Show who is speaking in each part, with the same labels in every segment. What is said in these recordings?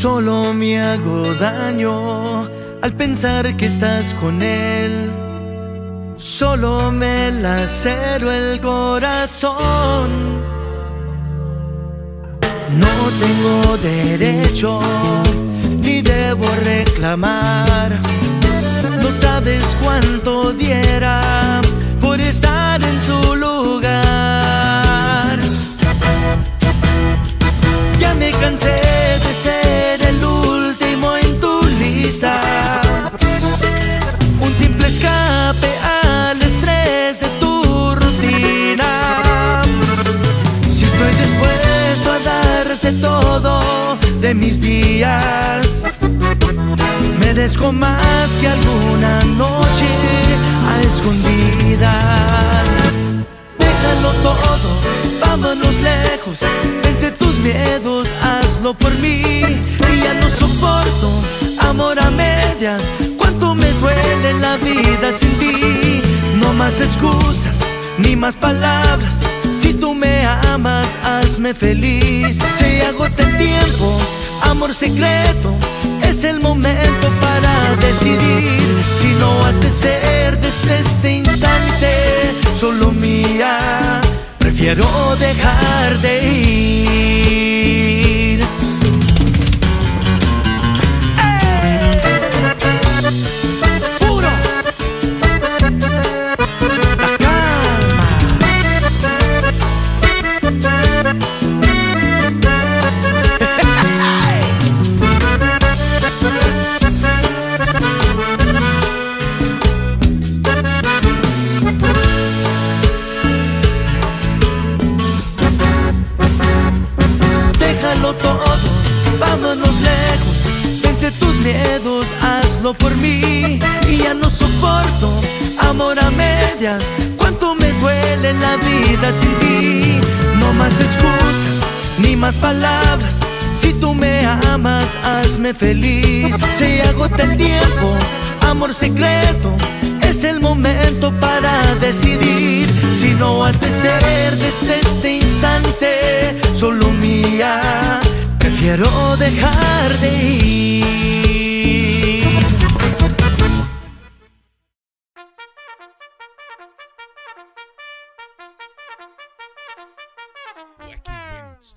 Speaker 1: Solo me hago daño al pensar que estás con él. Solo me lacero el corazón. No tengo derecho ni debo reclamar. No sabes cuánto diera por estar en su lugar. Ya me cansé de ser el último en tu lista, un simple escape al estrés de tu rutina. Si estoy dispuesto a darte todo de mis días, merezco más que alguna noche a escondidas. Déjalo todo, vámonos lejos, vence tus miedos, hazlo por mí. Y ya no soporto amor a medias, cuánto me duele la vida sin ti. No más excusas, ni más palabras, si tú me amas, hazme feliz. Se agota el tiempo, amor secreto, es el momento para decidir. Si no has de ser desde este instante solo mía, prefiero dejar de ir. ¡Ey! ¡Puro! La calma. Déjalo todo, vámonos lejos, vence tus miedos, hazlo por mí. Y ya no soporto amor a medias, cuánto me duele la vida sin ti. No más excusas, ni más palabras, si tú me amas, hazme feliz. Se agota el tiempo, amor secreto, es el momento para decidir. Si no has de ser desde este instante solo mía, prefiero dejar de ir.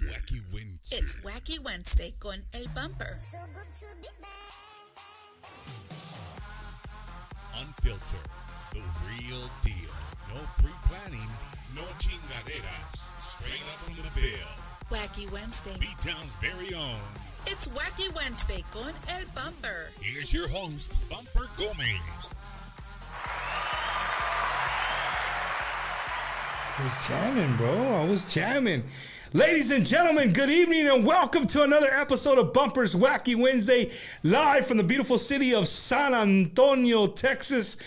Speaker 2: Wacky Wednesday. It's Wacky Wednesday con el bumper.
Speaker 3: Unfiltered, the real deal. No pre-planning, no chingaderas. Straight up from the bill.
Speaker 2: Wacky Wednesday.
Speaker 3: B-Town's very own.
Speaker 2: It's Wacky Wednesday con el bumper.
Speaker 3: Here's your host, Bumper Gomez.
Speaker 4: I was jamming, bro. I was jamming. Ladies and gentlemen, good evening and welcome to another episode of Bumper's Wacky Wednesday, live from the beautiful city of San Antonio, Texas.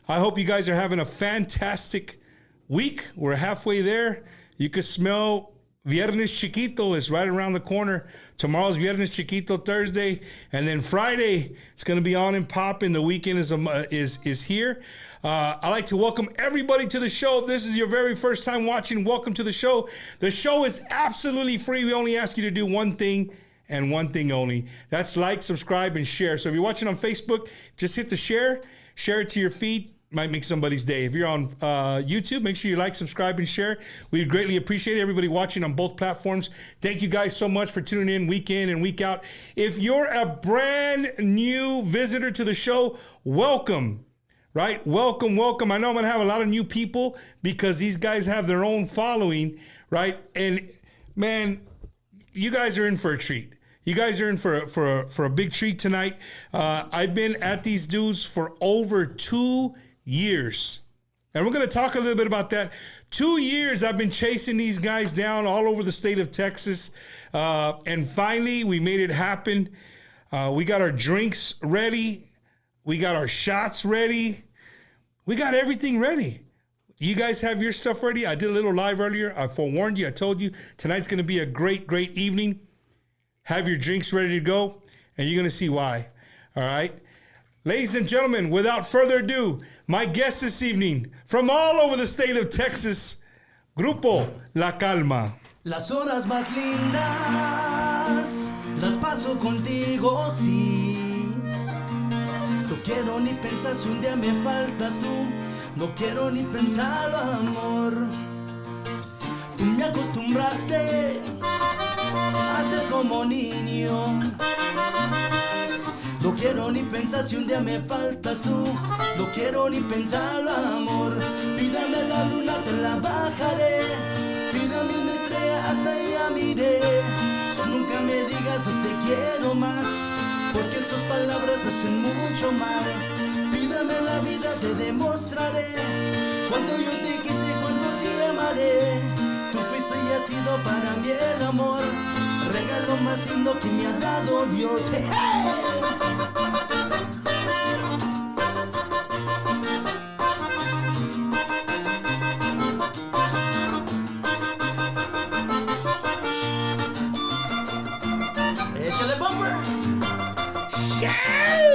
Speaker 4: I hope you guys are having a fantastic week. We're halfway there. You can smell Viernes Chiquito is right around the corner. Tomorrow's Viernes Chiquito, Thursday, and then Friday it's going to be on and popping. The weekend is here. I'd like to welcome everybody to the show. If this is your very first time watching, welcome to the show. The show is absolutely free. We only ask you to do one thing and one thing only. That's like, subscribe, and share. So if you're watching on Facebook, just hit the share it to your feed. Might make somebody's day. If you're on YouTube, make sure you like, subscribe, and share. We greatly appreciate everybody watching on both platforms. Thank you guys so much for tuning in week and week out. If you're a brand new visitor to the show, welcome. Right? Welcome. I know I'm going to have a lot of new people because these guys have their own following, right? And, man, you guys are in for a treat. You guys are in for a big treat tonight. I've been at these dudes for over 2 years. And we're going to talk a little bit about that. 2 years I've been chasing these guys down all over the state of Texas. And finally, we made it happen. We got our drinks ready. We got our shots ready. We got everything ready. You guys have your stuff ready. I did a little live earlier. I forewarned you. I told you tonight's going to be a great, great evening. Have your drinks ready to go, and you're going to see why. All right? Ladies and gentlemen, without further ado, my guest this evening from all over the state of Texas, Grupo La Calma.
Speaker 1: Las horas más lindas horas las paso contigo, sí. No quiero ni pensar si un día me faltas tú. No quiero ni pensarlo, amor. Tú me acostumbraste a ser como niño. No quiero ni pensar si un día me faltas tú. No quiero ni pensarlo, amor. Pídame la luna, te la bajaré. Pídame una estrella, hasta allá miré. Nunca me digas no te quiero más, porque esas palabras me hacen mucho mal. Pídame la vida, te demostraré. Cuando yo te quise, cuánto te amaré. Tú fuiste y has sido para mí el amor, regalo más lindo que me ha dado Dios. ¡Hey, hey! ¡Échale bumper! Hey!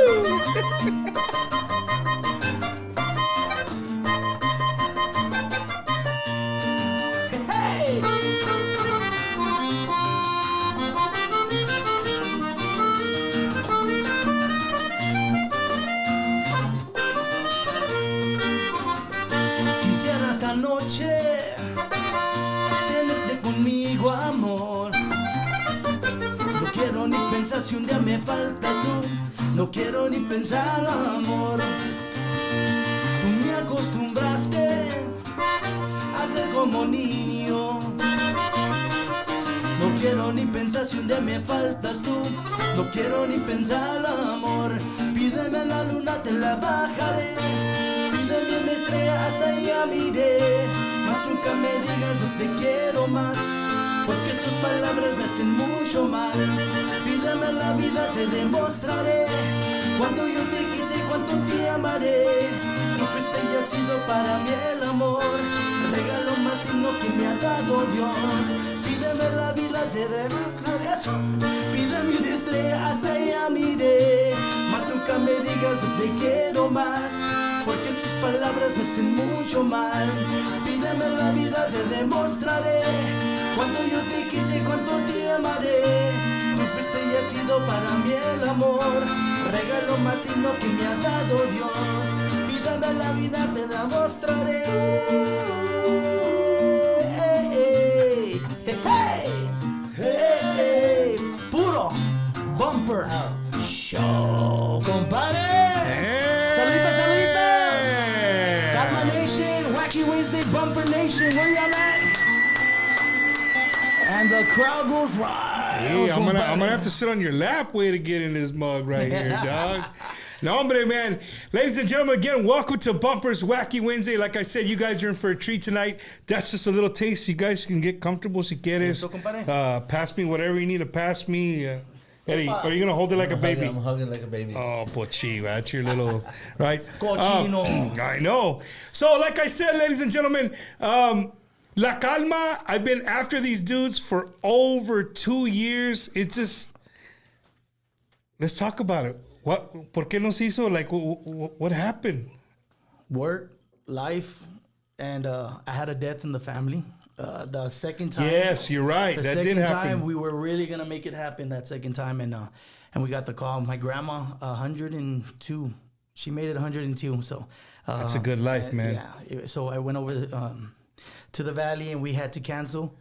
Speaker 1: Quisiera esta noche tenerte conmigo, amor. No quiero ni pensar si un día me faltas tú. No quiero ni pensar, amor. Tú me acostumbraste a ser como niño. No quiero ni pensar si un día me faltas tú. No quiero ni pensar, amor. Pídeme la luna, te la bajaré. Pídeme una estrella, hasta allá miré. Mas nunca me digas no te quiero más, porque sus palabras me hacen mucho mal. Pídame la vida, te demostraré. Cuando yo te quise, cuánto te amaré. Tú fuiste y has sido para mí el amor, regalo más lindo que me ha dado Dios. Pídame la vida, te demostraré. Pídame una estrella, hasta allá miré. Mas nunca me digas no te quiero más, porque sus palabras me hacen mucho mal. Pídame la vida, te demostraré. Cuando yo te quise, cuánto te amaré. Tú fuiste y has sido para mí el amor, regalo más lindo que me ha dado Dios. Pídame la vida, te la mostraré. Hey, hey, hey, hey, hey. Puro bumper show, compadre. Saluditos, saluditos. Calma Nation, Wacky Wednesday, Bumper Nation, where y'all at? And the crowd goes wild.
Speaker 4: Hey, I'm gonna have to sit on your lap way to get in this mug right here, dog. No, hombre, man. Ladies and gentlemen, again, welcome to Bumpers Wacky Wednesday. Like I said, you guys are in for a treat tonight. That's just a little taste. You guys can get comfortable si quieres. Pass me whatever you need to pass me. Eddie, are you going to hold it like a baby?
Speaker 5: I'm hugging like a baby.
Speaker 4: Oh, pochi, that's your little, right?
Speaker 1: Cochino.
Speaker 4: I know. So, like I said, ladies and gentlemen, La Calma, I've been after these dudes for over 2 years. It's just, let's talk about it. ¿Por qué nos hizo? Like, what happened?
Speaker 1: Work, life, and I had a death in the family. The second time.
Speaker 4: Yes, you're right. That did happen.
Speaker 1: The second time, we were really going to make it happen that second time, and we got the call. My grandma, 102. She made it 102, so.
Speaker 4: That's a good life, man.
Speaker 1: Yeah, so I went over to the valley, and we had to cancel.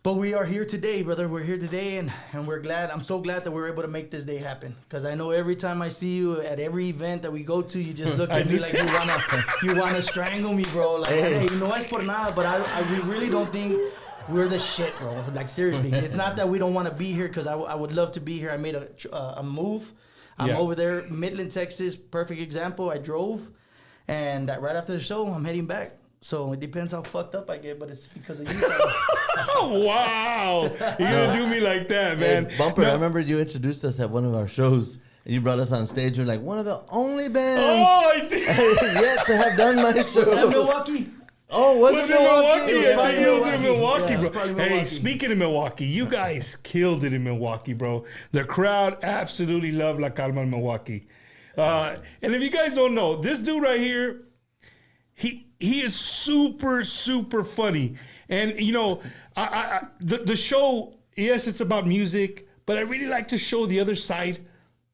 Speaker 1: But we are here today, brother. We're here today, and we're glad. I'm so glad that we're able to make this day happen. Because I know every time I see you at every event that we go to, you just look at me like you wanna strangle me, bro. Like, hey, no es por nada, but we really don't think we're the shit, bro. Like, seriously. It's not that we don't want to be here, because I would love to be here. I made a move. I'm over there, Midland, Texas. Perfect example. I drove, and right after the show, I'm heading back. So it depends how fucked up I get, but it's because of you.
Speaker 4: Wow. You're going to do me like that, man.
Speaker 5: Hey, Bumper, I remember you introduced us at one of our shows. And you brought us on stage. You're like, one of the only bands
Speaker 4: I did.
Speaker 5: yet to have done my show.
Speaker 1: Was that Milwaukee?
Speaker 5: Oh, was it Milwaukee?
Speaker 4: I think it was in Milwaukee,
Speaker 1: Yeah,
Speaker 4: bro. Hey,
Speaker 1: Milwaukee.
Speaker 4: speaking of Milwaukee, you guys killed it in Milwaukee, bro. The crowd absolutely loved La Calma in Milwaukee. And if you guys don't know, this dude right here, he is super, super funny. And, you know, the show, yes, it's about music, but I really like to show the other side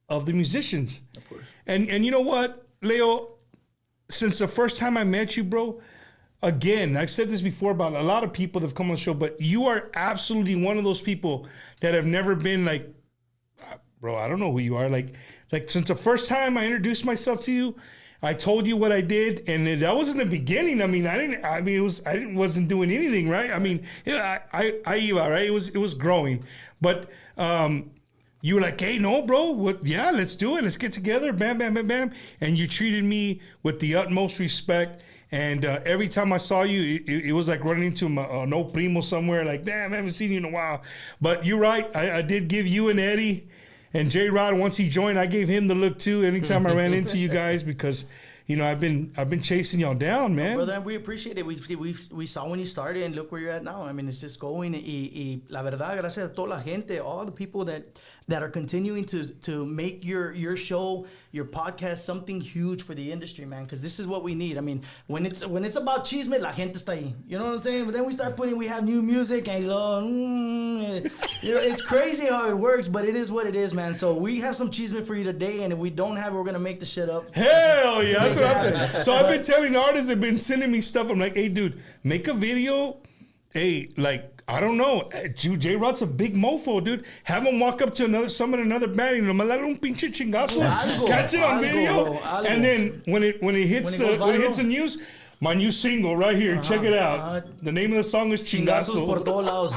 Speaker 4: of the musicians.
Speaker 5: Of course.
Speaker 4: And you know what, Leo? Since the first time I met you, bro, again, I've said this before about a lot of people that have come on the show, but you are absolutely one of those people that have never been like, bro, I don't know who you are. Like since the first time I introduced myself to you, I told you what I did, and that was in the beginning. I mean, I wasn't doing anything, right? I mean, yeah, right? It was growing, but you were like, hey, no, bro, what? Yeah, let's do it. Let's get together, bam, bam, bam, bam, and you treated me with the utmost respect. And every time I saw you, it was like running into an old primo somewhere. Like, damn, I haven't seen you in a while. But you're right. I did give you and Eddie and J Rod, once he joined, I gave him the look too. Anytime I ran into you guys, because I've been chasing y'all down, man.
Speaker 6: Brother, and we appreciate it. We saw when you started, and look where you're at now. I mean, it's just going. Y la verdad, gracias a toda la gente, all the people that are continuing to make your show, your podcast, something huge for the industry, man. Because this is what we need. I mean, when it's about chisme, la gente está ahí. You know what I'm saying? But then we have new music, and it's crazy how it works, but it is what it is, man. So we have some chisme for you today, and if we don't have it, we're gonna make the shit up.
Speaker 4: Hell yeah, that's what I'm saying. So I've been telling artists, they've been sending me stuff. I'm like, hey, dude, make a video. Hey, like, I don't know. J Rod's a big mofo, dude. Have him walk up to another band and nomás darle un pinche chingazo, catch it on video, and then when it hits the news, my new single right here. Check it out. The name of the song is Chingazo.
Speaker 6: Por todos lados.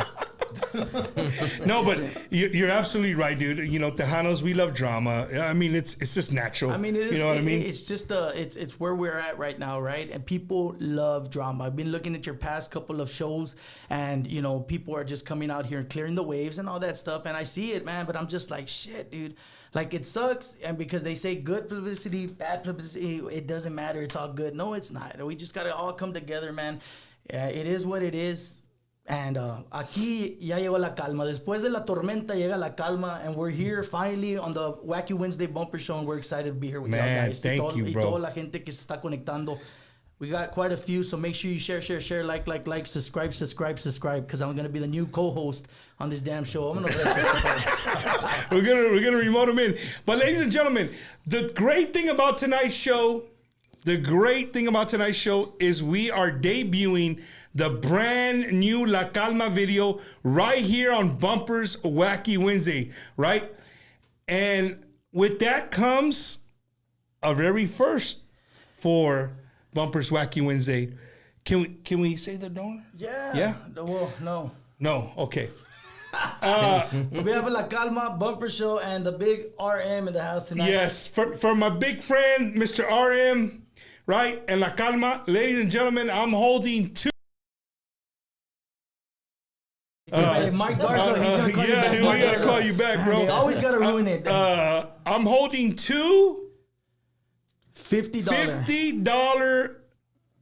Speaker 4: No, but you're absolutely right, dude. You know, Tejanos, we love drama. I mean, it's just natural.
Speaker 6: I mean, it is.
Speaker 4: You know what I mean?
Speaker 6: It's just it's where we're at right now, right? And people love drama. I've been looking at your past couple of shows, and people are just coming out here and clearing the waves and all that stuff. And I see it, man. But I'm just like, shit, dude. Like, it sucks, and because they say good publicity, bad publicity, it doesn't matter. It's all good. No, it's not. We just gotta all come together, man. It is what it is. And aquí ya llegó la calma. Después de la tormenta llega la calma, and we're here finally on the Wacky Wednesday Bumper Show, and we're excited to be here with y'all guys.
Speaker 4: Thank you, bro.
Speaker 6: Y toda la gente que se está conectando. We got quite a few, so make sure you share, like, subscribe, because I'm gonna be the new co-host on this damn show. I'm gonna
Speaker 4: we're gonna remote him in. But ladies and gentlemen, the great thing about tonight's show is we are debuting the brand new La Calma video right here on Bumpers Wacky Wednesday, right? And with that comes a very first for Bumpers Wacky Wednesday. Can we say the donor?
Speaker 6: Yeah.
Speaker 4: Yeah?
Speaker 6: Well, no.
Speaker 4: No, okay.
Speaker 6: We have a La Calma Bumper Show and the big RM in the house tonight.
Speaker 4: Yes, for my big friend, Mr. RM, right? And La Calma, ladies and gentlemen, I'm holding two.
Speaker 6: Hey, Mike Garza, he's gonna call you back.
Speaker 4: Dude, we gotta call you back, bro.
Speaker 6: They always gotta ruin it.
Speaker 4: I'm holding two
Speaker 6: $50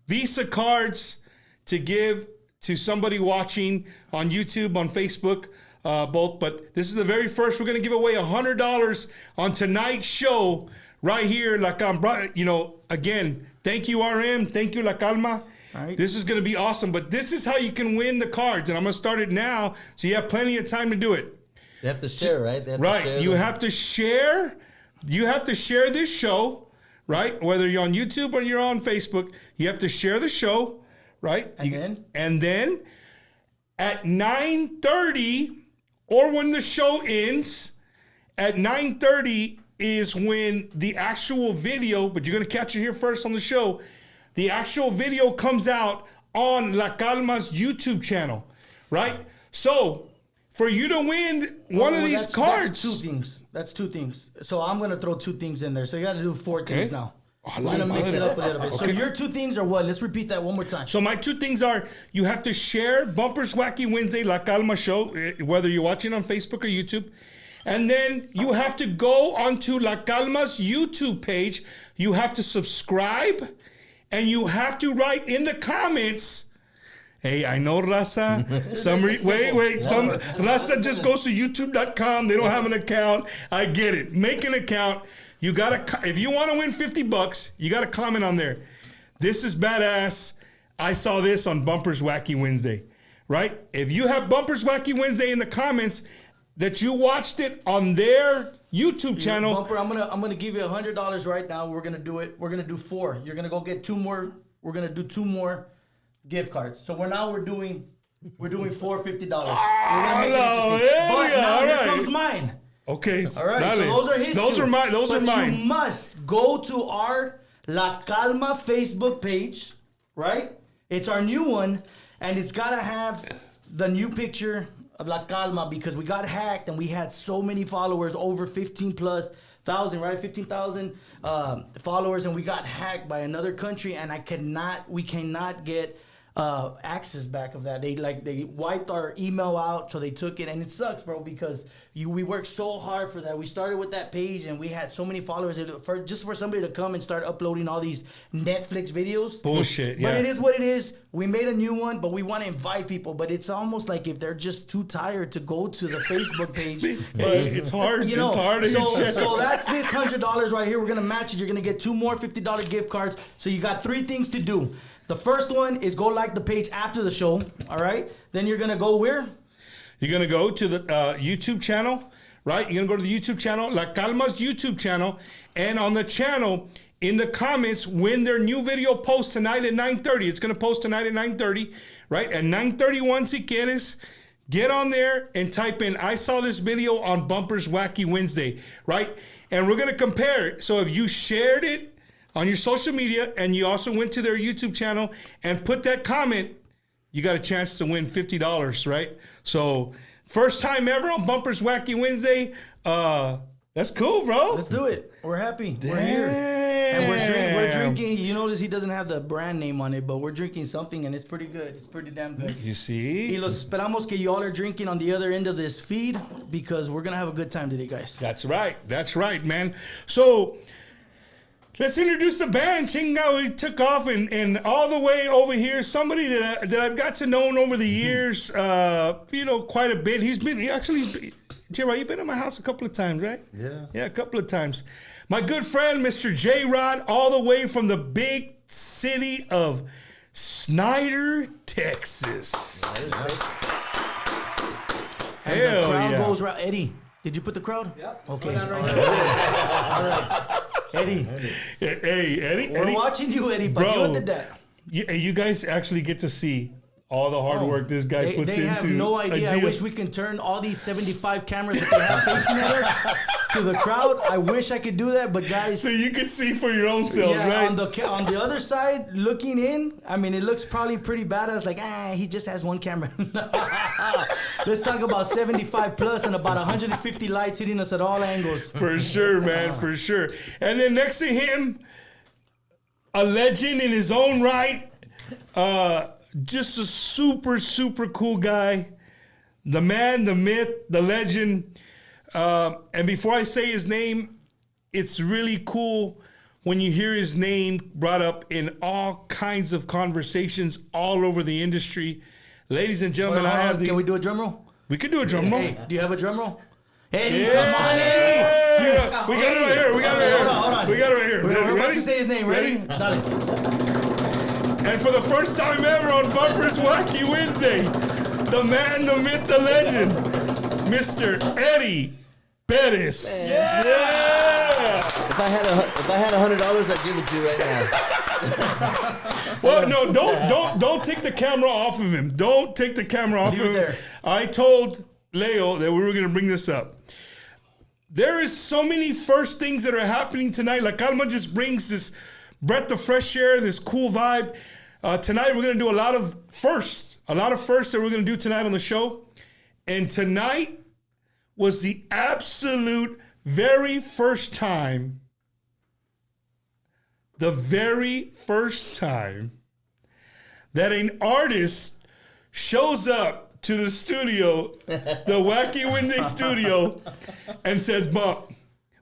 Speaker 4: Visa cards to give to somebody watching on YouTube, on Facebook, both. But this is the very first. We're going to give away $100 on tonight's show right here. Again, thank you, RM. Thank you, La Calma.
Speaker 6: All right.
Speaker 4: This is going to be awesome. But this is how you can win the cards. And I'm going to start it now, so you have plenty of time to do it.
Speaker 5: They have to share, right?
Speaker 4: You have to share. You have to share this show. Right? Whether you're on YouTube or you're on Facebook, you have to share the show, right? And then at 9:30, or when the show ends, at 9:30 is when the actual video, but you're going to catch it here first on the show, the actual video comes out on La Calma's YouTube channel, right? So, for you to win one of these cards.
Speaker 6: That's two things. So I'm going to throw two things in there. So you got to do four things now.
Speaker 4: We're
Speaker 6: going to mix it up a little bit. Okay. So your two things are what? Let's repeat that one more time.
Speaker 4: So my two things are, you have to share Bumpers Wacky Wednesday La Calma show, whether you're watching on Facebook or YouTube. And then you have to go onto La Calma's YouTube page. You have to subscribe. And you have to write in the comments, hey, I know Raza. Some Raza just goes to YouTube.com. They don't have an account. I get it. Make an account. You gotta, if you want to win $50, you gotta comment on there. This is badass. I saw this on Bumpers Wacky Wednesday, right? If you have Bumpers Wacky Wednesday in the comments that you watched it on their YouTube channel.
Speaker 6: Bumper, I'm gonna give you $100 right now. We're gonna do it. We're gonna do 4. You're gonna go get 2 more. We're gonna do 2 more gift cards. So we're doing $4 $50. We're gonna make it interesting. But now here comes mine.
Speaker 4: Okay.
Speaker 6: All right.
Speaker 4: Dale.
Speaker 6: So those are his.
Speaker 4: Those are mine. Those are mine.
Speaker 6: You must go to our La Calma Facebook page, right? It's our new one, and it's gotta have the new picture of La Calma because we got hacked and we had so many followers, over 15,000, right? 15,000 followers, and we got hacked by another country, and we cannot get access back of that. They wiped our email out, so they took it, and it sucks, bro, because we worked so hard for that. We started with that page, and we had so many followers just for somebody to come and start uploading all these Netflix videos.
Speaker 4: Bullshit.
Speaker 6: But
Speaker 4: Yeah.
Speaker 6: it is what it is. We made a new one, but we want to invite people. But it's almost like if they're just too tired to go to the Facebook page.
Speaker 4: Hey, it's hard.
Speaker 6: You know,
Speaker 4: it's hard.
Speaker 6: so that's this $100 right here. We're gonna match it. You're gonna get 2 more $50 gift cards. So you got 3 things to do. The first one is go like the page after the show. All right. Then you're gonna go where?
Speaker 4: You're going to go to the YouTube channel, right? You're going to go to the YouTube channel, La Calma's YouTube channel. And on the channel, in the comments, when their new video posts tonight at 9:30, it's going to post tonight at 9:30, right? At 9:31, si quieres, get on there and type in, I saw this video on Bumpers Wacky Wednesday, right? And we're going to compare it. So if you shared it on your social media and you also went to their YouTube channel and put that comment, you got a chance to win $50, right? So first time ever on Bumpers Wacky Wednesday. That's cool, bro.
Speaker 6: Let's do it. We're happy. We're here. And we're drinking. You notice he doesn't have the brand name on it, but we're drinking something, and it's pretty good. It's pretty damn good.
Speaker 4: You see?
Speaker 6: Y los esperamos que y'all are drinking on the other end of this feed because we're going to have a good time today, guys.
Speaker 4: That's right. That's right, man. So let's introduce the band. Chinga, we took off and all the way over here. Somebody that I've got to know over the years, quite a bit. J-Rod, you've been at my house a couple of times, right?
Speaker 5: Yeah.
Speaker 4: Yeah, a couple of times. My good friend, Mr. J-Rod, all the way from the big city of Snyder, Texas.
Speaker 6: And
Speaker 4: Hell
Speaker 6: the crowd
Speaker 4: yeah.
Speaker 6: goes right. Eddie, did you put the crowd?
Speaker 7: Yep.
Speaker 6: Okay.
Speaker 7: Going on
Speaker 6: All
Speaker 7: right
Speaker 6: right. Eddie,
Speaker 4: Hey, Eddie.
Speaker 6: we're watching you, Eddie. But
Speaker 4: Bro.
Speaker 6: you did that.
Speaker 4: You guys actually get to see all the hard work this guy puts
Speaker 6: They
Speaker 4: into
Speaker 6: have no idea.
Speaker 4: a
Speaker 6: I
Speaker 4: deal.
Speaker 6: wish we can turn all these 75 cameras that they have facing at us to the crowd. I wish I could do that, but guys.
Speaker 4: So you can see for your own selves, right?
Speaker 6: on the other side, looking in, I mean, it looks probably pretty badass. Like, he just has one camera. Let's talk about 75 plus and about 150 lights hitting us at all angles.
Speaker 4: For sure, man, for sure. And then next to him, a legend in his own right. Just a super, super cool guy. The man, the myth, the legend. And before I say his name, it's really cool when you hear his name brought up in all kinds of conversations all over the industry. Ladies and gentlemen, I have the...
Speaker 6: Can we do a drum roll?
Speaker 4: We could do a drum roll.
Speaker 6: Hey, do you have a drum roll? Eddie,
Speaker 4: Yeah.
Speaker 6: come on, Eddie!
Speaker 4: We got it right here. We got it right here.
Speaker 6: Hold on.
Speaker 4: We got it right here.
Speaker 6: We're about
Speaker 4: Ready?
Speaker 6: to say his name. Ready?
Speaker 4: And for the first time ever on Bumpers Wacky Wednesday, the man, the myth, the legend, Mr. Eddie Bettis. Yeah.
Speaker 5: If I had $100, I'd give it to you right now.
Speaker 4: Well, no, don't take the camera off of him. Don't take the camera off
Speaker 6: Leave
Speaker 4: of
Speaker 6: it
Speaker 4: him.
Speaker 6: there.
Speaker 4: I told Leo that we were going to bring this up. There is so many first things that are happening tonight. Like Alma just brings this breath of fresh air, this cool vibe. Tonight we're going to do a lot of firsts that we're going to do tonight on the show. And tonight was the absolute very first time, that an artist shows up to the studio, the Wacky Wednesday studio, and says, Bump,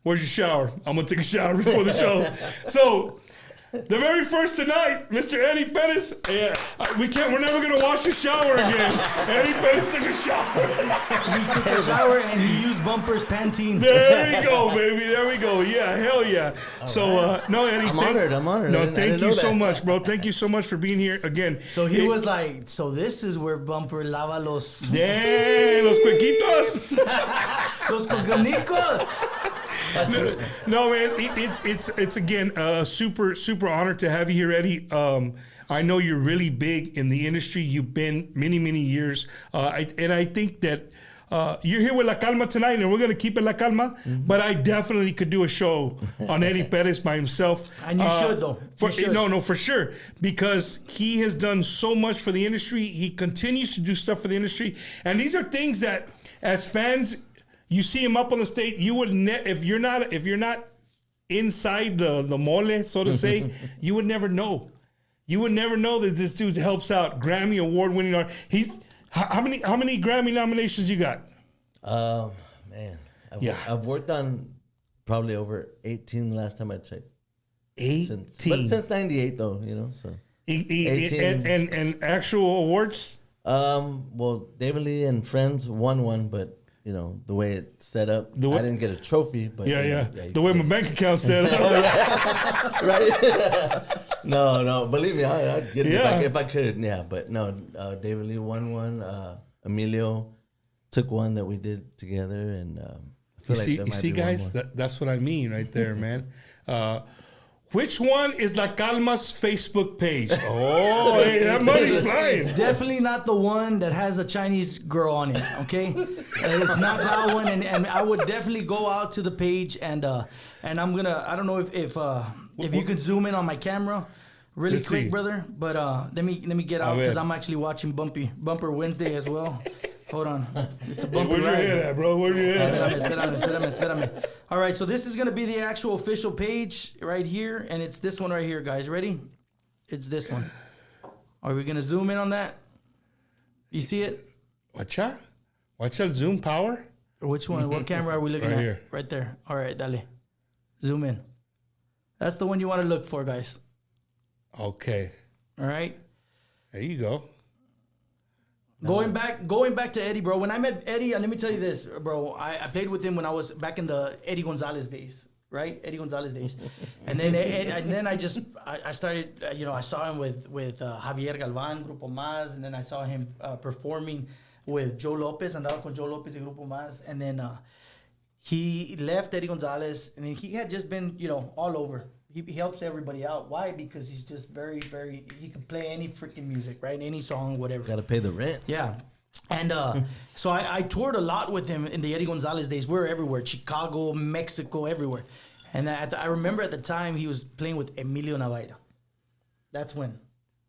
Speaker 4: where's your shower? I'm going to take a shower before the show. So The very first tonight, Mr. Eddie Perez. Yeah, we're never gonna wash his shower again. Eddie Perez took a shower.
Speaker 6: He took a shower and he used Bumper's Pantene.
Speaker 4: There you go, baby. There we go. Yeah, hell yeah. No, Eddie.
Speaker 5: I'm honored.
Speaker 4: No, thank you so much, bro. Thank you so much for being here again.
Speaker 6: So he was like, so this is where Bumper lava los...
Speaker 4: Yeah, los cuequitos.
Speaker 6: Los cocanicos.
Speaker 4: No, man, it's again a super honor to have you here, Eddie. I know you're really big in the industry. You've been many years, and I think that you're here with La Calma tonight, and we're gonna keep it La Calma. Mm-hmm. But I definitely could do a show on Eddie Perez by himself.
Speaker 6: And you should though.
Speaker 4: No, for sure, because he has done so much for the industry. He continues to do stuff for the industry, and these are things that, as fans, you see him up on the stage. You would if you're not inside the mole, so to say, you would never know. You would never know that this dude helps out Grammy award-winning artist. How many Grammy nominations you got?
Speaker 5: Man, I've worked on probably over 18 last time I checked.
Speaker 4: 18.
Speaker 5: But since '98 though, you know. So
Speaker 4: 18 and actual awards.
Speaker 5: Well, David Lee and Friends won one, but you know the way it's set up, I didn't get a trophy. But
Speaker 4: yeah. The way my bank account set up.
Speaker 5: Right. No. Believe me, I'd get it if I could. Yeah, but no. David Lee won one. Emilio took one that we did together, and I feel
Speaker 4: you see, guys, that's what I mean right there, man. Which one is La Calma's Facebook page? Oh, hey, that money's flying.
Speaker 6: It's definitely not the one that has a Chinese girl on it, okay? It's not that one, and I would definitely go out to the page, and I'm gonna, I don't know if you could zoom in on my camera really quick, brother, but let me get out, because I'm actually watching Bumper Wednesday as well. Hold on. It's a bumper
Speaker 4: ride. Where's your head at, bro? Where's your head at?
Speaker 6: Espérame. All right, so this is going to be the actual official page right here, and it's this one right here, guys. Ready? It's this one. Are we going to zoom in on that? You see it?
Speaker 4: Watch out zoom power.
Speaker 6: Which one? What camera are we looking at?
Speaker 4: Here.
Speaker 6: Right there. All right, dale. Zoom in. That's the one you want to look for, guys.
Speaker 4: Okay.
Speaker 6: All right.
Speaker 4: There you go.
Speaker 6: Going back to Eddie, bro. When I met Eddie, and let me tell you this, bro. I played with him when I was back in the Eddie Gonzalez days, right? Eddie Gonzalez days, and then I started, I saw him with Javier Galvan, Grupo Más, and then I saw him performing with Joe Lopez, andaba con Joe Lopez de Grupo Más, and then he left Eddie Gonzalez, and then he had just been, all over. He helps everybody out. Why? Because he's just very, very... He can play any freaking music, right? Any song, whatever.
Speaker 5: Got to pay the rent.
Speaker 6: Yeah. And so I toured a lot with him in the Eddie Gonzalez days. We were everywhere. Chicago, Mexico, everywhere. And I remember at the time he was playing with Emilio Navaira. That's when.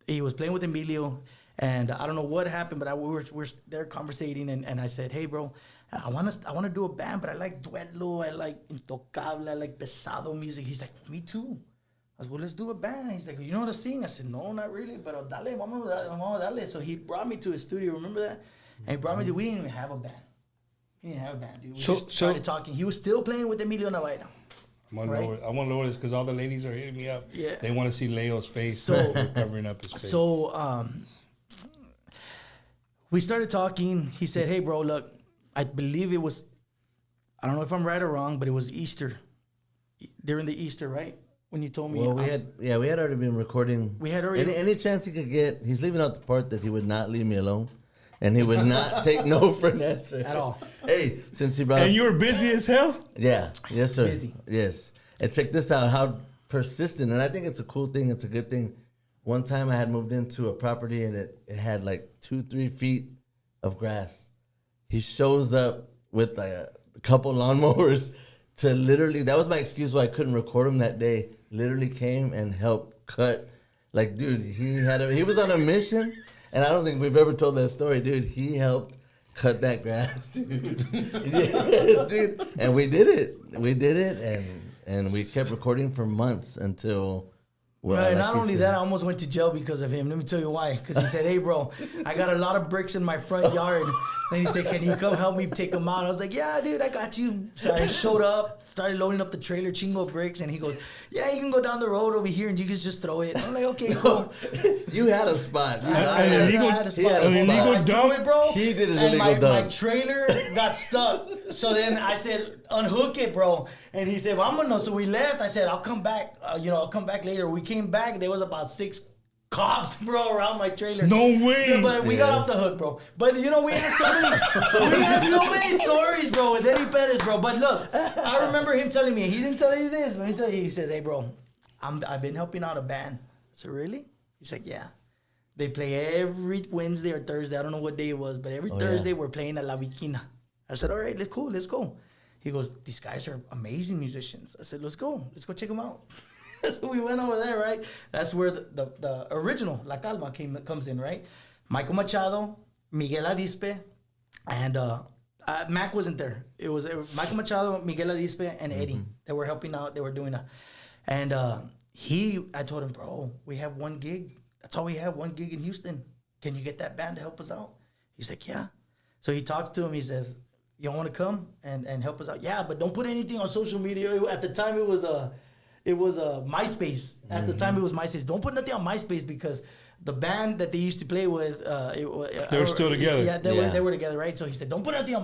Speaker 6: He was playing with Emilio. And I don't know what happened, but we were there conversating. And I said, hey, bro... I want to do a band, but I like duelo, I like intocable, I like pesado music. He's like, me too. I was, well, let's do a band. He's like, you know how to sing? I said, no, not really, but dale, vamos dale. So he brought me to his studio. Remember that? And he brought me to. We didn't even have a band. Dude. We just started talking. He was still playing with Emilio Navaira.
Speaker 4: I want to lower this because all the ladies are hitting me up. Yeah. They want to see Leo's face.
Speaker 6: So
Speaker 4: covering up his face.
Speaker 6: So we started talking. He said, hey, bro, look. I believe it was, I don't know if I'm right or wrong, but it was Easter. During the Easter, right? When you told me.
Speaker 5: Well, we had already been recording.
Speaker 6: We had already.
Speaker 5: Any chance he could get, he's leaving out the part that he would not leave me alone. And he would not take no for an answer.
Speaker 6: At all.
Speaker 5: Hey, since he brought
Speaker 4: And you were busy as hell?
Speaker 5: Yeah. Yes, sir.
Speaker 6: Busy.
Speaker 5: Yes. And check this out, how persistent. And I think it's a cool thing. It's a good thing. One time I had moved into a property and it had like 2-3 feet of grass. He shows up with like a couple lawnmowers to literally, that was my excuse why I couldn't record him that day. Literally came and helped cut. Like, dude, he was on a mission, and I don't think we've ever told that story, dude. He helped cut that grass, dude. Yes, dude. And we did it. And we kept recording for months until Well,
Speaker 6: Right,
Speaker 5: like
Speaker 6: not
Speaker 5: you
Speaker 6: only
Speaker 5: said.
Speaker 6: that, I almost went to jail because of him. Let me tell you why. Because he said, hey, bro, I got a lot of bricks in my front yard. And he said, can you come help me take them out? I was like, yeah, dude, I got you. So I showed up, started loading up the trailer, chingo bricks. And he goes, yeah, you can go down the road over here and you can just throw it. I'm like, okay, cool.
Speaker 5: You had a spot. You
Speaker 6: I
Speaker 5: had
Speaker 4: illegal-
Speaker 6: had a
Speaker 5: he had a
Speaker 6: spot.
Speaker 5: spot.
Speaker 4: illegal
Speaker 6: I
Speaker 4: dump?
Speaker 6: threw it, bro.
Speaker 5: He did an
Speaker 6: and
Speaker 5: illegal
Speaker 6: my
Speaker 5: dump.
Speaker 6: trailer got stuck. So then I said, unhook it, bro. And he said, well, I'm gonna know. So we left. I said, I'll come back. I'll come back later. We came back. There was about 6 cops, bro, around my trailer.
Speaker 4: No way.
Speaker 6: Yeah, but we got off the hook, bro. But we have so many stories, bro, with Eddie Perez, bro. But look, I remember him telling me, he didn't tell you this, but he said, hey, bro, I've been helping out a band. I said, really? He's like, yeah. They play every Wednesday or Thursday. I don't know what day it was, but every Thursday we're playing at La Viquina. I said, all right, let's go. He goes, these guys are amazing musicians. I said, let's go check them out. So we went over there, right? That's where the original La Calma comes in, right? Michael Machado, Miguel Arispe, and Mac wasn't there. It was Michael Machado, Miguel Arispe, and Eddie. They were helping out. They were doing and I told him, bro, we have one gig. That's all we have, one gig in Houston. Can you get that band to help us out? He's like, yeah. So he talks to him. He says, you want to come and help us out? Yeah, but don't put anything on social media. At the time, it was MySpace. At the time, it was MySpace. Don't put nothing on MySpace because the band that they used to play with,
Speaker 4: They were still together.
Speaker 6: Yeah, they were together, right? So he said, don't put nothing on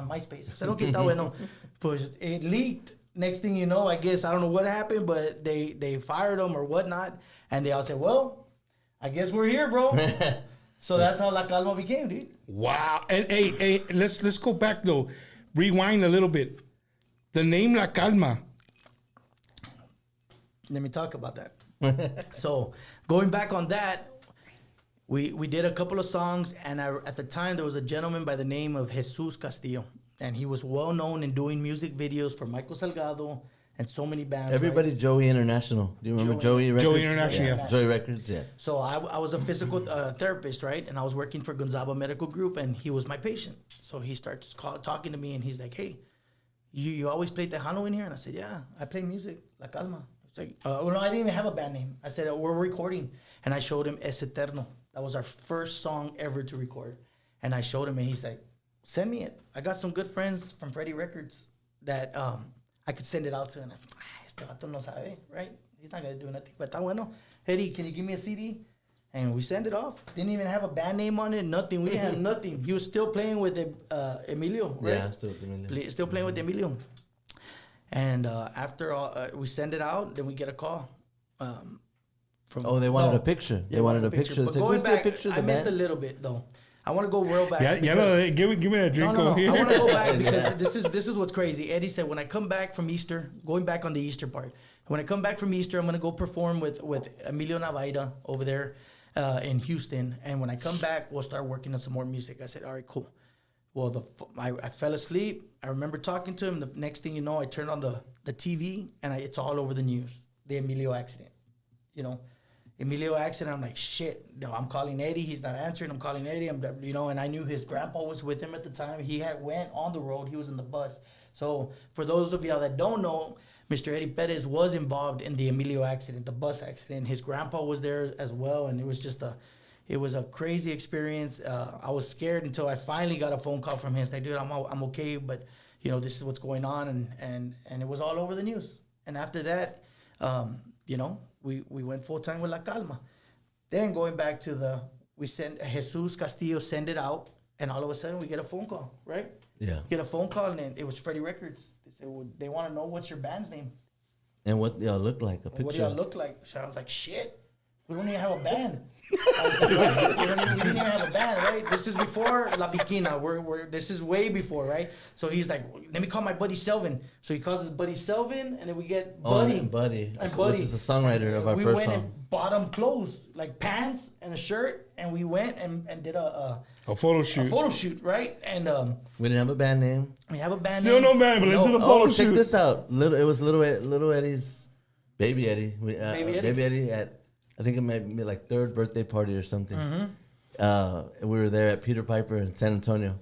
Speaker 6: MySpace. I said, okay, está bueno. Pues it leaked. Next thing you know, I guess, I don't know what happened, but they fired him or whatnot. And they all said, well, I guess we're here, bro. So that's how La Calma became, dude.
Speaker 4: Wow. And hey, let's go back though. Rewind a little bit. The name La Calma.
Speaker 6: Let me talk about that. So going back on that, we did a couple of songs, and at the time there was a gentleman by the name of Jesus Castillo, and he was well known in doing music videos for Michael Salgado and so many bands.
Speaker 5: Everybody,
Speaker 6: right?
Speaker 5: Joey International. Do you remember Joey Records?
Speaker 4: Joey International, yeah.
Speaker 5: Joey Records, yeah.
Speaker 6: So I was a physical therapist, right? And I was working for Gonzaba Medical Group, and he was my patient. So he starts talking to me, and he's like, hey, you always play Tejano in here? And I said, yeah, I play music, La Calma. It's like, no, I didn't even have a band name. I said, we're recording. And I showed him Es Eterno. That was our first song ever to record. And I showed him, and he's like, send me it. I got some good friends from Freddie Records that I could send it out to. And I said, este vato no sabe, right? He's not going to do nothing. But está bueno. Eddie, can you give me a CD? And we sent it off. Didn't even have a band name on it, nothing. We had nothing. He was still playing with Emilio, right?
Speaker 5: Yeah, still with Emilio.
Speaker 6: Still playing with Emilio. And after we send it out, then we get a call.
Speaker 5: They wanted a picture. They wanted a picture.
Speaker 6: But
Speaker 5: They said,
Speaker 6: going
Speaker 5: "Can we see a
Speaker 6: back,
Speaker 5: picture of
Speaker 6: I
Speaker 5: the
Speaker 6: missed a
Speaker 5: band?"
Speaker 6: little bit though. I want to go real back.
Speaker 4: Yeah, no, give me that drink over here.
Speaker 6: I want to go back because this is what's crazy. Eddie said when I come back from Easter, going back on the Easter part, when I come back from Easter, I'm gonna go perform with Emilio Navaida over there in Houston, and when I come back, we'll start working on some more music. I said, all right, cool. Well, I fell asleep. I remember talking to him. The next thing you know, I turned on the TV, and it's all over the news. The Emilio accident, Emilio accident. I'm like, shit. No, I'm calling Eddie. He's not answering. I'm calling Eddie. And I knew his grandpa was with him at the time. He went on the road. He was in the bus. So for those of y'all that don't know, Mr. Eddie Perez was involved in the Emilio accident, the bus accident. His grandpa was there as well, and it was just it was a crazy experience. I was scared until I finally got a phone call from him. He's like, dude, I'm okay, but this is what's going on, and it was all over the news. And after that, we went full time with La Calma. Then going back to we sent Jesus Castillo send it out, and all of a sudden we get a phone call, right?
Speaker 5: Yeah.
Speaker 6: Get a phone call, and it was Freddie Records. They said, well, they want to know what's your band's name.
Speaker 5: And what y'all look like, a picture.
Speaker 6: What do y'all look like? So I was like, shit, we don't even have a band. We didn't even have a band, right? This is before La Viquina. This is way before, right? So he's like, let me call my buddy Selvin. So he calls his buddy Selvin, and then we get Buddy.
Speaker 5: And Buddy.
Speaker 6: And
Speaker 5: Which is the songwriter of our
Speaker 6: we
Speaker 5: first
Speaker 6: went
Speaker 5: song.
Speaker 6: and bought him clothes, like pants and a shirt, and we went and did a
Speaker 4: photo shoot.
Speaker 6: photo shoot, right? And
Speaker 5: We didn't have a band name.
Speaker 6: we have a band
Speaker 4: Still
Speaker 6: name.
Speaker 4: no band, but let's do the photo
Speaker 5: Check
Speaker 4: shoot.
Speaker 5: this out. It was Little Eddie's Baby Eddie. Baby Eddie at, I think it might be like 3rd birthday party or something.
Speaker 6: Mm-hmm.
Speaker 5: We were there at Peter Piper in San Antonio,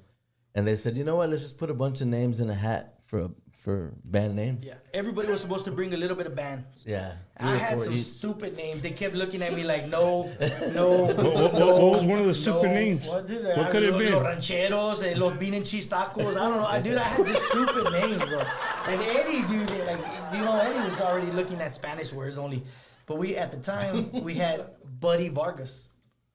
Speaker 5: and they said, you know what? Let's just put a bunch of names in a hat for for band names.
Speaker 6: Yeah, everybody was supposed to bring a little bit of band.
Speaker 5: Yeah.
Speaker 6: I had some stupid names. They kept looking at me like, no.
Speaker 4: What was one of the stupid names? What could it have been?
Speaker 6: Los rancheros, los bean and cheese tacos. I don't know. I had just stupid names, bro. And Eddie, dude, Eddie was already looking at Spanish words only. But at the time, we had Buddy Vargas,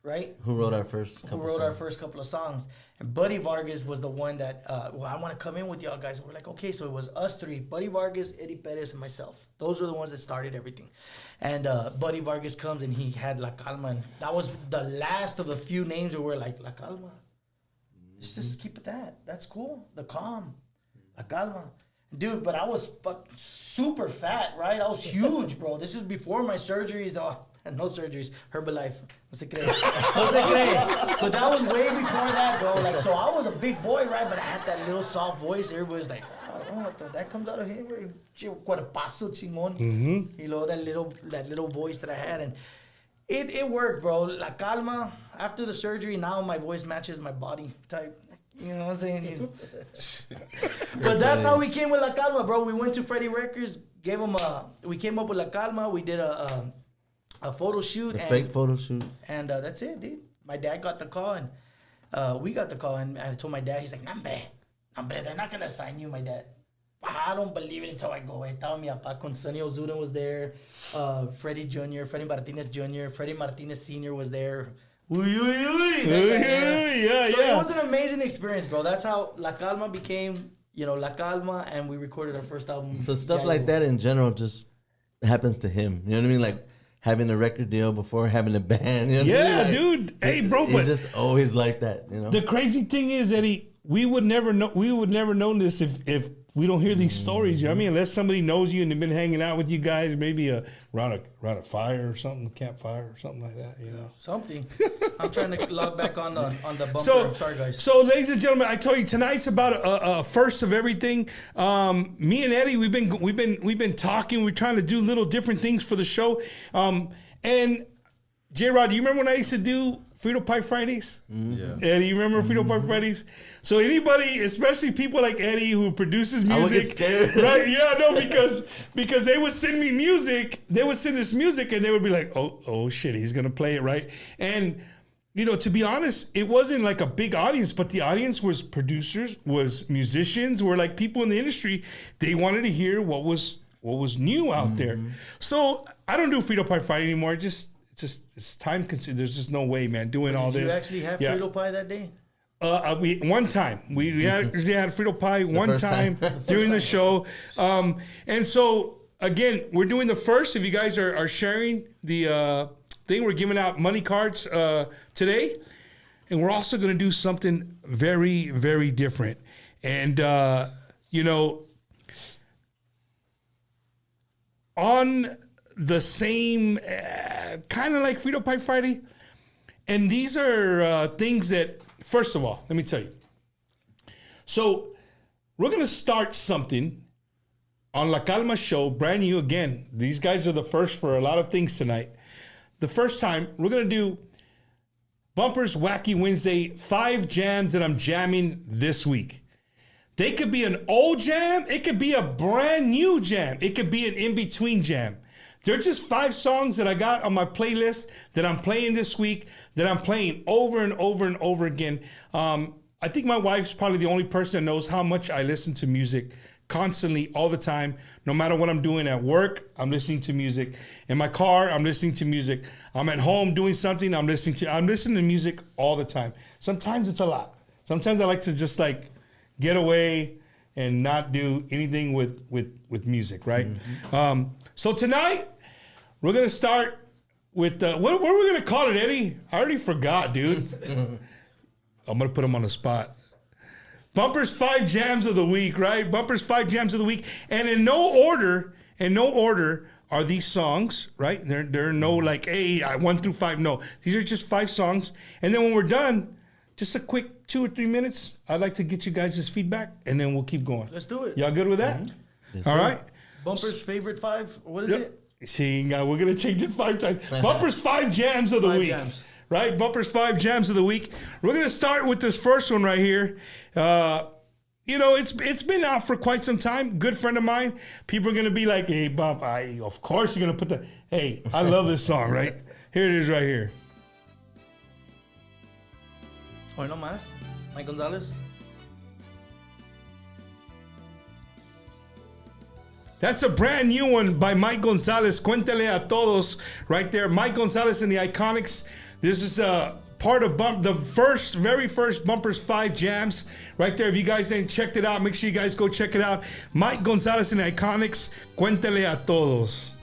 Speaker 6: right?
Speaker 5: Who wrote our first
Speaker 6: couple of songs. And Buddy Vargas was the one that, I want to come in with y'all guys. And we're like, okay, so it was us three, Buddy Vargas, Eddie Perez, and myself. Those were the ones that started everything. And Buddy Vargas comes and he had La Calma. And that was the last of the few names where we're like, La Calma. Let's just keep it that. That's cool. The Calm. La Calma. Dude, but I was super fat, right? I was huge, bro. This is before my surgeries. No surgeries. Herbalife. No se cree. But that was way before that, bro. Like, so I was a big boy, right? But I had that little soft voice. Everybody's like, that comes out of him. Cuerpazo chingón. You know, that little voice that I had. And it worked, bro. La Calma. After the surgery, now my voice matches my body type. You know what I'm saying? But that's how we came with La Calma, bro. We went to Freddie Records, we came up with La Calma. We did a photo shoot.
Speaker 5: Fake photo shoot.
Speaker 6: And that's it, dude. My dad got the call, and we got the call. And I told my dad, he's like, Nambre, they're not going to sign you, my dad. I don't believe it until I go. Tell me, con Sonny Ozurin was there. Freddie Jr., Freddie Martinez Jr., Freddie Martinez Sr. was there. So it was an amazing experience, bro. That's how La Calma became, La Calma, and we recorded our first album.
Speaker 5: So stuff like that in general just happens to him. You know what I mean? Like having a record deal before having a band. You know what I mean?
Speaker 4: Dude. Hey, bro,
Speaker 5: but it's just always like that. You know.
Speaker 4: The crazy thing is, Eddie, we would never know this if we don't hear these stories. You know what I mean? Unless somebody knows you and they've been hanging out with you guys, maybe around a fire or something, campfire or something like that.
Speaker 6: Something. I'm trying to log back on the bumper.
Speaker 4: So,
Speaker 6: sorry, guys.
Speaker 4: So, ladies and gentlemen, I told you tonight's about a first of everything. Me and Eddie, we've been talking. We're trying to do little different things for the show. And J-Rod, do you remember when I used to do Frito Pie Fridays?
Speaker 5: Yeah.
Speaker 4: Eddie, you remember Frito Pie Fridays? So anybody, especially people like Eddie who produces music,
Speaker 5: I would get scared.
Speaker 4: right? Yeah, no, because they would send me music. They would send this music, and they would be like, "Oh shit, he's gonna play it, right?" And to be honest, it wasn't like a big audience, but the audience was producers, was musicians, were like people in the industry. They wanted to hear what was new out there. So I don't do Frito Pie Friday anymore. It's time consuming. There's just no way, man, doing all this.
Speaker 6: Did you actually have Frito Pie that day?
Speaker 4: One time we had Frito Pie one time during the show, and so again we're doing the first. If you guys are sharing the thing, we're giving out money cards today, and we're also going to do something very, very different. And on the same kind of like Frito Pie Friday, and these are things that. First of all, let me tell you. So we're going to start something on La Calma show, brand new again. These guys are the first for a lot of things tonight. The first time, we're going to do Bumpers Wacky Wednesday, 5 jams that I'm jamming this week. They could be an old jam. It could be a brand new jam. It could be an in-between jam. They're just 5 songs that I got on my playlist that I'm playing this week, that I'm playing over and over and over again. I think my wife's probably the only person that knows how much I listen to music constantly, all the time. No matter what I'm doing at work, I'm listening to music. In my car, I'm listening to music. I'm at home doing something, I'm listening to music all the time. Sometimes it's a lot. Sometimes I like to just like get away and not do anything with music, right? Mm-hmm. So tonight, we're going to start with, what are we going to call it, Eddie? I already forgot, dude. I'm going to put him on the spot. Bumpers 5 jams of the week, right? Bumpers 5 jams of the week. And in no order are these songs, right? There are no like, hey, 1 through 5. No, these are just 5 songs. And then when we're done, just a quick 2 or 3 minutes. I'd like to get you guys' feedback, and then we'll keep going.
Speaker 6: Let's do it.
Speaker 4: Y'all good with that?
Speaker 5: Mm-hmm. Yes,
Speaker 4: all right.
Speaker 6: Bumpers favorite 5. What is it?
Speaker 4: See, we're going to change it 5 times. Bumpers 5 jams of the week.
Speaker 6: Jams.
Speaker 4: Right? Bumpers 5 jams of the week. We're going to start with this first one right here. you know, it's been out for quite some time. Good friend of mine. People are gonna be like, "Hey, Bob, of course you're gonna put the." Hey, I love this song. Right here it is, right here.
Speaker 6: Hoy no más. Mike Gonzalez.
Speaker 4: That's a brand new one by Mike Gonzalez. Cuéntale a todos, right there. Mike Gonzalez and the Iconics. This is part of the very first Bumpers 5 jams, right there. If you guys ain't checked it out, make sure you guys go check it out. Mike Gonzalez and the Iconics. Cuéntale a todos.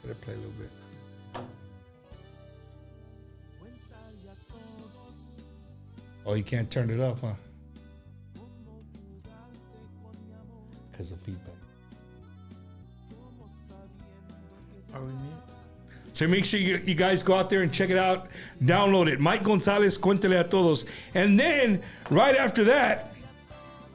Speaker 4: Better play a little bit. Oh, you can't turn it up, huh? Because of feedback.
Speaker 6: Are we mute?
Speaker 4: So make sure you guys go out there and check it out. Download it. Mike Gonzalez, Cuéntale a todos. And then, right after that,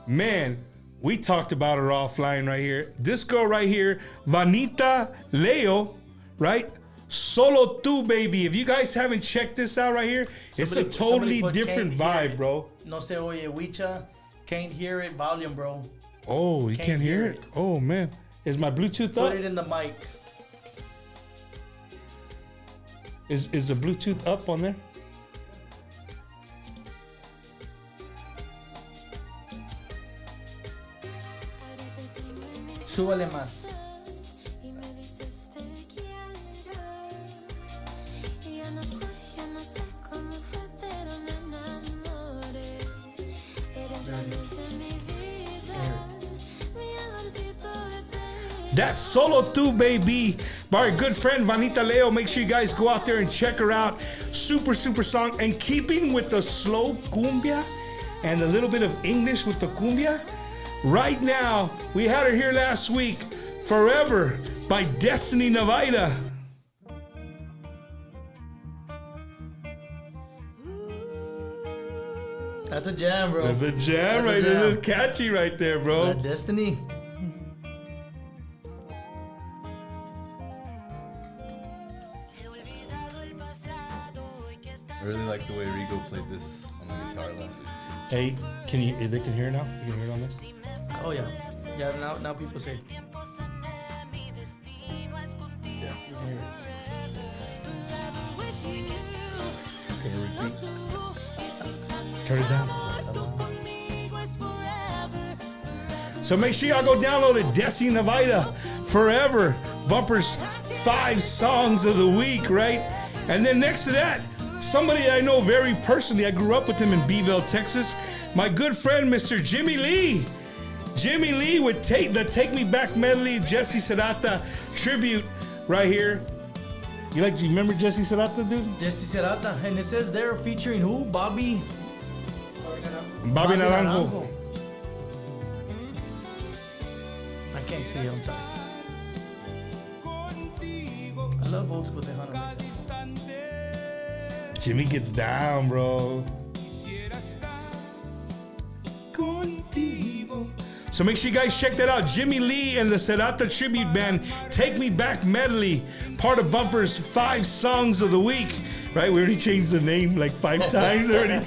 Speaker 4: man, we talked about her offline right here. This girl right here, Vanita Leo, right? Solo Tu, baby. If you guys haven't checked this out right here, it's a totally different vibe, bro.
Speaker 6: No se oye, Wicha. Can't hear it. Volume, bro.
Speaker 4: Oh, you can't hear it? Oh, man. Is my Bluetooth up?
Speaker 6: Put it in the mic.
Speaker 4: Is the Bluetooth up on there?
Speaker 6: Súbale más.
Speaker 4: That's Solo Tu, baby, by our good friend Vanita Leo. Make sure you guys go out there and check her out. Super song. And keeping with the slow cumbia and a little bit of English with the cumbia, right now, we had her here last week, Forever by Destiny Navaida.
Speaker 6: That's a jam, bro.
Speaker 4: That's a jam, right? A little catchy right there, bro.
Speaker 6: Destiny.
Speaker 7: I really like the way Rigo played this on the guitar last week.
Speaker 4: Hey, they can hear it now? You can hear it on this?
Speaker 6: Oh yeah. Yeah, now people say.
Speaker 7: Yeah.
Speaker 6: You can hear it.
Speaker 4: Can you repeat? Turn it down. So make sure y'all go download it. Destiny Navaida, Forever, Bumpers 5 songs of the week, right? And then next to that, somebody I know very personally. I grew up with him in Beeville, Texas. My good friend, Mr. Jimmy Lee. Jimmy Lee would take the Take Me Back medley, Jesse Serrata tribute right here. You remember Jesse Serrata, dude?
Speaker 6: Jesse Serrata. And it says there featuring who? Bobby
Speaker 4: Naranjo.
Speaker 6: I can't see him, I'm sorry. I love old school Tejano. Like that.
Speaker 4: Jimmy gets down, bro. So make sure you guys check that out. Jimmy Lee and the Serrata tribute band, Take Me Back medley, part of Bumper's 5 songs of the week. Right? We already changed the name like 5 times already.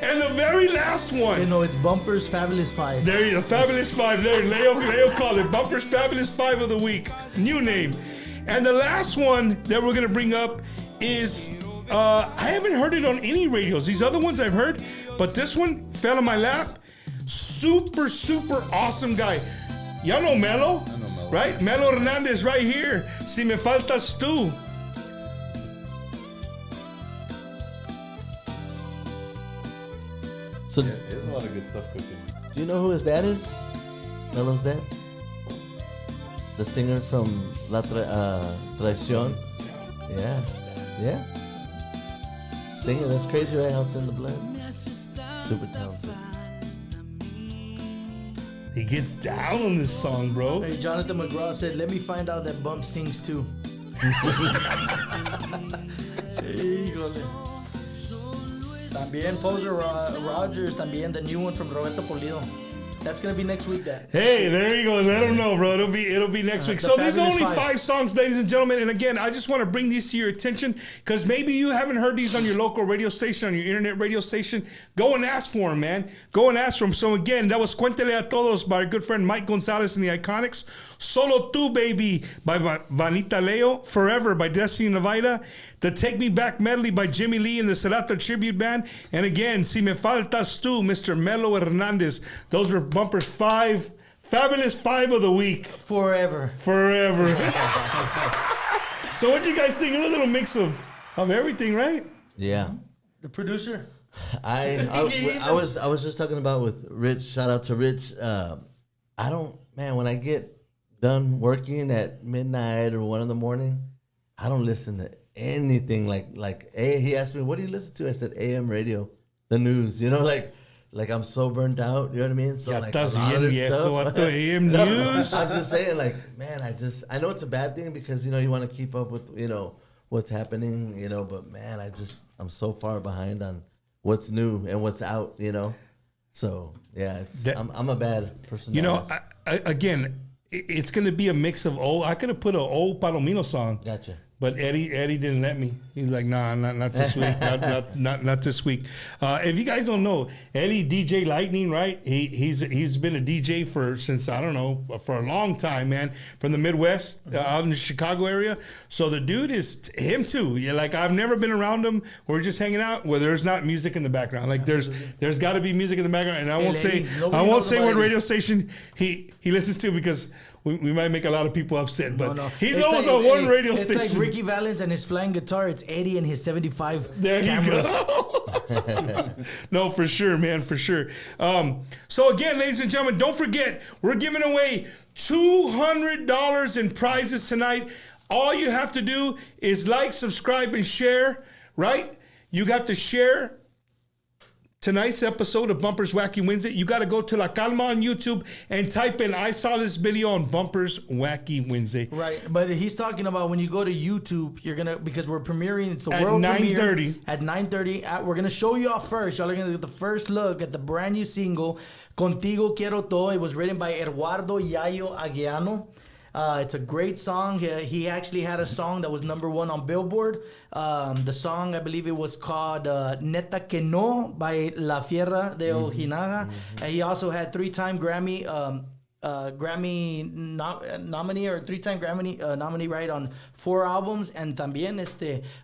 Speaker 4: And the very last one.
Speaker 6: You know, it's Bumper's Fabulous 5.
Speaker 4: There you go, Fabulous 5. There, Leo called it Bumper's Fabulous 5 of the week. New name. And the last one that we're gonna bring up is I haven't heard it on any radios. These other ones I've heard, but this one fell in my lap. Super awesome guy. Y'all know Melo?
Speaker 7: I know Melo.
Speaker 4: Right? Melo Hernandez right here. Si me faltas tú.
Speaker 5: So,
Speaker 7: Yeah, there's a lot of good stuff cooking.
Speaker 5: do you know who his dad is? Melo's dad? The singer from La Traición? Yeah. Yeah. Singer, that's crazy, right? How it's in the blood. Super talented.
Speaker 4: He gets down on this song, bro.
Speaker 6: Hey, Jonathan McGraw said, let me find out that Bump sings too. Híjole. También Poser Rogers, también the new one from Roberto Polido. That's gonna be next week. Then.
Speaker 4: Hey, there you go. Let them know, bro. It'll be next week.
Speaker 6: The
Speaker 4: So there's
Speaker 6: Fabulous
Speaker 4: only
Speaker 6: Five.
Speaker 4: 5 songs, ladies and gentlemen. And again, I just want to bring these to your attention because maybe you haven't heard these on your local radio station, on your internet radio station. Go and ask for them, man. Go and ask for them. So again, that was Cuéntele a Todos by our good friend Mike Gonzalez and the Iconics. Solo Tu Baby by Vanita Leo. Forever by Destiny Navaida. The Take Me Back medley by Jimmy Lee and the Serata Tribute Band. And again, Si Me Faltas Tu, Mr. Melo Hernandez. Those were Bumper's 5, Fabulous 5 of the week.
Speaker 6: Forever.
Speaker 4: So what do you guys think? A little mix of everything, right?
Speaker 5: Yeah.
Speaker 6: The producer.
Speaker 5: I was just talking about with Rich. Shout out to Rich. When I get done working at midnight or 1 a.m, I don't listen to anything like he asked me, what do you listen to? I said AM radio, the news, like I'm so burnt out, you know what I mean? So like a lot of this stuff.
Speaker 4: AM news.
Speaker 5: I'm just saying, like, man, I know it's a bad thing because you want to keep up with what's happening, but man, I'm so far behind on what's new and what's out, So yeah, I'm a bad person.
Speaker 4: Again, it's gonna be a mix of old. I could have put an old Palomino song.
Speaker 5: Gotcha.
Speaker 4: But Eddie didn't let me. He's like, nah, not this week. not this week. If you guys don't know, Eddie DJ Lightning, right? He's been a DJ since I don't know, for a long time, man. From the Midwest, out in the Chicago area. So the dude is him too. Yeah, like I've never been around him. We're just hanging out where there's not music in the background. Like there's got to be music in the background. And I won't say what radio station he listens to because we might make a lot of people upset. But he's
Speaker 6: it's
Speaker 4: almost
Speaker 6: like,
Speaker 4: on one radio
Speaker 6: it's
Speaker 4: station.
Speaker 6: It's like Ricky Valens and his flying guitar. It's Eddie and his 75
Speaker 4: there
Speaker 6: cameras.
Speaker 4: You go. No, for sure, man, for sure. So again, ladies and gentlemen, don't forget, we're giving away $200 in prizes tonight. All you have to do is like, subscribe, and share, right? You got to share tonight's episode of Bumpers Wacky Wednesday. You got to go to La Calma on YouTube and type in, I saw this video on Bumpers Wacky Wednesday.
Speaker 6: Right, but he's talking about when you go to YouTube, you're going to, because we're premiering, it's the
Speaker 4: at
Speaker 6: world
Speaker 4: 9:30.
Speaker 6: premiere. At 9:30. We're going to show you off first. Y'all are going to get the first look at the brand new single, Contigo Quiero Todo. It was written by Eduardo Yayo Aguiano. It's a great song. He actually had a song that was #1 on Billboard. The song, I believe it was called Neta Que No by La Fierra de Ojinaga. And he also had 3-time Grammy nominee or 3-time Grammy nominee, right, on 4 albums. And también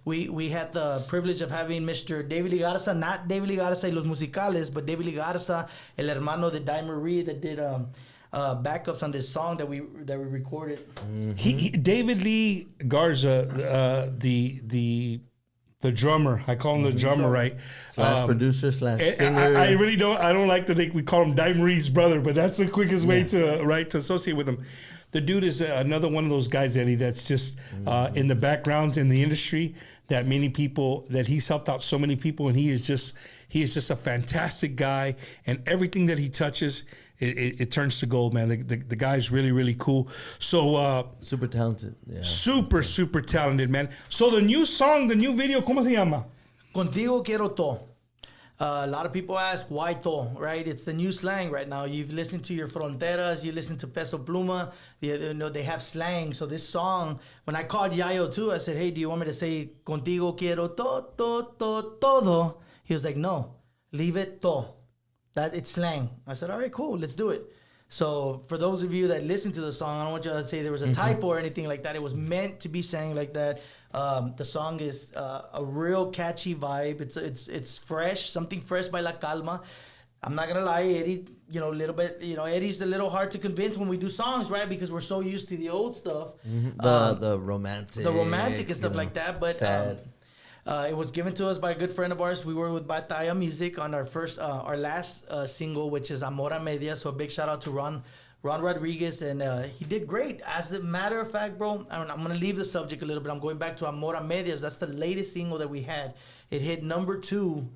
Speaker 6: we had the privilege of having Mr. David Lee Garza, not David Lee Garza y los musicales, but David Lee Garza, el hermano de Di Marie, that did backups on this song that we recorded.
Speaker 4: David Lee Garza, the drummer. I call him the drummer, right?
Speaker 5: Slash producer slash singer.
Speaker 4: I really don't. I don't like to think we call him Di Marie's brother, but that's the quickest way to associate with him. The dude is another one of those guys, Eddie, that's just in the background in the industry. That many people, that he's helped out so many people, and he is just a fantastic guy, and everything that he touches, it turns to gold, man. The guy's really, really cool. So
Speaker 5: super talented. Yeah.
Speaker 4: Super talented, man. So the new song, the new video, ¿cómo se llama?
Speaker 6: Contigo Quiero Todo. A lot of people ask why todo, right? It's the new slang right now. You've listened to your Fronteras, you listen to Peso Pluma, they have slang. So this song, when I called Yayo too, I said, hey, do you want me to say Contigo Quiero todo? He was like, no, leave it todo. That it's slang. I said, all right, cool, let's do it. So for those of you that listen to the song, I don't want you to say there was a typo or anything like that. It was meant to be sang like that. The song is a real catchy vibe. It's fresh, something fresh by La Calma. I'm not gonna lie, Eddie, a little bit, Eddie's a little hard to convince when we do songs, right? Because we're so used to the old stuff.
Speaker 5: The romantic.
Speaker 6: The romantic and stuff like that. But
Speaker 5: sad.
Speaker 6: It was given to us by a good friend of ours. We were with Batalla Music on our last single, which is Amor a Media. So a big shout out to Ron Rodriguez, and he did great. As a matter of fact, bro, I'm going to leave the subject a little bit. I'm going back to Amor a Medias. That's the latest single that we had. It hit #2.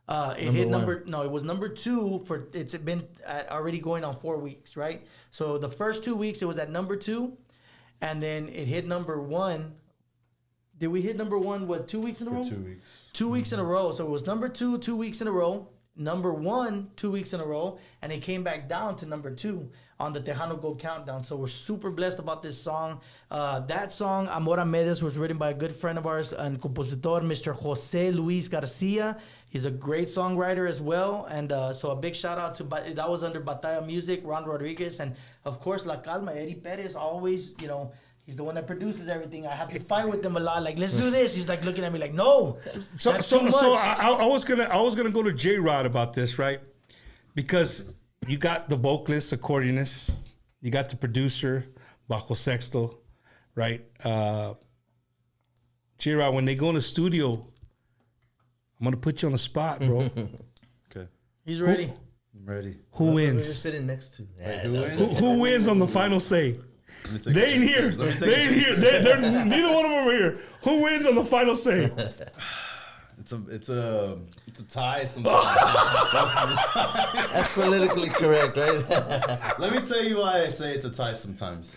Speaker 6: It was #2 for, it's been already going on 4 weeks, right? So the first 2 weeks, it was at #2, and then it hit #1. Did we hit #1, 2 weeks in a row?
Speaker 7: 2 weeks.
Speaker 6: 2 weeks in a row. So it was #2, 2 weeks in a row. number 1 2 weeks in a row, and it came back down to number 2 on the Tejano Gold Countdown. So we're super blessed about this song. That song, Amor a Medias, was written by a good friend of ours and compositor, Mr. Jose Luis Garcia. He's a great songwriter as well. And so a big shout out to, that was under Batalla Music, Ron Rodriguez. And of course, La Calma, Eddie Perez, always, you know, he's the one that produces everything. I have to fight with him a lot. Like, let's do this. He's like looking at me like, no, that's too much.
Speaker 4: So I was gonna go to J Rod about this, right? Because you got the vocalist, accordionist, you got the producer, bajo sexto, right? J Rod, when they go in the studio, I'm gonna put you on the spot, bro.
Speaker 7: Okay.
Speaker 6: He's ready.
Speaker 7: I'm ready.
Speaker 4: Who
Speaker 5: We're
Speaker 4: wins?
Speaker 5: sitting next to.
Speaker 7: Who wins?
Speaker 4: Who wins on the final say?
Speaker 7: Let me take
Speaker 4: They
Speaker 7: a
Speaker 4: ain't
Speaker 7: check
Speaker 4: here.
Speaker 7: first. Let me take
Speaker 4: They
Speaker 7: a
Speaker 4: ain't
Speaker 7: check
Speaker 4: here.
Speaker 7: first.
Speaker 4: They're neither one of them are here. Who wins on the final say?
Speaker 7: It's a tie sometimes.
Speaker 5: That's politically correct, right?
Speaker 7: Let me tell you why I say it's a tie sometimes.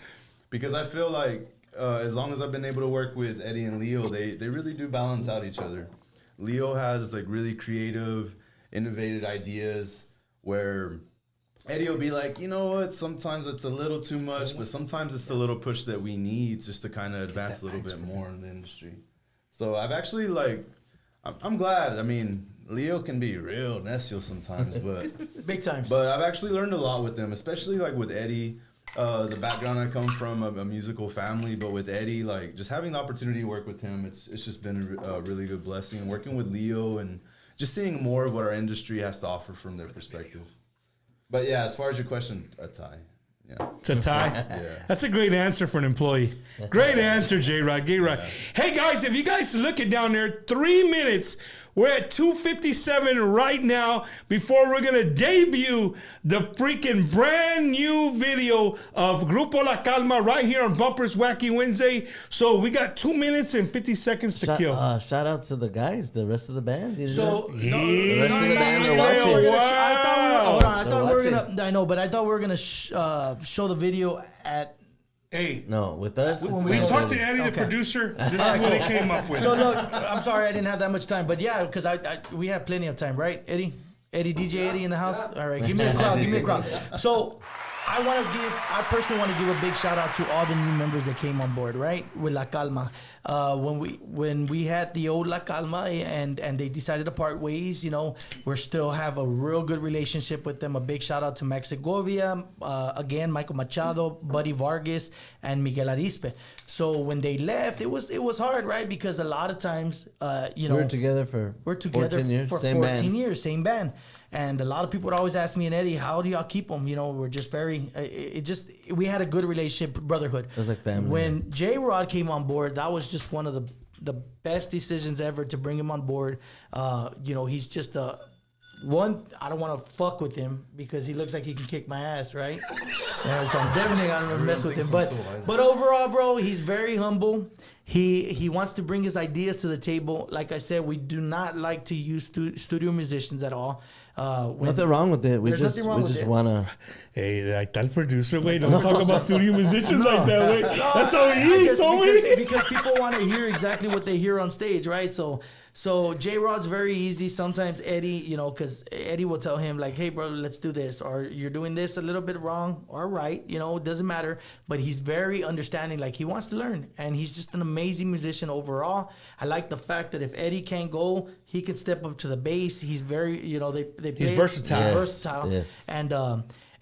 Speaker 7: Because I feel like as long as I've been able to work with Eddie and Leo, they really do balance out each other. Leo has like really creative, innovative ideas where Eddie will be like, you know what, sometimes it's a little too much, but sometimes it's the little push that we need just to kind of advance a little bit more in the industry. So I've actually like, I'm glad. I mean, Leo can be real necio sometimes, but
Speaker 6: Big times.
Speaker 7: But I've actually learned a lot with them, especially like with Eddie. The background I come from, a musical family, but with Eddie, like just having the opportunity to work with him, it's just been a really good blessing. And working with Leo and just seeing more of what our industry has to offer from their perspective. But yeah, as far as your question, a tie. Yeah.
Speaker 4: It's a tie.
Speaker 7: Yeah.
Speaker 4: That's a great answer for an employee. Great answer, J-Rod. J-Rod.
Speaker 7: Yeah.
Speaker 4: Hey, guys, if you guys look it down there, 3 minutes. We're at 2:57 right now before we're going to debut the freaking brand new video of Grupo La Calma right here on Bumpers Wacky Wednesday. So we got 2 minutes and 50 seconds to kill.
Speaker 5: Shout out to the guys, the rest of the band.
Speaker 6: So
Speaker 5: The rest of the band are watching.
Speaker 6: I thought we were
Speaker 5: They're
Speaker 6: gonna. I know, but I thought we were gonna show the video at.
Speaker 4: Hey,
Speaker 5: No, with us. it's
Speaker 4: we
Speaker 5: not
Speaker 4: talked to
Speaker 5: really.
Speaker 4: Eddie, the
Speaker 6: Okay.
Speaker 4: producer. This is what he came up with.
Speaker 6: So look, I'm sorry I didn't have that much time, but yeah, because we have plenty of time, right, Eddie? DJ Eddie in the house. All right, give me a crowd. Give me a crowd. So I personally want to give a big shout out to all the new members that came on board, right, with La Calma. When we had the old La Calma and they decided to part ways, you know, we still have a real good relationship with them. A big shout out to Max Segovia, again, Michael Machado, Buddy Vargas, and Miguel Arispe. So when they left, it was hard, right? Because a lot of times, you know,
Speaker 5: We're together for 14 years.
Speaker 6: for
Speaker 5: same
Speaker 6: 14
Speaker 5: band.
Speaker 6: years, same band. And a lot of people would always ask me and Eddie, how do y'all keep them? You know, we're just we had a good relationship, brotherhood.
Speaker 5: It was like family.
Speaker 6: When J-Rod came on board, that was just one of the best decisions ever to bring him on board. You know, he's just I don't want to fuck with him because he looks like he can kick my ass, right? Yeah, so I'm definitely not gonna mess with him. But overall, bro, he's very humble. He wants to bring his ideas to the table. Like I said, we do not like to use studio musicians at all.
Speaker 5: Nothing wrong with it. We
Speaker 6: There's
Speaker 5: just
Speaker 6: nothing wrong with it.
Speaker 5: want to.
Speaker 4: Hey, like that producer, wait, don't talk about studio musicians like that, wait. That's how he is,
Speaker 6: because people want to hear exactly what they hear on stage, right? So J-Rod's very easy. Sometimes Eddie, you know, because Eddie will tell him like, hey, bro, let's do this. Or you're doing this a little bit wrong or right. You know, it doesn't matter. But he's very understanding. Like, he wants to learn. And he's just an amazing musician overall. I like the fact that if Eddie can't go, he can step up to the bass. He's very, you know, they play.
Speaker 4: He's versatile.
Speaker 5: Yes,
Speaker 6: Versatile.
Speaker 5: yes.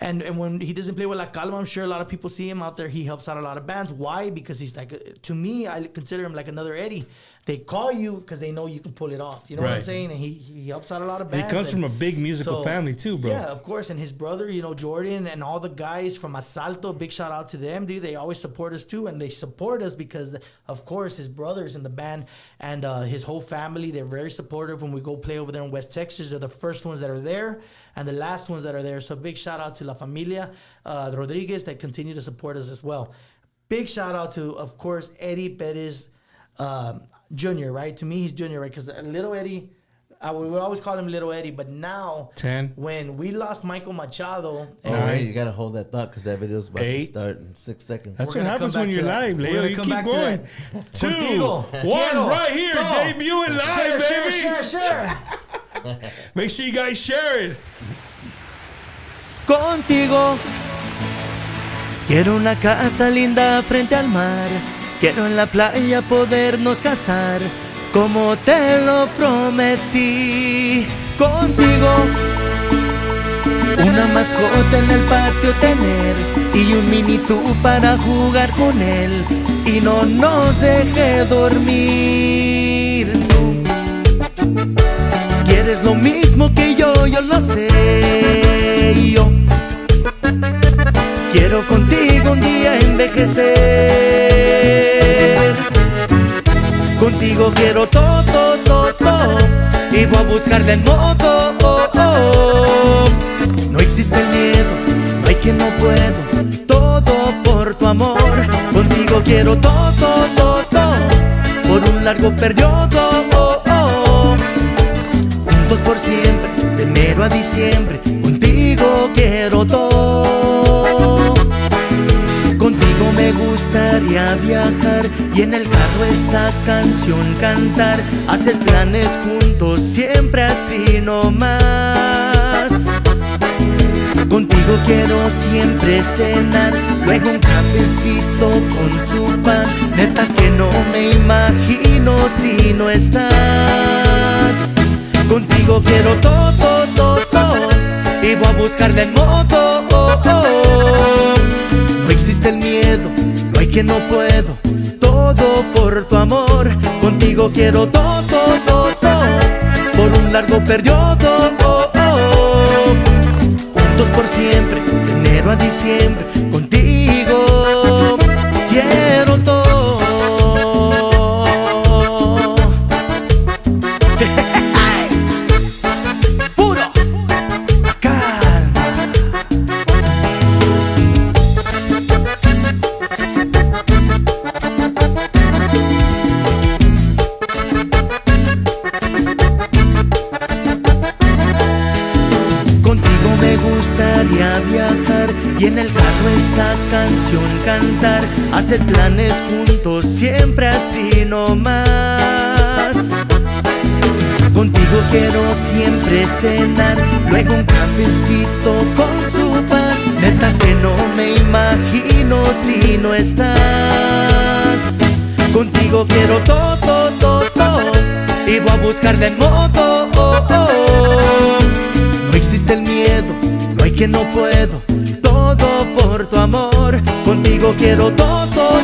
Speaker 6: And when he doesn't play with La Calma, I'm sure a lot of people see him out there. He helps out a lot of bands. Why? Because he's like, to me, I consider him like another Eddie. They call you because they know you can pull it off. You know what I'm
Speaker 4: Right.
Speaker 6: saying? And he helps out a lot of bands.
Speaker 4: He comes from a big musical
Speaker 6: So,
Speaker 4: family too, bro.
Speaker 6: Yeah, of course. And his brother, you know, Jordan, and all the guys from Asalto, big shout out to them, dude. They always support us too. And they support us because, of course, his brother's in the band and his whole family. They're very supportive when we go play over there in West Texas. They're the first ones that are there and the last ones that are there. So big shout out to La Familia Rodriguez that continue to support us as well. Big shout out to, of course, Eddie Perez Jr., right? To me, he's Junior, right? Because little Eddie, we would always call him Little Eddie, but now,
Speaker 4: 10.
Speaker 6: when we lost Michael Machado,
Speaker 5: Oh, wait, you got to hold that thought because that video's about
Speaker 4: 8.
Speaker 5: to start in 6 seconds.
Speaker 4: That's
Speaker 6: We're
Speaker 4: what
Speaker 6: gonna
Speaker 4: happens
Speaker 6: come
Speaker 4: when
Speaker 6: back
Speaker 4: you're
Speaker 6: to that.
Speaker 4: live,
Speaker 6: We're
Speaker 4: Leo.
Speaker 6: gonna
Speaker 4: You
Speaker 6: come
Speaker 4: keep
Speaker 6: back to
Speaker 4: going.
Speaker 6: that.
Speaker 4: 2,
Speaker 6: Contigo.
Speaker 4: 1,
Speaker 6: Quiero.
Speaker 4: right here,
Speaker 6: Go.
Speaker 4: debuting live,
Speaker 6: share,
Speaker 4: baby.
Speaker 6: share.
Speaker 4: Make sure you guys share it.
Speaker 1: Contigo quiero una casa linda frente al mar. Quiero en la playa podernos casar, como te lo prometí. Contigo una mascota en el patio tener, y un mini tú para jugar con él, y no nos deje dormir. Quieres lo mismo que yo lo sé. Y yo quiero contigo un día envejecer. Contigo quiero todo, y voy a buscarle el modo. No existe el miedo, no hay quien no puedo. Todo por tu amor. Contigo quiero todo, por un largo periodo. Juntos por siempre, de enero a diciembre. Contigo quiero todo. Contigo me gustaría viajar y en el carro esta canción cantar. Hacer planes juntos, siempre así nomás. Contigo quiero siempre cenar, luego un cafecito con su pan. Neta que no me imagino si no estás. Contigo quiero todo, y voy a buscarle el modo. No existe el miedo, no hay quien no puedo. Todo por tu amor. Contigo quiero todo, por un largo periodo. Juntos por siempre, de enero a diciembre. Contigo quiero todo. Puro Calma. Contigo me gustaría viajar y en el carro esta canción cantar. Hacer planes juntos, siempre así nomás. Contigo quiero siempre cenar, luego un cafecito con su pan. Neta que no me imagino si no estás. Contigo quiero todo, y voy a buscarle el modo. No existe el miedo, no hay quien no puedo. Todo por tu amor. Contigo quiero todo,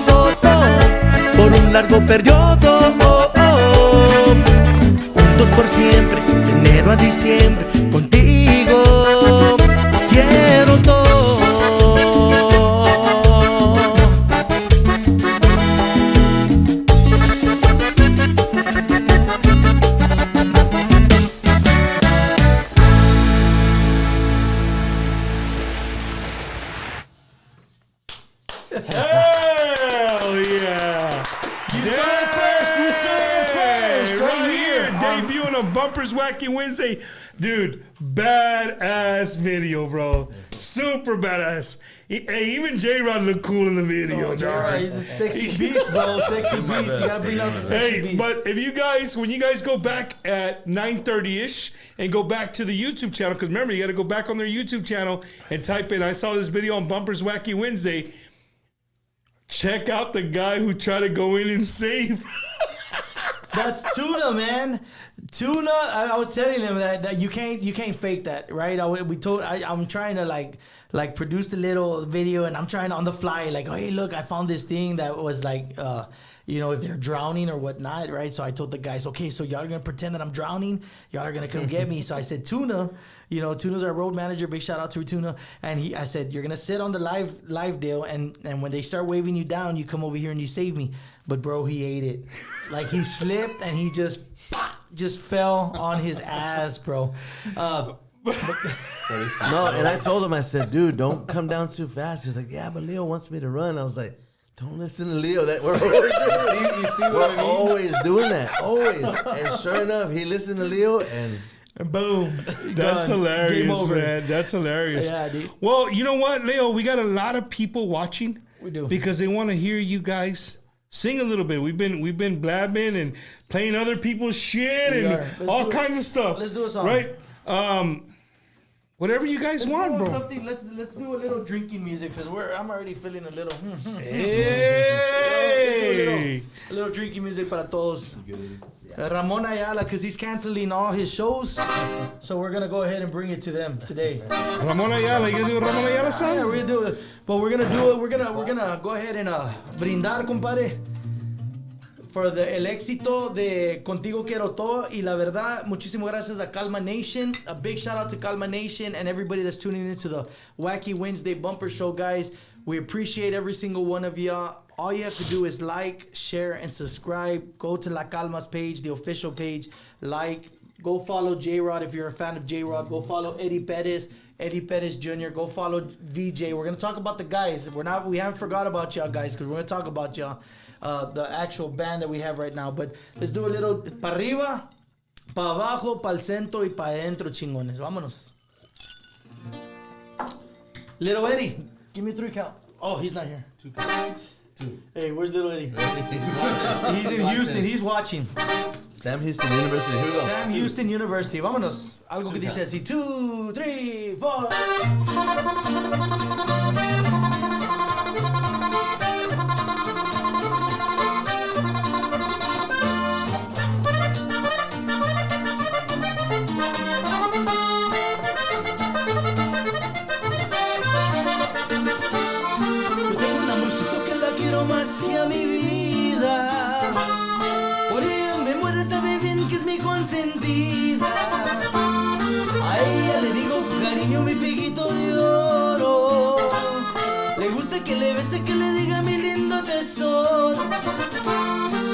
Speaker 1: por un largo periodo. Juntos por siempre, de enero a diciembre. Contigo quiero todo.
Speaker 4: Hell yeah.
Speaker 6: You saw it first,
Speaker 4: Right here, debuting on Bumpers Wacky Wednesday. Dude, badass video, bro. Super badass. Hey, even J-Rod looked cool in the video.
Speaker 6: Oh, J-Rod, he's a sexy beast, bro. Sexy beast. You gotta bring out the sexy beast.
Speaker 4: But if you guys, when you guys go back at 9:30ish and go back to the YouTube channel, because remember, you got to go back on their YouTube channel and type in, I saw this video on Bumpers Wacky Wednesday. Check out the guy who tried to go in and save.
Speaker 6: That's Tuna, man. Tuna. I was telling him that you can't fake that, right? I'm trying to like produce the little video, and I'm trying on the fly, like, oh, hey, look, I found this thing that was like, if they're drowning or whatnot, right? So I told the guys, okay, so y'all are gonna pretend that I'm drowning. Y'all are gonna come get me. So I said, Tuna, Tuna's our road manager. Big shout out to Tuna. And I said, you're gonna sit on the live deal, and when they start waving you down, you come over here and you save me. But bro, he ate it. Like he slipped and he just fell on his ass, bro.
Speaker 5: No, and I told him, I said, dude, don't come down too fast. He's like, yeah, but Leo wants me to run. I was like, don't listen to Leo. That we're always we're always doing that, always. And sure enough, he listened to Leo, and
Speaker 6: boom.
Speaker 4: That's
Speaker 6: Done.
Speaker 4: hilarious,
Speaker 6: Game over.
Speaker 4: man. That's hilarious.
Speaker 6: Yeah, dude.
Speaker 4: Well, you know what, Leo? We got a lot of people watching.
Speaker 6: We do.
Speaker 4: Because they want to hear you guys Sing a little bit. We've been blabbing and playing other people's shit and all kinds of stuff.
Speaker 6: Let's do a song.
Speaker 4: Right? Whatever you guys want, bro.
Speaker 6: Let's do a little drinking music because I'm already feeling a little.
Speaker 4: Hey!
Speaker 6: A little drinking music para todos. Ramon Ayala, because he's canceling all his shows, so we're gonna go ahead and bring it to them today.
Speaker 4: Ramon Ayala, you gonna do a Ramon Ayala song?
Speaker 6: Yeah, we're gonna do it, but we're gonna do it. We're gonna go ahead and brindar, compadre, for el éxito de Contigo Quiero Todo. Y la verdad, muchísimas gracias a Calma Nation. A big shout out to Calma Nation and everybody that's tuning into the Wacky Wednesday Bumper Show, guys. We appreciate every single one of y'all. All you have to do is like, share, and subscribe. Go to La Calma's page, the official page. Go follow J-Rod if you're a fan of J-Rod. Go follow Eddie Perez Jr. Go follow VJ. We're gonna talk about the guys. We haven't forgot about y'all guys because we're gonna talk about y'all, the actual band that we have right now. But let's do a little pa arriba, pa abajo, pa'l centro y pa adentro, chingones. Vámonos. Little Eddie, give me 3 count. Oh, he's not here. 2 count. 2. Hey, where's Little Eddie? He's in Houston. He's watching.
Speaker 5: Sam Houston University. Here we go.
Speaker 6: Sam Houston University. Vámonos. Algo que dice así. 2, 3, 4. Que a mi vida, por ella me muere, sabe bien que es mi consentida. A ella le digo cariño, mi peguito de oro. Le gusta que le bese, que le diga mi lindo tesoro.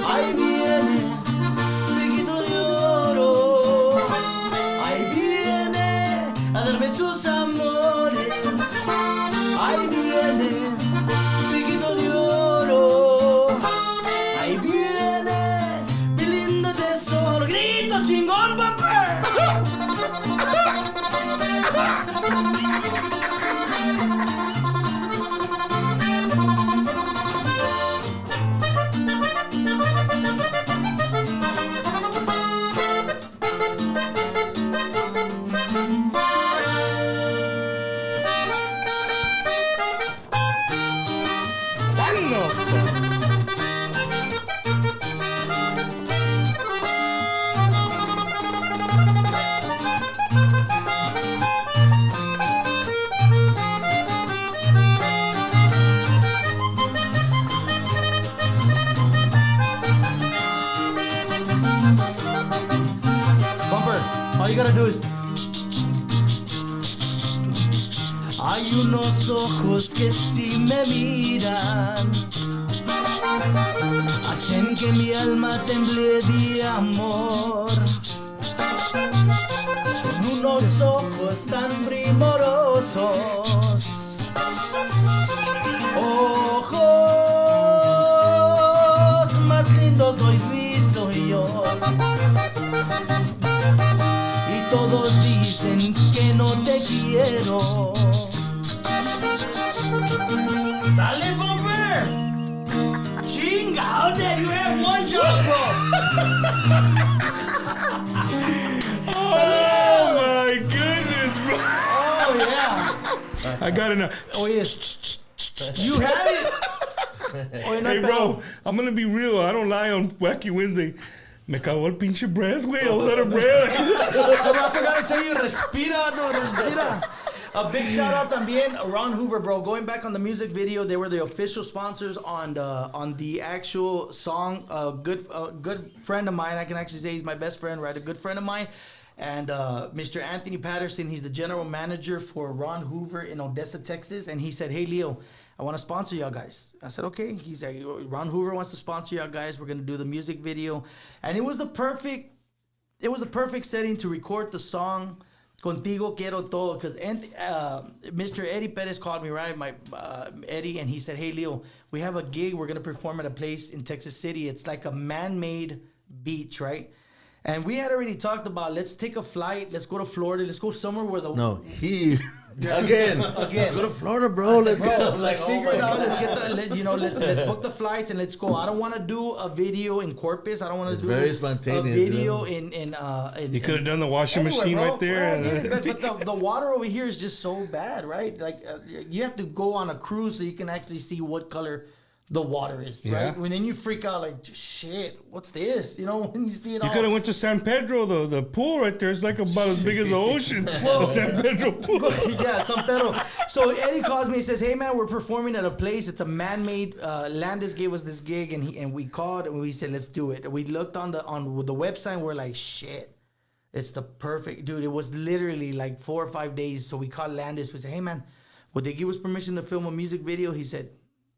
Speaker 6: Ahí viene, peguito de oro. Ahí viene a darme sus amores. Ahí viene. Chingón, papá. All you gotta do is. Hay unos ojos que si me miran hacen que mi alma temble de amor. Son unos ojos tan primorosos, ojos más lindos no he visto yo. Todos dicen que no te quiero. Dale, Bumper. Chinga, how dare you have one job, bro?
Speaker 4: Oh my goodness, bro.
Speaker 6: Oh yeah.
Speaker 4: I got enough.
Speaker 6: Oh yes. You have it. Oh,
Speaker 4: hey, bro, I'm gonna be real. I don't lie on Wacky Wednesday. Me cagó el pinche breath, güey. I was out of breath.
Speaker 6: I forgot to tell you, respira, no, respira. A big shout out también, Ron Hoover, bro. Going back on the music video, they were the official sponsors on the actual song. A good friend of mine, I can actually say he's my best friend, right? A good friend of mine. And Mr. Anthony Patterson, he's the general manager for Ron Hoover in Odessa, Texas. And he said, hey, Leo, I want to sponsor y'all guys. I said, okay. He's like, Ron Hoover wants to sponsor y'all guys. We're going to do the music video. And it was a perfect setting to record the song Contigo Quiero Todo. Because Mr. Eddie Perez called me, right? Eddie, and he said, hey, Leo, we have a gig. We're going to perform at a place in Texas City. It's like a man-made beach, right? And we had already talked about, let's take a flight, let's go to Florida, let's go somewhere where the...
Speaker 5: No, again. Let's go to Florida, bro. Let's go.
Speaker 6: Let's figure it out. Let's get let's book the flights and let's go. I don't want to do a video in Corpus. I don't want to do
Speaker 5: very spontaneous,
Speaker 6: a video
Speaker 5: you know?
Speaker 6: in
Speaker 4: You could have done the washing
Speaker 6: anywhere,
Speaker 4: machine
Speaker 6: bro.
Speaker 4: right there.
Speaker 6: But the water over here is just so bad, right? Like you have to go on a cruise so you can actually see what color the water is,
Speaker 4: Yeah.
Speaker 6: right? When then you freak out like, shit, what's this? You know, when you see it
Speaker 4: You
Speaker 6: all.
Speaker 4: could have went to San Pedro, the pool right there is like about as big as the ocean. The San Pedro pool.
Speaker 6: Yeah, San Pedro. So Eddie calls me and says, "Hey man, we're performing at a place. It's a man-made. Landis gave us this gig, and we called and we said, let's do it. We looked on the website, and we're like, shit, it's the perfect dude. It was literally like 4 or 5 days. So we called Landis. We said, hey man, would they give us permission to film a music video? He said,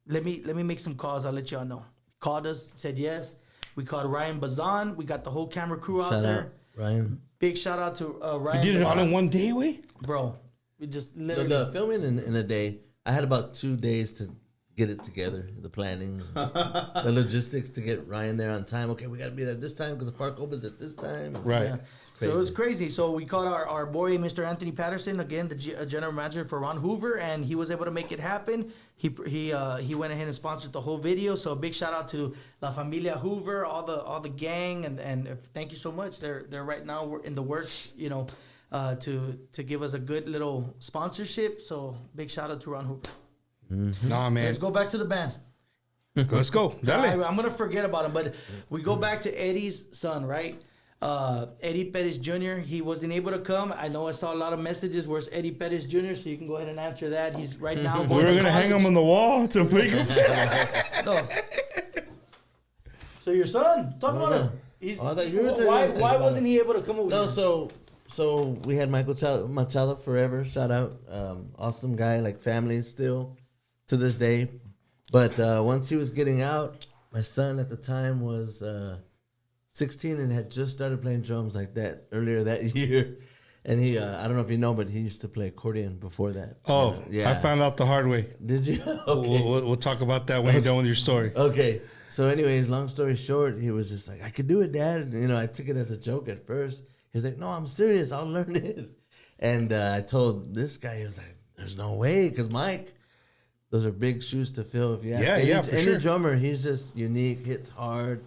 Speaker 6: let me make some calls. I'll let y'all know. Called us, said yes. We called Ryan Bazan. We got the whole camera crew out there.
Speaker 5: Ryan.
Speaker 6: Big shout out to Ryan.
Speaker 4: You did it all
Speaker 6: Bazan.
Speaker 4: in one day, wait?
Speaker 6: Bro. We just literally.
Speaker 5: The filming in a day, I had about 2 days to get it together. The planning, the logistics to get Ryan there on time. Okay, we got to be there this time because the park opens at this time.
Speaker 4: Right.
Speaker 6: Yeah. So it was crazy. So we called our boy, Mr. Anthony Patterson, again, the general manager for Ron Hoover, and he was able to make it happen. He went ahead and sponsored the whole video. So a big shout out to La Familia Hoover, all the gang, and thank you so much. They're right now in the works, you know, to give us a good little sponsorship. So big shout out to Ron Hoover.
Speaker 4: Mm-hmm. Nah, man.
Speaker 6: Let's go back to the band.
Speaker 4: Let's go. Dale.
Speaker 6: I'm gonna forget about him, but we go back to Eddie's son, right? Eddie Perez Jr. He wasn't able to come. I know I saw a lot of messages. Where's Eddie Perez Jr.? So you can go ahead and answer that. He's right now going
Speaker 4: We were
Speaker 6: to
Speaker 4: going to hang him on the wall to make him.
Speaker 6: No. So your son, talk about him. He's,
Speaker 5: I thought you were
Speaker 6: why wasn't he able to come over?
Speaker 5: No, so we had Michael Machado forever. Shout out, awesome guy, like family still to this day. But once he was getting out, my son at the time was 16 and had just started playing drums like that earlier that year. And he, I don't know if you know, but he used to play accordion before that.
Speaker 4: Oh,
Speaker 5: yeah.
Speaker 4: I found out the hard way.
Speaker 5: Did you? Okay.
Speaker 4: We'll talk about that when you're done with your story.
Speaker 5: Okay. So anyways, long story short, he was just like, I could do it, Dad. You know, I took it as a joke at first. He's like, no, I'm serious. I'll learn it. And I told this guy, he was like, there's no way. Because Mike, those are big shoes to fill. If you ask any drummer, he's just unique, hits hard.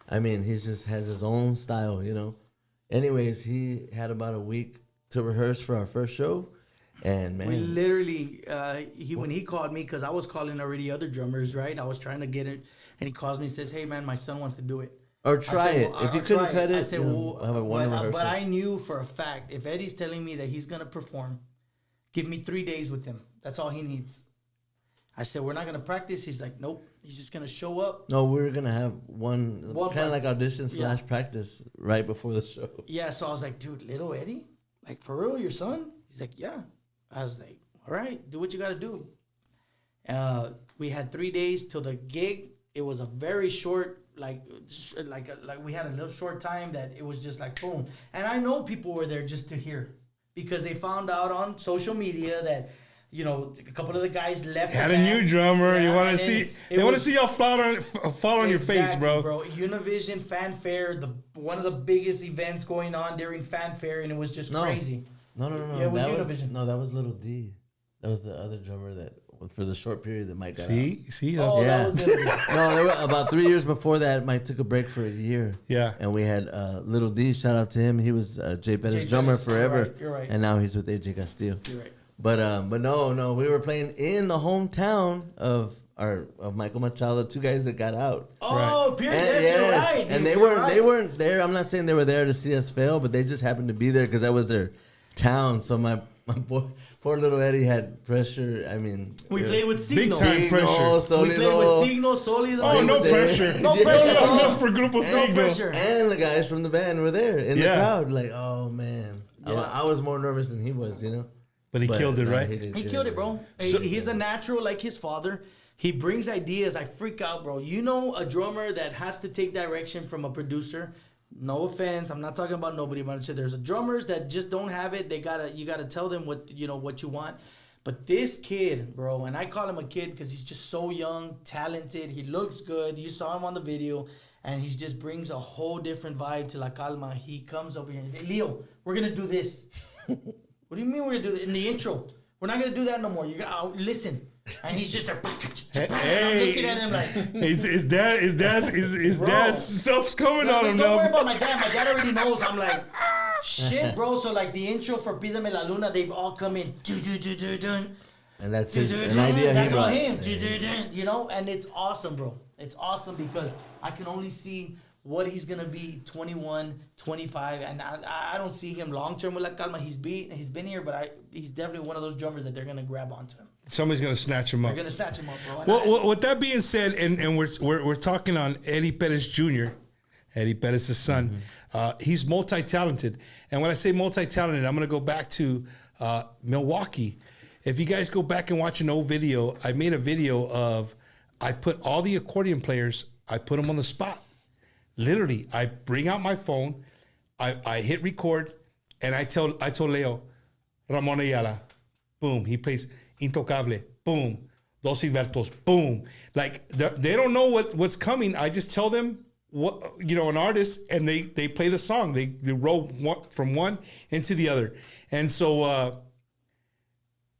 Speaker 5: I mean, he just has his own style, you know. Anyways, he had about a week to rehearse for our first show. And man,
Speaker 6: we literally, when he called me, because I was calling already other drummers, right? I was trying to get it. And he calls me and says, hey, man, my son wants to do it.
Speaker 5: Or try it. If you couldn't cut it,
Speaker 6: I said,
Speaker 5: we'll have a one rehearsal.
Speaker 6: But I knew for a fact, if Eddie's telling me that he's going to perform, give me 3 days with him. That's all he needs. I said, we're not going to practice. He's like, nope. He's just going to show up.
Speaker 5: No, we're going to have one kind of like audition / practice right before the show.
Speaker 6: Yeah, so I was like, dude, little Eddie? Like, for real, your son? He's like, yeah. I was like, all right, do what you got to do. We had 3 days till the gig. It was a very short, like we had a little short time that it was just like, boom. And I know people were there just to hear because they found out on social media that, you know, a couple of the guys left.
Speaker 4: Had a new drummer. You want to see? They want to see y'all fall on your face, bro.
Speaker 6: Univision Fanfare, one of the biggest events going on during Fanfare, and it was just crazy.
Speaker 5: No.
Speaker 6: Yeah, it was Univision.
Speaker 5: That was Little D. That was the other drummer that for the short period that Mike got out.
Speaker 4: See?
Speaker 6: Oh,
Speaker 5: yeah.
Speaker 6: That was Little D.
Speaker 5: No, there were about 3 years before that, Mike took a break for a year.
Speaker 4: Yeah.
Speaker 5: And we had Little D. Shout out to him. He was Jay Pettis' drummer forever.
Speaker 6: You're right.
Speaker 5: And now he's with AJ Castillo.
Speaker 6: You're right.
Speaker 5: But no, we were playing in the hometown of Michael Machado, 2 guys that got out.
Speaker 6: Oh, Pierce, you're right.
Speaker 5: And they weren't there. I'm not saying they were there to see us fail, but they just happened to be there because that was their town. So my boy, poor little Eddie had pressure. I mean,
Speaker 6: we played with Signo.
Speaker 4: Big time pressure.
Speaker 6: We played with Signo, Solido.
Speaker 4: Oh, no pressure.
Speaker 6: No pressure.
Speaker 4: No for Grupo
Speaker 6: No
Speaker 4: Signo.
Speaker 6: pressure.
Speaker 5: And the guys from the band were there in the crowd. Like, oh man, I was more nervous than he was, you know.
Speaker 4: But he killed it, right?
Speaker 6: He killed it, bro. He's a natural like his father. He brings ideas. I freak out, bro. You know, a drummer that has to take direction from a producer. No offense, I'm not talking about nobody, but I'm saying there's drummers that just don't have it. You gotta tell them what you want. But this kid, bro, and I call him a kid because he's just so young, talented. He looks good. You saw him on the video, and he just brings a whole different vibe to La Calma. He comes over here and says, Leo, we're gonna do this. What do you mean we're gonna do this? In the intro, we're not gonna do that no more. You gotta listen. And he's just like, I'm looking at him like,
Speaker 4: his dad's stuff's coming on him
Speaker 6: don't
Speaker 4: now.
Speaker 6: worry about my dad. My dad already knows. I'm like, shit, bro. So like the intro for Pídeme la Luna, they've all come in.
Speaker 5: And that's an idea he brought.
Speaker 6: You know, and it's awesome, bro. It's awesome because I can only see what he's gonna be 21, 25, and I don't see him long term with La Calma. He's been here, but he's definitely one of those drummers that they're gonna grab onto him.
Speaker 4: Somebody's gonna snatch him up.
Speaker 6: They're gonna snatch him up, bro.
Speaker 4: Well, with that being said, and we're talking on Eddie Perez Jr., Eddie Perez's son. He's multi-talented, and when I say multi-talented, I'm gonna go back to Milwaukee. If you guys go back and watch an old video, I made a video of I put all the accordion players, I put them on the spot. Literally, I bring out my phone, I hit record, and I told Leo, Ramon Ayala, boom, he plays Intocable, boom, Dos Silbertos, boom. Like they don't know what's coming. I just tell them what, you know, an artist, and they play the song. They roll from one into the other, and so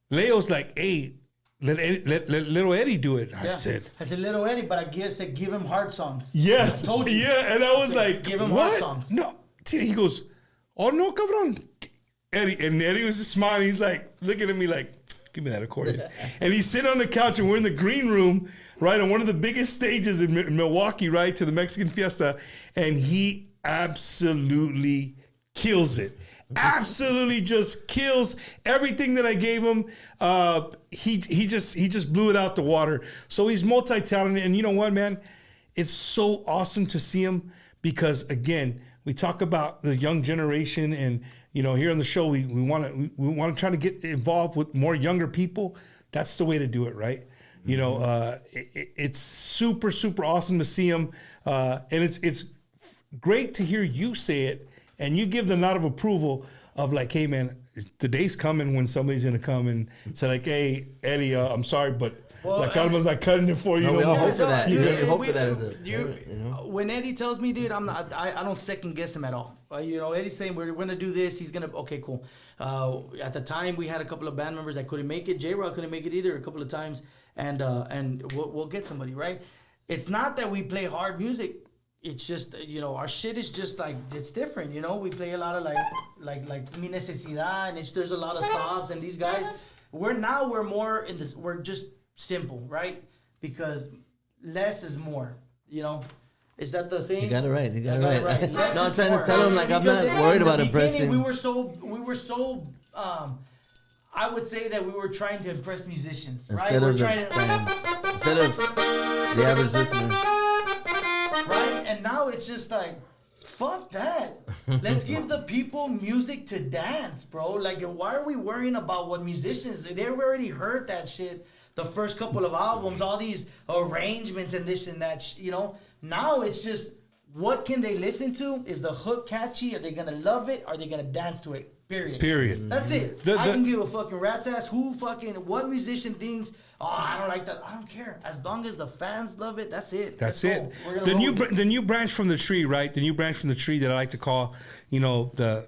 Speaker 4: Leo's like, hey, let little Eddie do it. I said
Speaker 6: little Eddie, but I said give him hard songs.
Speaker 4: Yes,
Speaker 6: I told you.
Speaker 4: Yeah, and I was like,
Speaker 6: give him
Speaker 4: what?
Speaker 6: hard songs.
Speaker 4: No, he goes, oh no, cabrón. Eddie was just smiling. He's like looking at me like, give me that accordion. And he's sitting on the couch, and we're in the green room, right, on one of the biggest stages in Milwaukee, right, to the Mexican Fiesta, and he absolutely kills it. Absolutely just kills everything that I gave him. He just blew it out the water. So he's multi-talented, and you know what, man? It's so awesome to see him because, again, we talk about the young generation, and you know, here on the show, we want to try to get involved with more younger people. That's the way to do it, right? You know, it's super, super awesome to see him, and it's great to hear you say it, and you give the nod of approval of like, hey, man, the day's coming when somebody's gonna come and say like, hey, Eddie, I'm sorry, but like Alma's not cutting it for you.
Speaker 5: No, we all hope for that.
Speaker 6: Dude,
Speaker 5: we hope for that
Speaker 6: when Eddie tells me, dude, I don't second guess him at all. You know, Eddie's saying we're gonna do this. He's gonna okay, cool. At the time, we had a couple of band members that couldn't make it. J-Rock couldn't make it either a couple of times, and we'll get somebody, right. It's not that we play hard music. It's just, you know, our shit is just like, it's different, you know. We play a lot of like Mi Necesidad, and there's a lot of stops, and these guys, we're more in this, we're just simple, right? Because less is more, you know. Is that the same?
Speaker 5: You got it right. No, I'm trying to tell him like I'm not
Speaker 6: Because
Speaker 5: worried about
Speaker 6: in the beginning,
Speaker 5: impressing.
Speaker 6: we were so I would say that we were trying to impress musicians, right?
Speaker 5: Instead of the average listener.
Speaker 6: Right? And now it's just like, fuck that. Let's give the people music to dance, bro. Like, why are we worrying about what musicians, they've already heard that shit the first couple of albums, all these arrangements and this and that, you know. Now it's just, what can they listen to? Is the hook catchy? Are they going to love it? Are they going to dance to it? Period. That's it. I can give a fucking rat's ass what musician thinks, oh, I don't like that. I don't care. As long as the fans love it, that's it.
Speaker 4: That's it. The new branch from the tree, right? The new branch from the tree that I like to call, you know, the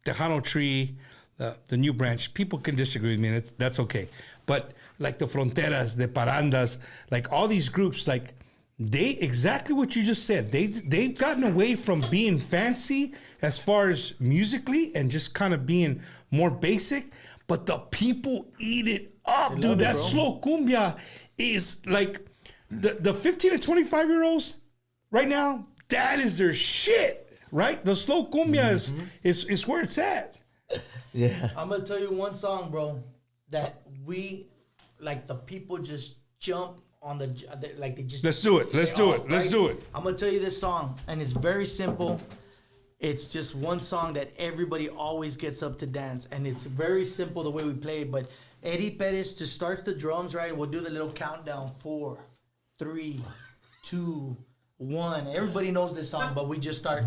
Speaker 4: Tejano tree, the new branch. People can disagree with me, and that's okay. But like the Fronteras, the Parandas, like all these groups, like they exactly what you just said. They've gotten away from being fancy as far as musically and just kind of being more basic. But the people eat it up, dude. That slow cumbia is like the 15 to 25-year-olds right now. That is their shit, right? The slow cumbia is where it's at.
Speaker 5: Yeah.
Speaker 6: I'm gonna tell you one song, bro, that we like. The people just jump on like they just.
Speaker 4: Let's do it. Let's do it.
Speaker 6: I'm gonna tell you this song, and it's very simple. It's just one song that everybody always gets up to dance, and it's very simple the way we play it. But Eddie Perez just starts the drums, right? We'll do the little countdown: 4, 3, 2, 1. Everybody knows this song, but we just start.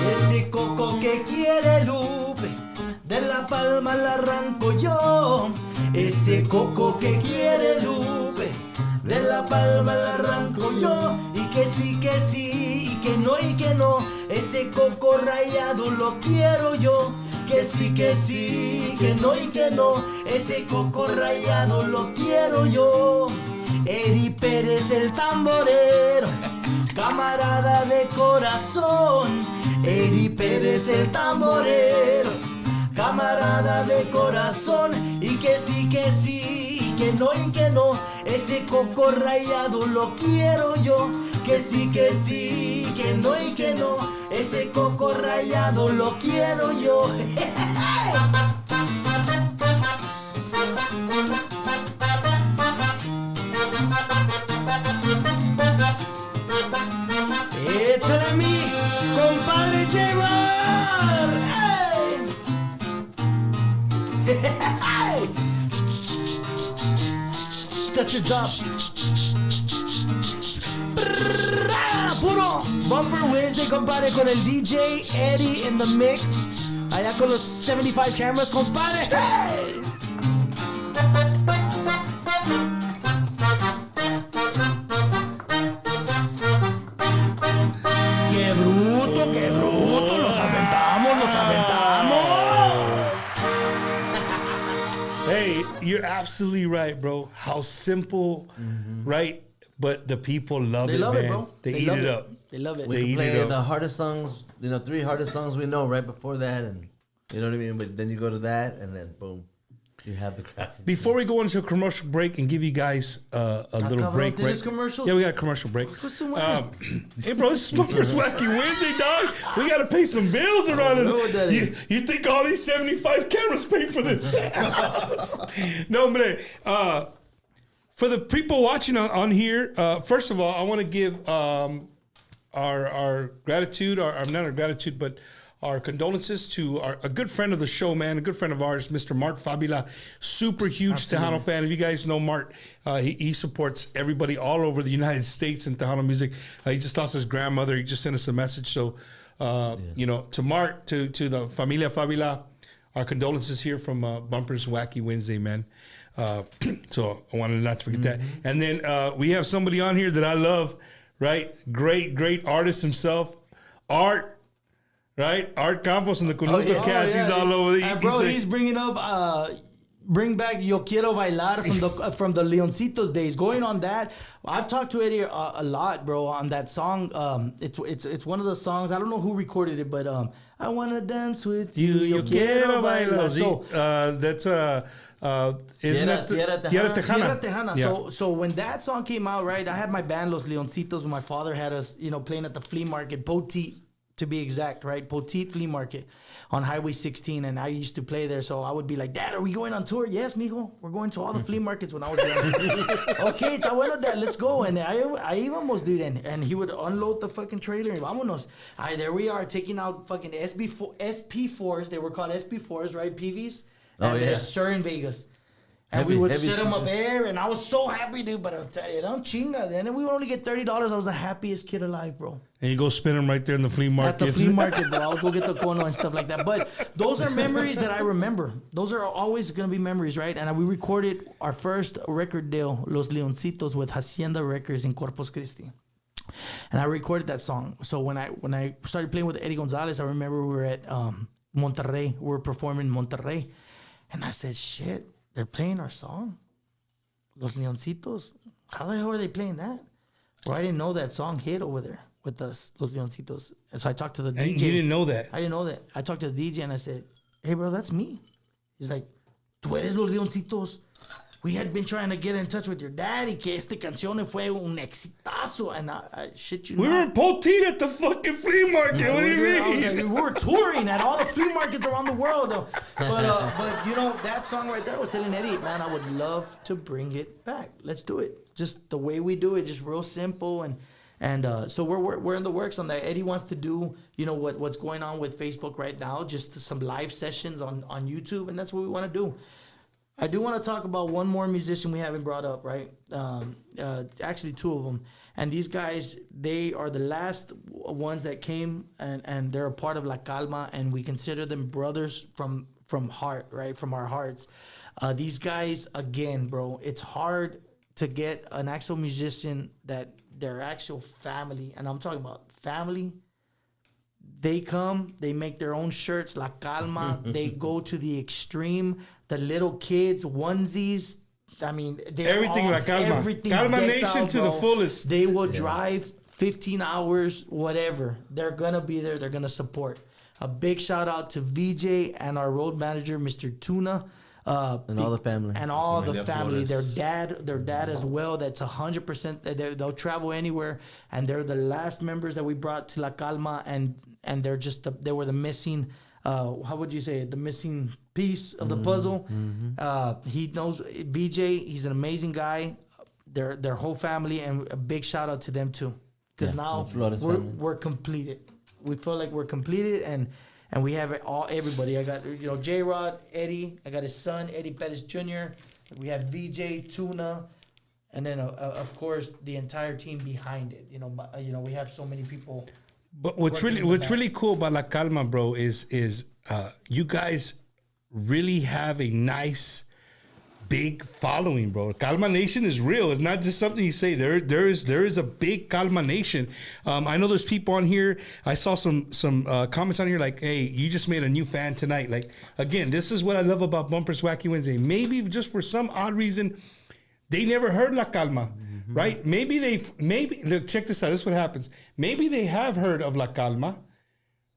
Speaker 6: Ese coco que quiere palma la arranco yo. Ese coco que quiere Lupe, de la palma la arranco yo. Y que sí, y que no, ese coco rayado lo quiero yo. Que sí, que no, ese coco rayado lo quiero yo. Eri Pérez el tamborero, camarada de corazón. Eri Pérez el tamborero, camarada de corazón. Y que sí, y que no, ese coco rayado lo quiero yo. Que sí, que no, ese coco rayado lo quiero yo. Échale mi compadre J-Rock. Hey. Touch it up. Puro Bumper Wednesday, compadre, con el DJ Eddie in the mix. Allá con los 75 cameras, compadre. Hey. Qué bruto, los aventamos.
Speaker 4: Hey, you're absolutely right, bro. How simple, right? But the people love
Speaker 6: They
Speaker 4: it,
Speaker 6: love
Speaker 4: man.
Speaker 6: it, bro.
Speaker 4: They eat it up.
Speaker 6: They love it.
Speaker 4: They
Speaker 5: We
Speaker 4: eat
Speaker 5: play
Speaker 4: it up.
Speaker 5: the hardest songs, 3 hardest songs we know right before that, and you know what I mean. But then you go to that, and then boom, you have the crowd.
Speaker 4: Before we go into a commercial break and give you guys a little
Speaker 6: cabrón,
Speaker 4: break,
Speaker 6: ¿tienes
Speaker 4: right?
Speaker 6: commercials?
Speaker 4: Yeah, we got a commercial break.
Speaker 6: What's the one?
Speaker 4: Hey, bro, this is Bumper's Wacky Wednesday, dog. We got to pay some bills around
Speaker 6: know what that
Speaker 4: this. You think all these 75 cameras pay for this? No, man. For the people watching on here, first of all, I want to give our gratitude, not our gratitude, but our condolences to a good friend of the show, man, a good friend of ours, Mr. Mart Fabila, super huge Tejano fan. If you guys know Mart, he supports everybody all over the United States in Tejano music. He just lost his grandmother. He just sent us a message. So, to Mart, to the Familia Fabila, our condolences here from Bumper's Wacky Wednesday, man. So I wanted not to forget that. And then we have somebody on here that I love, right? Great artist himself, Art. Right, Art Campos and the Cunuto Cats. He's all over.
Speaker 6: He's bringing up, bring back Yo Quiero Bailar from the Leoncitos days. Going on that, I've talked to Eddie a lot, bro, on that song. It's one of the songs. I don't know who recorded it, but I wanna dance with you. Yo Quiero Bailar. So
Speaker 4: that's isn't it
Speaker 5: Tierra
Speaker 4: Tejana?
Speaker 6: Yeah. So when that song came out, right, I had my band Los Leoncitos. My father had us, playing at the flea market, Poteet, to be exact, right? Poteet Flea Market on Highway 16, and I used to play there. So I would be like, Dad, are we going on tour? Yes, mijo. We're going to all the flea markets when I was young. Okay, está bueno, Dad, let's go. And I íbamos, dude, and he would unload the fucking trailer. And vámonos. There we are, taking out fucking SP4s. They were called SP4s, right? PVs. And Sir in Vegas. And we would set them up there, and I was so happy, dude. But I'll tell you, don't chinga. Then we would only get $30. I was the happiest kid alive, bro.
Speaker 4: And you go spin them right there in the flea market.
Speaker 6: At the flea market, bro. I'll go get the cono and stuff like that. But those are memories that I remember. Those are always going to be memories, right? And we recorded our first record deal, Los Leoncitos, with Hacienda Records in Corpus Christi. And I recorded that song. So when I started playing with Eddie Gonzalez, I remember we were at Monterrey. We were performing in Monterrey. And I said, shit. They're playing our song, Los Leoncitos. How the hell are they playing that? Well, I didn't know that song hit over there with us, Los Leoncitos. And so I talked to the DJ.
Speaker 4: You didn't know that?
Speaker 6: I didn't know that. I talked to the DJ and I said, hey, bro, that's me. He's like, tú eres Los Leoncitos. We had been trying to get in touch with your daddy, que esta canción fue un exitazo. And I shit you
Speaker 4: we
Speaker 6: not.
Speaker 4: were in Poteet at the fucking flea market. What do you mean?
Speaker 6: We were touring at all the flea markets around the world. But that song right there, I was telling Eddie, man, I would love to bring it back. Let's do it. Just the way we do it, just real simple. And so we're in the works on that. Eddie wants to do, what's going on with Facebook right now, just some live sessions on YouTube, and that's what we want to do. I do want to talk about one more musician we haven't brought up, right? Actually, two of them. And these guys, they are the last ones that came, and they're a part of La Calma, and we consider them brothers from from heart, right? From our hearts. These guys, again, bro, it's hard to get an actual musician that their actual family, and I'm talking about family. They come, they make their own shirts, La Calma. They go to the extreme. The little kids, onesies. I mean,
Speaker 4: Everything La Calma. Calma Nation to the fullest.
Speaker 6: They will drive 15 hours, whatever. They're going to be there. They're going to support. A big shout out to VJ and our road manager, Mr. Tuna.
Speaker 5: And all the family.
Speaker 6: And all the
Speaker 7: Familia
Speaker 6: family.
Speaker 7: Flores.
Speaker 6: Their dad as well. That's 100%. They'll travel anywhere. And they're the last members that we brought to La Calma. And they're just, they were the missing, how would you say it? The missing piece of the puzzle. He knows VJ. He's an amazing guy. Their whole family. And a big shout out to them too. Because now we're completed. We feel like we're completed and we have everybody. I got J-Rod, Eddie. I got his son, Eddie Pettis Jr. We have VJ, Tuna, and then of course the entire team behind it. We have so many people.
Speaker 4: But what's really cool about La Calma, bro, is you guys really have a nice big following, bro. Calma Nation is real. It's not just something you say. There is a big Calma Nation. I know there's people on here. I saw some comments on here like, "Hey, you just made a new fan tonight." Like, again, this is what I love about Bumpers Wacky Wednesday. Maybe just for some odd reason, they never heard La Calma, right? Maybe look, check this out. This is what happens. Maybe they have heard of La Calma,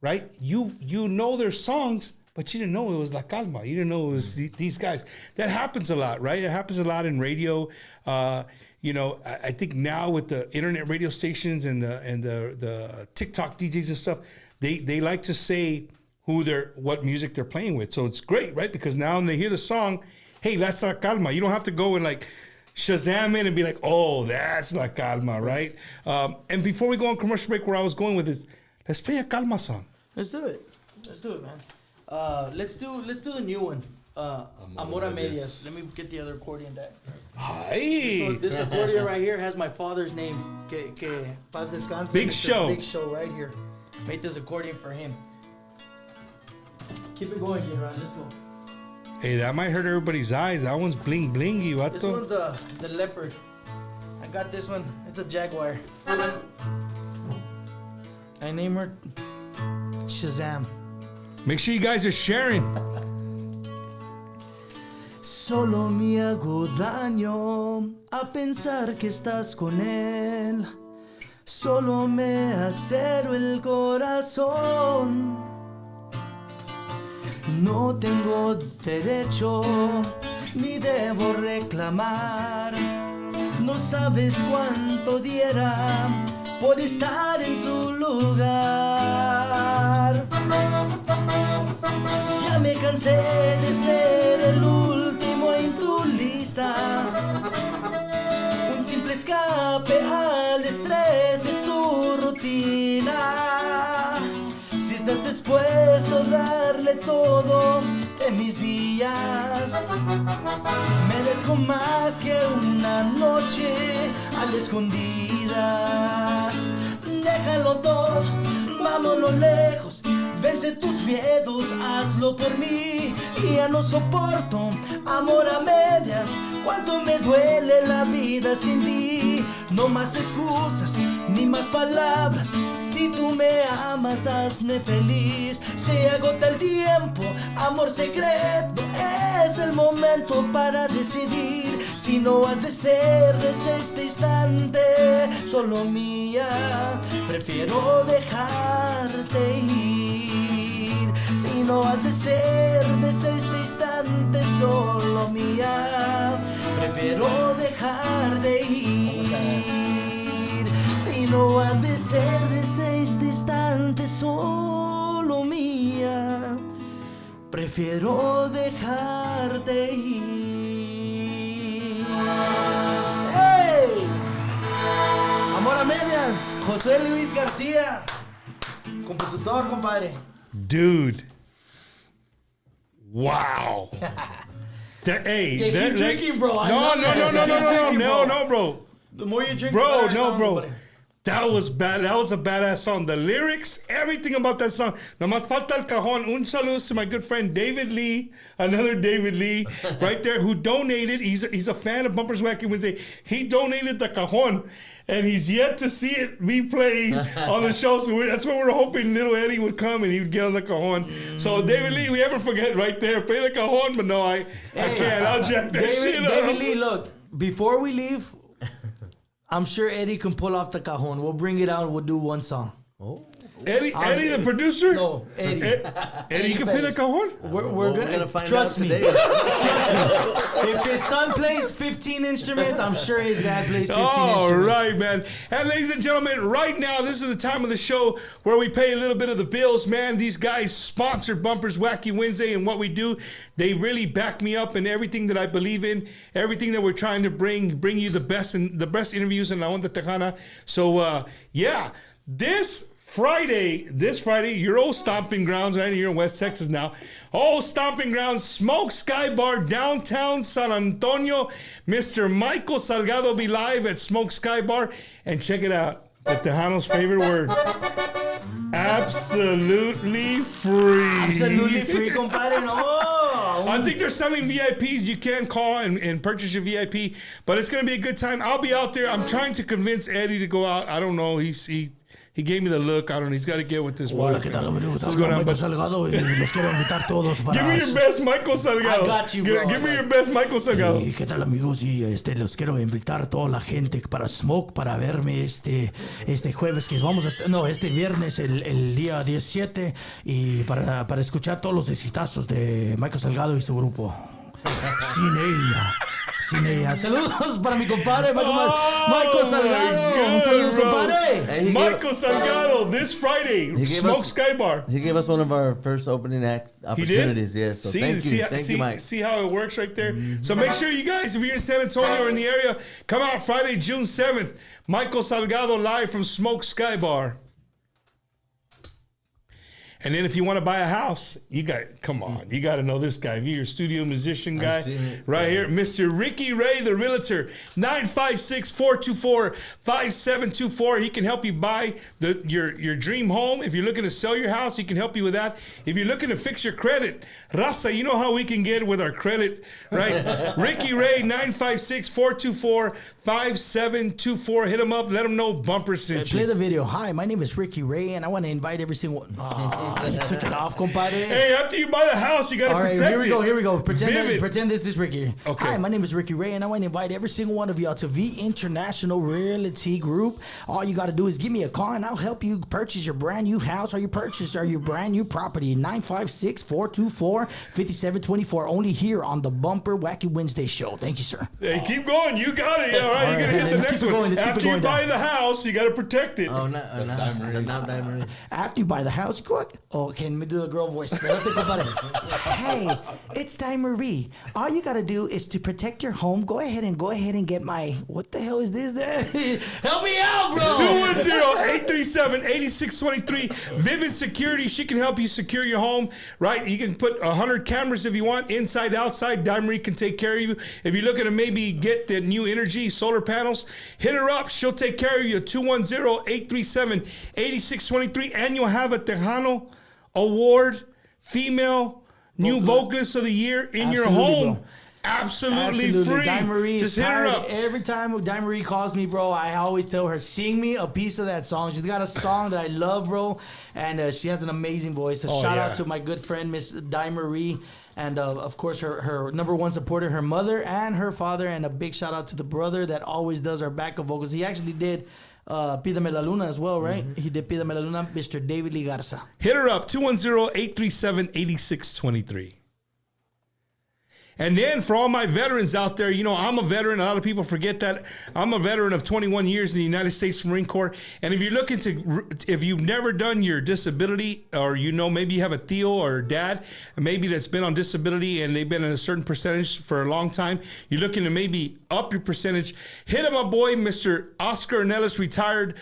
Speaker 4: right? You know their songs, but you didn't know it was La Calma. You didn't know it was these guys. That happens a lot, right? It happens a lot in radio. I think now with the internet radio stations and the TikTok DJs and stuff, they like to say what music they're playing with. So it's great, right? Because now when they hear the song, hey, that's La Calma. You don't have to go and like Shazam it and be like, oh, that's La Calma, right? And before we go on commercial break, where I was going with this, let's play a Calma song.
Speaker 6: Let's do it, man. Let's do the new one. Amor a Medias. Let me get the other accordion back.
Speaker 4: Hi.
Speaker 6: This accordion right here has my father's name. Que paz descanse.
Speaker 4: Big Show.
Speaker 6: Big Show right here. Made this accordion for him. Keep it going, J-Rod. Let's go.
Speaker 4: Hey, that might hurt everybody's eyes. That one's bling blingy, vato.
Speaker 6: This one's the leopard. I got this one. It's a jaguar. I name her Shazam.
Speaker 4: Make sure you guys are sharing.
Speaker 1: Solo me hago daño a pensar que estás con él. Solo me acero el corazón. No tengo derecho ni debo reclamar. No sabes cuánto diera por estar en su lugar. Ya me cansé de ser el último en tu lista, un simple escape al estrés de tu rutina. Si estás dispuesto a darle todo de mis días, merezco más que una noche a las escondidas. Déjalo todo, vámonos lejos. Vence tus miedos, hazlo por mí. Y ya no soporto amor a medias. Cuánto me duele la vida sin ti. No más excusas, ni más palabras. Si tú me amas, hazme feliz. Se agota el tiempo, amor secreto. Es el momento para decidir. Si no has de ser desde este instante solo mía, prefiero dejarte ir. Si no has de ser desde este instante solo mía, prefiero dejar de ir. Si no has de ser desde este instante solo mía, prefiero dejar de ir. ¡Hey! Amor a medias, José Luis García, compositor, compadre.
Speaker 4: Dude. Wow. Hey,
Speaker 6: keep drinking, bro.
Speaker 4: No, bro.
Speaker 6: The more you drink,
Speaker 4: Bro,
Speaker 6: the better
Speaker 4: no,
Speaker 6: song,
Speaker 4: bro.
Speaker 6: buddy.
Speaker 4: That was bad. That was a badass song. The lyrics, everything about that song. Nomás falta el cajón. Un saludo to my good friend David Lee, another David Lee, right there, who donated. He's a fan of Bumpers Wacky Wednesday. He donated the cajon, and he's yet to see it be played on the show. So that's what we're hoping little Eddie would come and he would get on the cajon. So David Lee, we ever forget right there. Play the cajon, but no, I can't. I'll jack that shit up.
Speaker 6: David Lee, look, before we leave, I'm sure Eddie can pull off the cajon. We'll bring it out. We'll do one song.
Speaker 5: Oh.
Speaker 4: Eddie, the producer?
Speaker 6: No, Eddie.
Speaker 4: Eddie, you can play the cajon?
Speaker 6: We're gonna
Speaker 5: find
Speaker 6: trust
Speaker 5: out
Speaker 6: me.
Speaker 5: today.
Speaker 6: Trust me. If his son plays 15 instruments, I'm sure his dad plays 15 instruments.
Speaker 4: All right, man. And ladies and gentlemen, right now, this is the time of the show where we pay a little bit of the bills, man. These guys sponsor Bumpers Wacky Wednesday, and what we do, they really back me up in everything that I believe in, everything that we're trying to bring you the best interviews in La Onda Tejana. So, yeah, this Friday, your old stomping grounds, right? You're in West Texas now. Old stomping grounds, Smoke Sky Bar, downtown San Antonio. Mr. Michael Salgado will be live at Smoke Sky Bar. And check it out, the Tejano's favorite word. Absolutely free.
Speaker 6: Absolutely free, compadre. No.
Speaker 4: I think they're selling VIPs. You can call and purchase your VIP, but it's going to be a good time. I'll be out there. I'm trying to convince Eddie to go out. I don't know. He gave me the look. I don't know. He's got to get with this
Speaker 6: Hola,
Speaker 4: work.
Speaker 6: ¿qué tal, amigos?
Speaker 4: What's going on,
Speaker 6: Michael
Speaker 4: bud?
Speaker 6: Salgado y los quiero invitar todos para...
Speaker 4: Give me your best Michael Salgado.
Speaker 6: I got you, bro.
Speaker 4: Give me your best Michael Salgado.
Speaker 6: ¿Y qué tal, amigos? Y los quiero invitar a toda la gente para Smoke, para verme este jueves que vamos a... No, este viernes, el día 17, y para escuchar todos los exitazos de Michael Salgado y su grupo. Sin ella. Saludos para mi compadre, Michael Salgado. Saludos, compadre.
Speaker 4: Michael Salgado, this Friday, Smoke Sky Bar.
Speaker 5: He gave us one of our first opening act opportunities. Yes. So thank you, Mike.
Speaker 4: See how it works right there? So make sure you guys, if you're in San Antonio or in the area, come out Friday, June 7th. Michael Salgado live from Smoke Sky Bar. And then if you want to buy a house, you got to know this guy. If you're a studio musician guy, right here, Mr. Ricky Ray, the realtor, 956-424-5724. He can help you buy your dream home. If you're looking to sell your house, he can help you with that. If you're looking to fix your credit, Raza, you know how we can get with our credit, right? Ricky Ray, 956-424-5724. Hit him up. Let him know Bumper sent you.
Speaker 6: Play the video. Hi, my name is Ricky Ray, and I want to invite every single... You took it off, compadre.
Speaker 4: Hey, after you buy the house, you got to protect it.
Speaker 6: Here we go. Pretend this is Ricky.
Speaker 4: Okay.
Speaker 6: Hi, my name is Ricky Ray, and I want to invite every single one of y'all to V International Realty Group. All you got to do is give me a call, and I'll help you purchase your brand new house or your brand new property. 956-424-5724. Only here on the Bumper Wacky Wednesday show. Thank you, sir.
Speaker 4: Hey, keep going. You got it. All right, you're going to hit the next one. After you buy the house, you got to protect it.
Speaker 5: Oh, not Marie.
Speaker 6: After you buy the house, go ahead. Okay, let me do the girl voice. Hey, it's Di Marie. All you gotta do is to protect your home. Go ahead and get my... What the hell is this there? Help me out, bro!
Speaker 4: 210-837-8623. Vivid Security. She can help you secure your home, right? You can put 100 cameras if you want, inside, outside. Di Marie can take care of you. If you're looking to maybe get the new energy, solar panels, hit her up. She'll take care of you. 210-837-8623. And you'll have a Tejano Award, female new vocalist of the year in your home.
Speaker 6: Bro.
Speaker 4: Absolutely free.
Speaker 6: Di Marie
Speaker 4: just hit her up.
Speaker 6: Every time Di Marie calls me, bro, I always tell her, sing me a piece of that song. She's got a song that I love, bro, and she has an amazing voice. So shout out to my good friend, Miss Di Marie, and of course her number one supporter, her mother and her father, and a big shout out to the brother that always does our backup vocals. He actually did Pídame la Luna as well, right? He did Pídame la Luna, Mr. David Lee Garza.
Speaker 4: Hit her up, 210-837-8623. And then for all my veterans out there, you know, I'm a veteran. A lot of people forget that. I'm a veteran of 21 years in the United States Marine Corps. And if you're looking to, if you've never done your disability, or, you know, maybe you have a tío or dad, maybe that's been on disability and they've been in a certain percentage for a long time, you're looking to maybe up your percentage, hit up my boy, Mr. Oscar Nellis, retired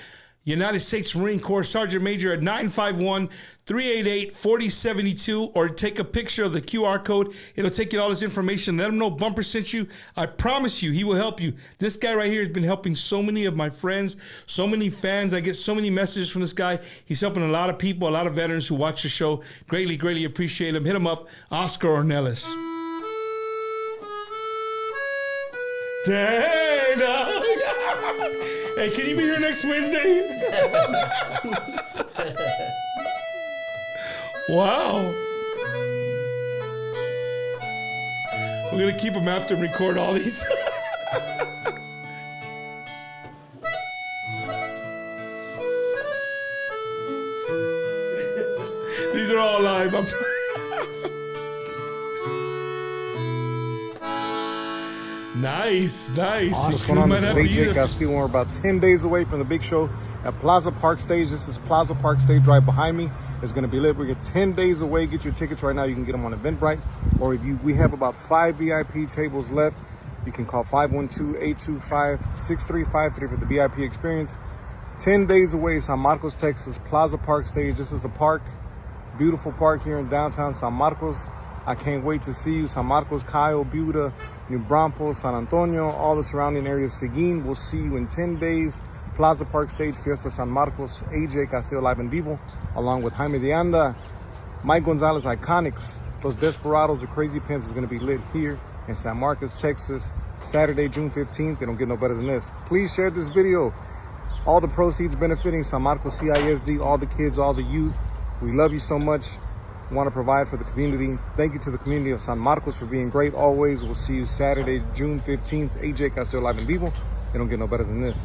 Speaker 4: United States Marine Corps Sergeant Major at 951-388-4072, or take a picture of the QR code. It'll take you all this information. Let him know Bumper sent you. I promise you, he will help you. This guy right here has been helping so many of my friends, so many fans. I get so many messages from this guy. He's helping a lot of people, a lot of veterans who watch the show. Greatly, greatly appreciate him. Hit him up, Oscar Ornelas. Dana. Hey, can you be here next Wednesday? Wow. We're going to keep him after and record all these. These are all live. Nice.
Speaker 8: What's going on? This is AJ Castillo. We're about 10 days away from the big show at Plaza Park Stage. This is Plaza Park Stage right behind me. It's going to be lit. We're 10 days away. Get your tickets right now. You can get them on Eventbrite. Or we have about 5 VIP tables left. You can call 512-825-6353 for the VIP experience. 10 days away, San Marcos, Texas, Plaza Park Stage. This is a park, beautiful park here in downtown San Marcos. I can't wait to see you. San Marcos, Cayo, Buda, New Braunfels, San Antonio, all the surrounding areas. Seguin, we'll see you in 10 days. Plaza Park Stage, Fiesta San Marcos, AJ Castillo live in vivo, along with Jaime de Anda, Mike Gonzalez Iconics, Los Desperados, the Crazy Pimps is going to be lit here in San Marcos, Texas, Saturday, June 15th. They don't get no better than this. Please share this video. All the proceeds benefiting San Marcos CISD, all the kids, all the youth. We love you so much. Want to provide for the community. Thank you to the community of San Marcos for being great always. We'll see you Saturday, June 15th. AJ Castillo live in vivo. They don't get no better than this.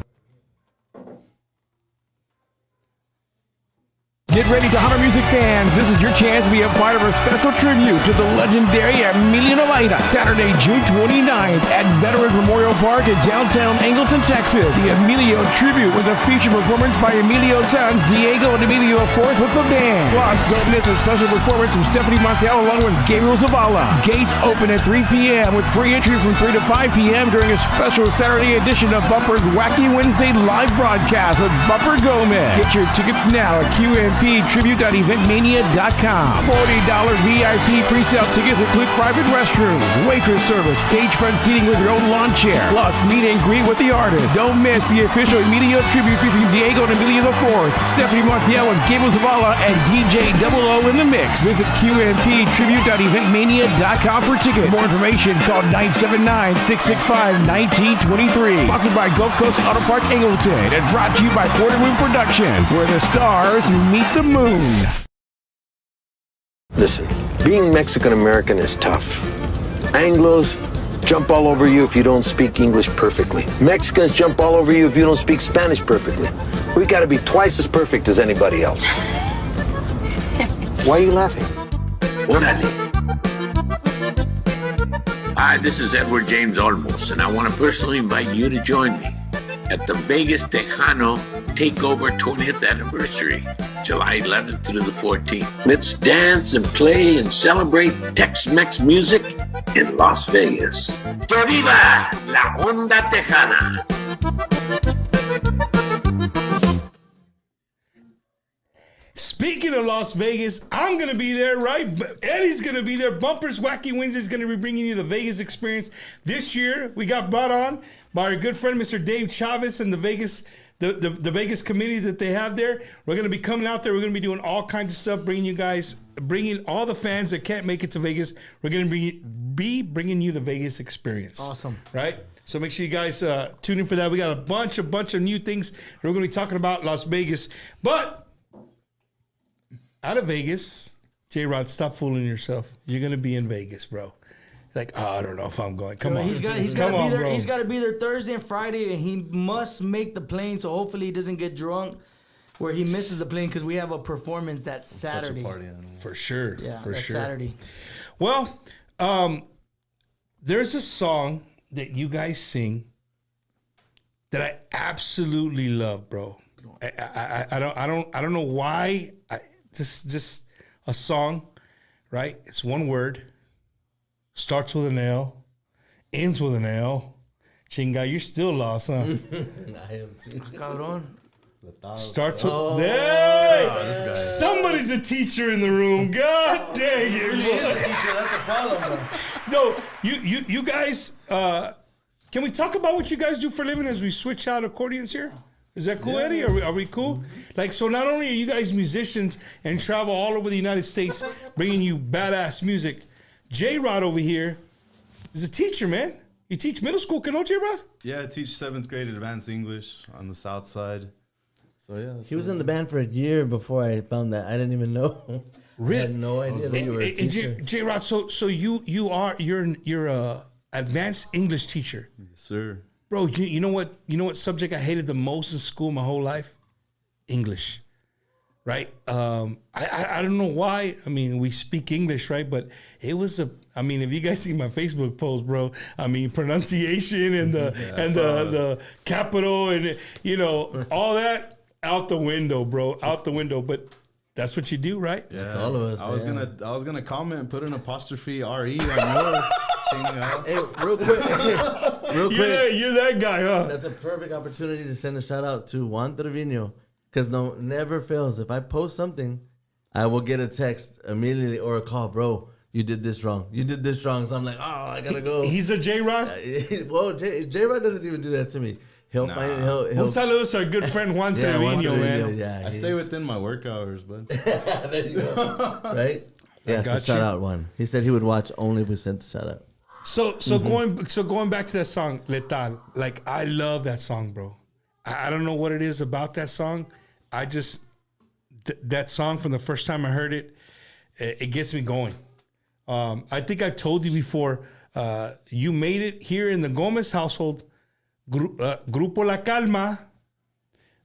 Speaker 9: Get ready to Hunter Music fans. This is your chance to be a part of a special tribute to the legendary Emilio Novaita, Saturday, June 29th at Veterans Memorial Park in downtown Angleton, Texas. The Emilio tribute with a feature performance by Emilio's sons, Diego and Emilio IV with the band. Plus, don't miss a special performance from Stephanie Montiel along with Gabriel Zavala. Gates open at 3 p.m. with free entry from 3 to 5 p.m. during a special Saturday edition of Bumper's Wacky Wednesday live broadcast with Bumper Gomez. Get your tickets now at QMPtribute.eventmania.com. $40 VIP pre-sale tickets include private restrooms, waitress service, stage front seating with your own lawn chair, plus meet and greet with the artist. Don't miss the official Emilio tribute featuring Diego and Emilio IV, Stephanie Montiel with Gabriel Zavala, and DJ Double O in the mix. Visit QMPtribute.eventmania.com for tickets. For more information, call 979-665-1923. Sponsored by Gulf Coast Auto Park Angleton and brought to you by Porter Moon Productions, where the stars meet the moon.
Speaker 10: Listen, being Mexican-American is tough. Anglos jump all over you if you don't speak English perfectly. Mexicans jump all over you if you don't speak Spanish perfectly. We gotta be twice as perfect as anybody else. Why are you laughing?
Speaker 11: Orale. Hi, this is Edward James Olmos, and I want to personally invite you to join me at the Vegas Tejano Takeover 20th Anniversary, July 11th through the 14th. Let's dance and play and celebrate Tex-Mex music in Las Vegas. ¡Que viva la onda tejana!
Speaker 4: Speaking of Las Vegas, I'm going to be there, right? Eddie's going to be there. Bumpers Wacky Wednesday is going to be bringing you the Vegas experience. This year, we got brought on by our good friend, Mr. Dave Chavez, and the Vegas committee that they have there. We're going to be coming out there. We're going to be doing all kinds of stuff, bringing all the fans that can't make it to Vegas. We're going to be bringing you the Vegas experience.
Speaker 6: Awesome.
Speaker 4: Right? So make sure you guys tune in for that. We got a bunch of new things we're going to be talking about Las Vegas. But out of Vegas, J-Rod, stop fooling yourself. You're going to be in Vegas, bro. Like, oh, I don't know if I'm going. Come on.
Speaker 6: He's got to be there. He's got to be there Thursday and Friday, and he must make the plane. So hopefully he doesn't get drunk, where he misses the plane because we have a performance that Saturday.
Speaker 7: Such a party,
Speaker 4: for sure.
Speaker 6: Yeah,
Speaker 4: for
Speaker 6: that's
Speaker 4: sure.
Speaker 6: Saturday.
Speaker 4: Well, there's a song that you guys sing that I absolutely love, bro. I don't know why. Just a song, right? It's one word. Starts with an L, ends with an L. Chinga, you're still lost, huh?
Speaker 5: I am too.
Speaker 6: Cabrón.
Speaker 4: Starts with
Speaker 5: Oh.
Speaker 4: hey! Somebody's a teacher in the room. God dang it!
Speaker 5: Teacher, that's the problem, bro.
Speaker 4: No, you guys. Can we talk about what you guys do for a living as we switch out accordions here? Is that cool, Eddie? Are we cool? Like, so not only are you guys musicians and travel all over the United States bringing you badass music, J-Rod over here is a teacher, man. You teach middle school, no, J-Rod?
Speaker 7: Yeah, I teach 7th grade advanced English on the south side. So yeah.
Speaker 5: He was in the band for a year before I found that. I didn't even know.
Speaker 4: Really?
Speaker 5: I had no idea that you were a teacher.
Speaker 4: J-Rod, so you're a advanced English teacher.
Speaker 7: Yes, sir.
Speaker 4: Bro, you know what subject I hated the most in school my whole life? English, right? I don't know why. I mean, we speak English, right? But it was I mean, if you guys see my Facebook post, bro, I mean, pronunciation and the capital and all that out the window, bro, out the window. But that's what you do, right?
Speaker 7: Yeah,
Speaker 5: That's all of us.
Speaker 7: I was gonna comment, put an apostrophe RE on your.
Speaker 5: Hey, real quick.
Speaker 4: You're that guy, huh?
Speaker 5: That's a perfect opportunity to send a shout out to Juan Trevino, because never fails. If I post something, I will get a text immediately or a call, bro. You did this wrong. You did this wrong. So I'm like, oh, I gotta go.
Speaker 4: He's a J-Rod?
Speaker 5: Well, J-Rod doesn't even do that to me. He'll find he'll
Speaker 4: Un saludo to our good friend Juan Trevino, man.
Speaker 5: Yeah,
Speaker 7: I stay within my work hours, but
Speaker 5: there you go. Right? Yeah, so shout out Juan. He said he would watch only if we sent the shout out.
Speaker 4: So going back to that song, Letal, like I love that song, bro. I don't know what it is about that song. I just that song from the first time I heard it, it gets me going. I think I told you before, you made it here in the Gomez household. Grupo La Calma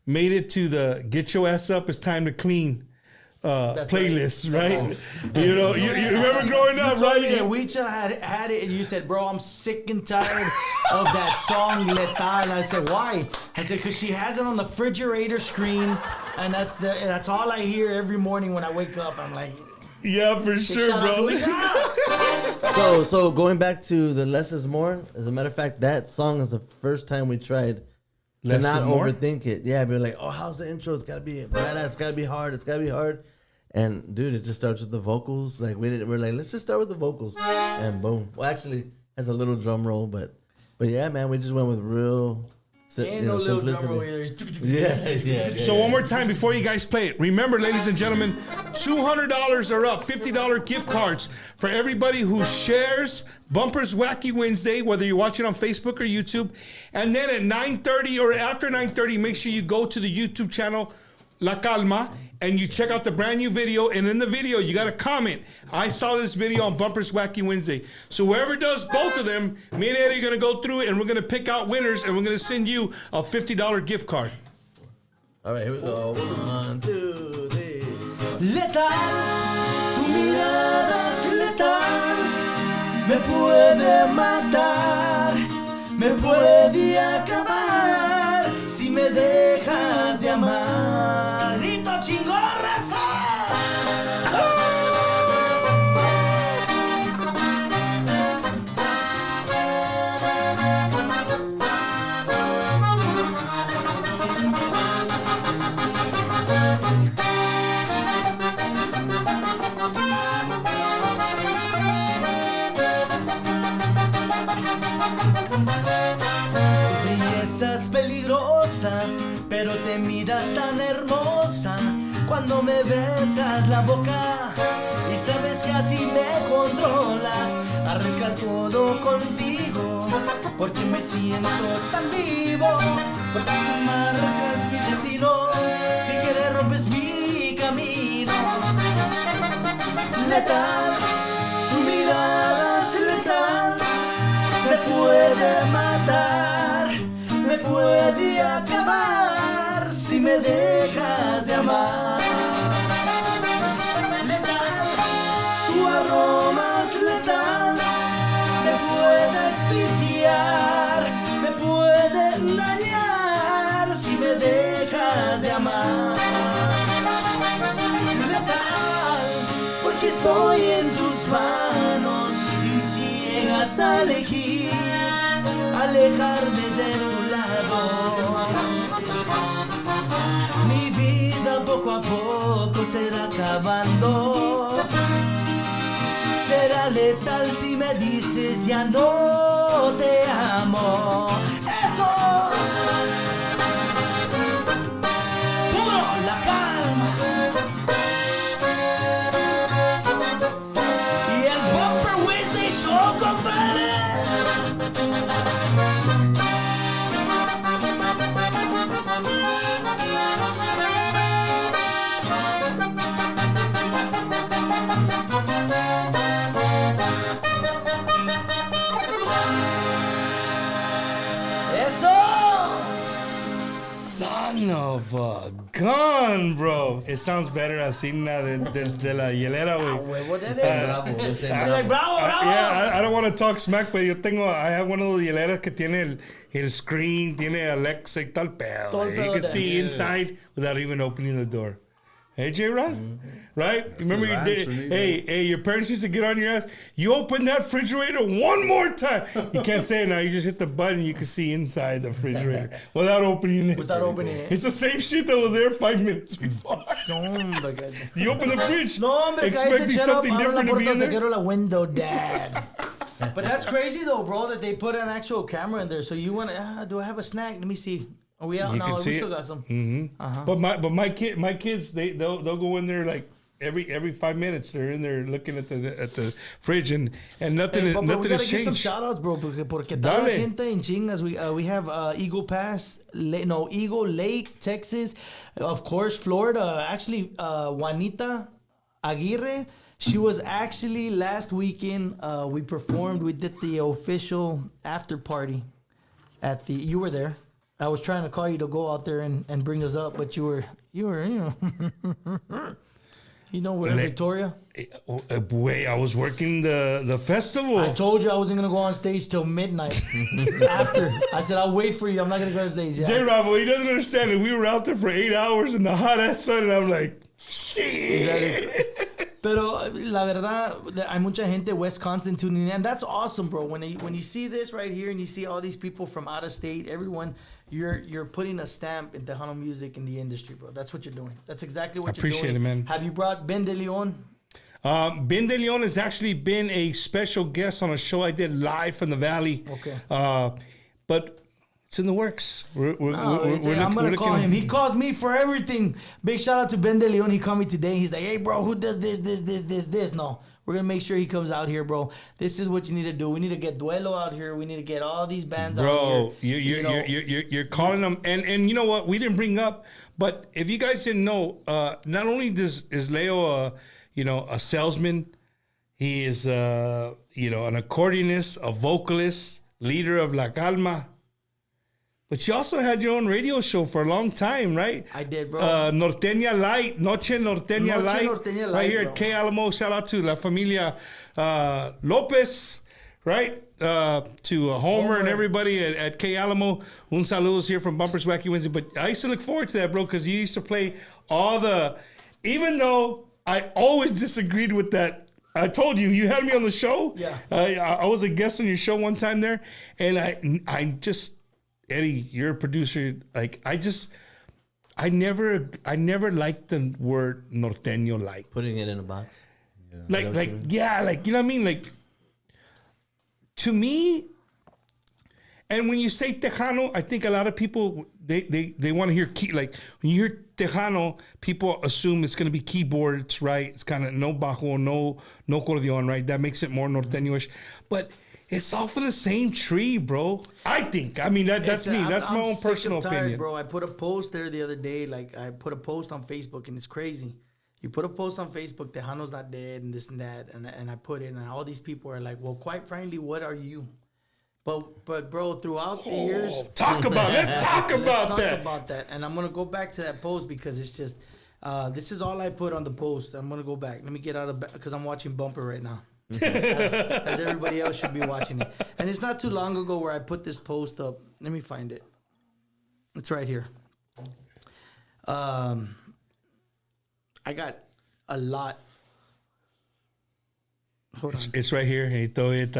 Speaker 4: made it to the Get Your Ass Up, It's Time to Clean playlist, right? You remember growing up, right?
Speaker 6: Yeah, Weecha had it, and you said, bro, I'm sick and tired of that song, Letal. I said, why? I said, because she has it on the refrigerator screen, and that's all I hear every morning when I wake up. I'm like...
Speaker 4: Yeah, for sure, bro.
Speaker 5: So going back to the Less is More, as a matter of fact, that song is the first time we tried to not overthink it. Yeah, be like, oh, how's the intro? It's gotta be badass. It's gotta be hard. It's gotta be hard. And dude, it just starts with the vocals. Like we're like, let's just start with the vocals, and boom. Well, actually, it has a little drum roll, but yeah, man, we just went with real.
Speaker 6: Ain't no little drum roll either.
Speaker 5: Yeah.
Speaker 4: So one more time before you guys play it, remember, ladies and gentlemen, $200 are up, $50 gift cards for everybody who shares Bumpers Wacky Wednesday, whether you're watching on Facebook or YouTube. And then at 9:30 or after 9:30, make sure you go to the YouTube channel La Calma and you check out the brand new video. And in the video, you got to comment, I saw this video on Bumpers Wacky Wednesday. So whoever does both of them, me and Eddie are going to go through it and we're going to pick out winners and we're going to send you a $50 gift card.
Speaker 5: All right, here we go. 1, 2, 3.
Speaker 1: Letal, tu mirada es letal, me puede matar, me puede acabar si me dejas de amar. Grito chingón, raza. Es peligrosa, pero te miras tan hermosa cuando me besas la boca y sabes que así me controlas. Arriesgar todo contigo porque me siento tan vivo, porque tú marcas mi destino, si quieres rompes mi camino. Letal, tu mirada es letal, me puede matar, me puede acabar si me dejas de amar. Letal, tu aroma es letal, me puede asfixiar, me puede dañar si me dejas de amar. Letal, porque estoy en tus manos y si llegas a elegir alejarme de tu lado, poco a poco se irá acabando. Será letal si me dices ya no te amo. Eso. Puro la calma. Y el Bumper Wednesday Show, compadre.
Speaker 4: Son of a gun, bro. It sounds better así de la hielera, güey.
Speaker 5: Bravo,
Speaker 6: Bravo, bravo.
Speaker 4: Yeah, I don't want to talk smack, but I have one of those hieleras que tiene el screen, tiene Alexa y tal pedo.
Speaker 6: Todo el
Speaker 4: You
Speaker 6: pedo
Speaker 4: can
Speaker 6: de-
Speaker 4: see inside without even opening the door. Hey, J-Rod? Right? Remember you
Speaker 7: advanced
Speaker 4: did,
Speaker 7: for me,
Speaker 4: hey, your parents used to get on your ass. You open that refrigerator one more time. You can't say it now. You just hit the button. You can see inside the refrigerator without opening it.
Speaker 6: Without opening it.
Speaker 4: It's the same shit that was there 5 minutes before.
Speaker 6: No, hombre, que-
Speaker 4: You open the fridge,
Speaker 6: No, hombre,
Speaker 4: expecting
Speaker 6: cállate, shut up.
Speaker 4: something
Speaker 6: Abra la
Speaker 4: different to be
Speaker 6: puerta,
Speaker 4: in
Speaker 6: te
Speaker 4: there.
Speaker 6: quiero la window, dad. But that's crazy, though, bro, that they put an actual camera in there. So you want to, do I have a snack? Let me see. Are we out?
Speaker 4: You
Speaker 6: No,
Speaker 4: can
Speaker 6: we
Speaker 4: see
Speaker 6: still
Speaker 4: it.
Speaker 6: got some.
Speaker 4: But my kids they'll go in there like every 5 minutes. They're in there looking at the fridge and nothing
Speaker 6: Hey, but we
Speaker 4: nothing
Speaker 6: gotta
Speaker 4: has
Speaker 6: give some
Speaker 4: changed.
Speaker 6: shout outs, bro, porque toda la
Speaker 4: Dale.
Speaker 6: gente en chingas. We have Eagle Pass, Eagle Lake, Texas, of course, Florida. Actually, Juanita Aguirre, she was actually last weekend. We performed. We did the official after party at the. You were there. I was trying to call you to go out there and bring us up, but you were we're in Victoria.
Speaker 4: Wait, I was working the festival.
Speaker 6: I told you I wasn't gonna go on stage till midnight. After I said I'll wait for you. I'm not gonna go on stage yet.
Speaker 4: J-Rob, he doesn't understand it. We were out there for 8 hours in the hot ass sun, and I'm like, shit.
Speaker 6: Pero la verdad, hay mucha gente Wisconsin tuning in, and that's awesome, bro. When you see this right here, and you see all these people from out of state, everyone, you're putting a stamp in Tejano music in the industry, bro. That's what you're doing. That's exactly what you're doing.
Speaker 4: Appreciate it, man.
Speaker 6: Have you brought Ben De Leon?
Speaker 4: Ben De Leon has actually been a special guest on a show I did live from the Valley.
Speaker 6: Okay.
Speaker 4: But it's in the works.
Speaker 6: I'm gonna call him. He calls me for everything. Big shout out to Ben De Leon. He called me today. He's like, "Hey, bro, who does this?" No, we're gonna make sure he comes out here, bro. This is what you need to do. We need to get Duelo out here. We need to get all these bands out here.
Speaker 4: You're calling them, and you know what? We didn't bring up, but if you guys didn't know, not only is Leo a salesman, he is an accordionist, a vocalist, leader of La Calma. But you also had your own radio show for a long time, right?
Speaker 6: I did, bro.
Speaker 4: Norteña Light, Noche Norteña Light,
Speaker 6: Norteña
Speaker 4: right
Speaker 6: Light,
Speaker 4: here
Speaker 6: bro.
Speaker 4: at K Alamo. Shout out to La Familia Lopez, right? To Homer and everybody at K Alamo. Un saludos here from Bumpers Wacky Wednesday. But I used to look forward to that, bro, because you used to play all the. Even though I always disagreed with that. I told you, you had me on the show.
Speaker 6: Yeah.
Speaker 4: I was a guest on your show one time there, and I just. Eddie, you're a producer. Like I never liked the word norteño. Like
Speaker 5: Putting it in a box.
Speaker 4: you know what I mean. Like to me, and when you say Tejano, I think a lot of people they want to hear key. Like when you hear Tejano, people assume it's going to be keyboards, right? It's kind of no bajo, no acordeon, right? That makes it more norteño-ish, but. It's all for the same tree, bro. I think. I mean, that's me. That's my own personal opinion.
Speaker 6: Bro, I put a post there the other day. Like, I put a post on Facebook, and it's crazy. You put a post on Facebook, Tejano's not dead, and this and that, and I put it, and all these people are like, well, quite frankly, what are you? But bro, throughout the years...
Speaker 4: Let's talk about
Speaker 6: that. And I'm going to go back to that post because it's just... this is all I put on the post. I'm going to go back. Let me get out of... Because I'm watching Bumper right now. as everybody else should be watching it. And it's not too long ago where I put this post up. Let me find it. It's right here. I got a lot. Hold on.
Speaker 4: It's right here. It's coming.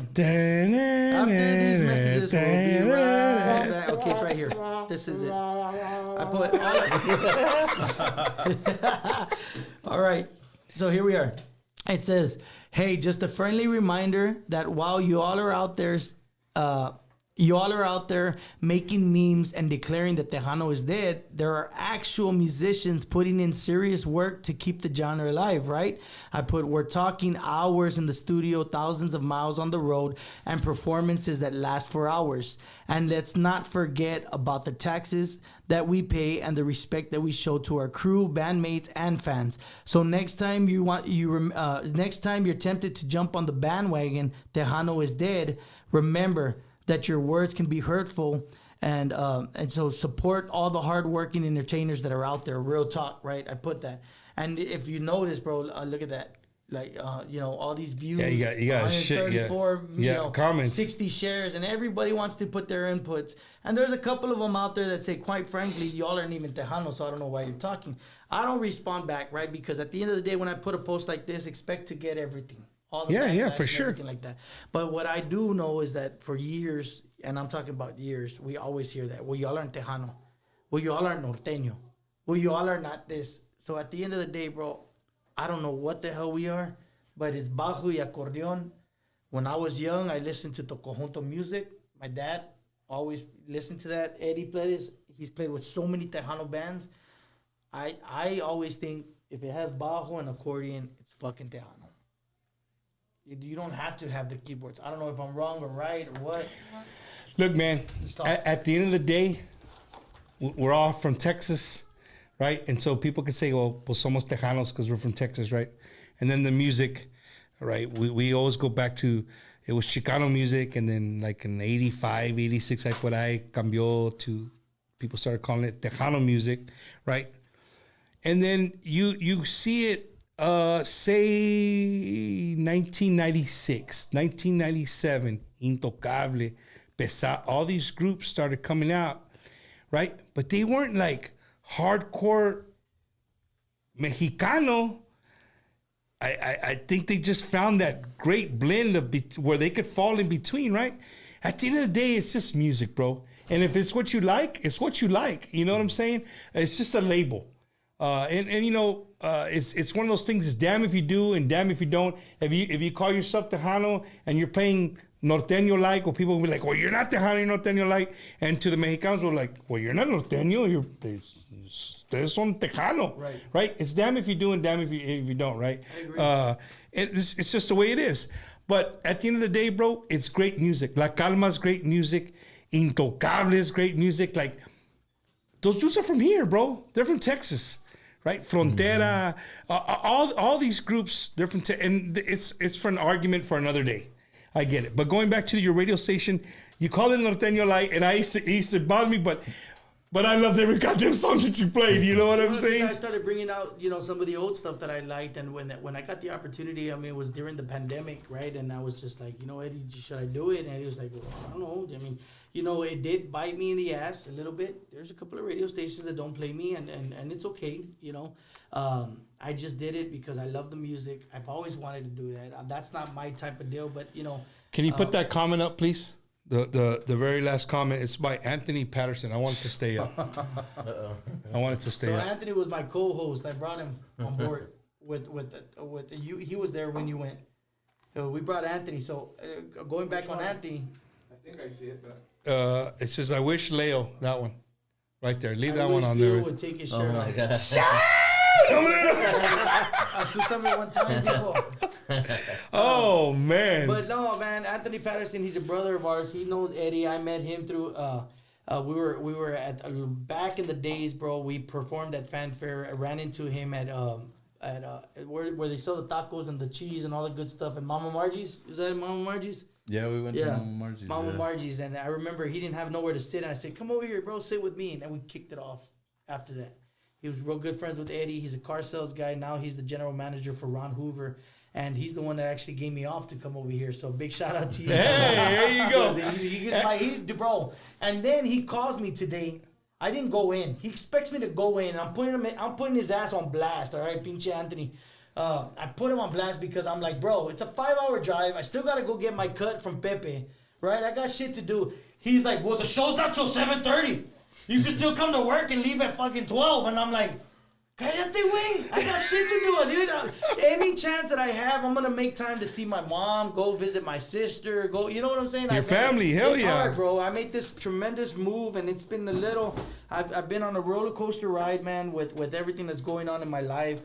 Speaker 6: After these messages, we'll be right back. Okay, it's right here. This is it. I put all right. So here we are. It says, "Hey, just a friendly reminder that while you all are out there making memes and declaring that Tejano is dead, there are actual musicians putting in serious work to keep the genre alive, right?" I put, "We're talking hours in the studio, thousands of miles on the road, and performances that last for hours. And let's not forget about the taxes that we pay and the respect that we show to our crew, bandmates, and fans. So next time next time you're tempted to jump on the bandwagon, Tejano is dead, remember that your words can be hurtful, and so support all the hardworking entertainers that are out there." Real talk, right? I put that. And if you notice, bro, look at that. Like, all these views.
Speaker 4: Yeah, you got shit. Yeah, comments.
Speaker 6: 60 shares, and everybody wants to put their inputs. And there's a couple of them out there that say, quite frankly, y'all aren't even Tejano, so I don't know why you're talking. I don't respond back, right? Because at the end of the day, when I put a post like this, expect to get everything. All the backlash
Speaker 4: for
Speaker 6: and
Speaker 4: sure.
Speaker 6: everything like that. But what I do know is that for years, and I'm talking about years, we always hear that. Well, y'all aren't Tejano. Well, y'all aren't Norteño. Well, y'all are not this. So at the end of the day, bro, I don't know what the hell we are, but it's bajo y acordeon. When I was young, I listened to Tocojunto music. My dad always listened to that. Eddie plays. He's played with so many Tejano bands. I always think if it has bajo and accordion, it's fucking Tejano. You don't have to have the keyboards. I don't know if I'm wrong or right or what.
Speaker 4: Look, man, at the end of the day, we're all from Texas, right? And so people can say, well, pues somos Tejanos because we're from Texas, right? And then the music, right? We always go back to, it was Chicano music, and then like in 85, 86, like what I cambió to, people started calling it Tejano music, right? And then you see it, say 1996, 1997, Intocable, Pesa, all these groups started coming out, right? But they weren't like hardcore Mexicano. I think they just found that great blend of where they could fall in between, right? At the end of the day, it's just music, bro. And if it's what you like, it's what you like. You know what I'm saying? It's just a label. It's one of those things. It's damn if you do and damn if you don't. If you call yourself Tejano and you're playing Norteño like, well, people will be like, well, you're not Tejano, you're Norteño like. And to the Mexicanos, we're like, well, you're not Norteño, ustedes son Tejano, right? It's damn if you do and damn if you don't, right? I agree. It's just the way it is. But at the end of the day, bro, it's great music. La Calma's great music. Intocable is great music. Like, those dudes are from here, bro. They're from Texas. Right, Frontera, all these groups, they're from, and it's for an argument for another day. I get it, but going back to your radio station, you call it Norteño Light, and it used to bother me, but I loved every goddamn song that you played. You know what I'm saying?
Speaker 6: I started bringing out, some of the old stuff that I liked, and when I got the opportunity, I mean, it was during the pandemic, right? And I was just like, Eddie, should I do it? And he was like, well, I don't know. I mean, it did bite me in the ass a little bit. There's a couple of radio stations that don't play me, and it's okay, I just did it because I love the music. I've always wanted to do that. That's not my type of deal, but,
Speaker 4: Can you put that comment up, please? The very last comment, it's by Anthony Patterson. I want it to stay up. I want it to stay up.
Speaker 6: So Anthony was my co-host. I brought him on board with you. He was there when you went. We brought Anthony. So going back on Anthony.
Speaker 8: I think I see it, but...
Speaker 4: it says, I wish Leo, that one. Right there. Leave that
Speaker 6: one
Speaker 4: on
Speaker 6: Leo
Speaker 4: there.
Speaker 6: Would take his shirt
Speaker 5: my God.
Speaker 6: Asústame one time, dijo.
Speaker 4: Oh, man.
Speaker 6: But no, man, Anthony Patterson, he's a brother of ours. He knows Eddie. I met him through, we were at, back in the days, bro, we performed at Fanfare. I ran into him at where they sell the tacos and the cheese and all the good stuff. And Mama Margie's. Is that Mama Margie's?
Speaker 7: Yeah, we went to Mama Margie's.
Speaker 6: Mama Margie's. And I remember he didn't have nowhere to sit. And I said, come over here, bro, sit with me. And then we kicked it off after that. He was real good friends with Eddie. He's a car sales guy. Now he's the general manager for Ron Hoover. And he's the one that actually gave me off to come over here. So big shout out to you.
Speaker 4: Hey, there you go.
Speaker 6: Bro. And then he calls me today. I didn't go in. He expects me to go in. I'm putting his ass on blast. All right, pinche Anthony. I put him on blast because I'm like, bro, it's a 5-hour drive. I still got to go get my cut from Pepe. Right? I got shit to do. He's like, well, the show's not till 7:30. You can still come to work and leave at fucking 12. And I'm like, cállate, güey. I got shit to do, dude. Any chance that I have, I'm going to make time to see my mom, go visit my sister, go, you know what I'm saying?
Speaker 4: Your family, hell
Speaker 6: it's
Speaker 4: yeah.
Speaker 6: hard, bro. I made this tremendous move, and it's been a little, I've been on a roller coaster ride, man, with everything that's going on in my life.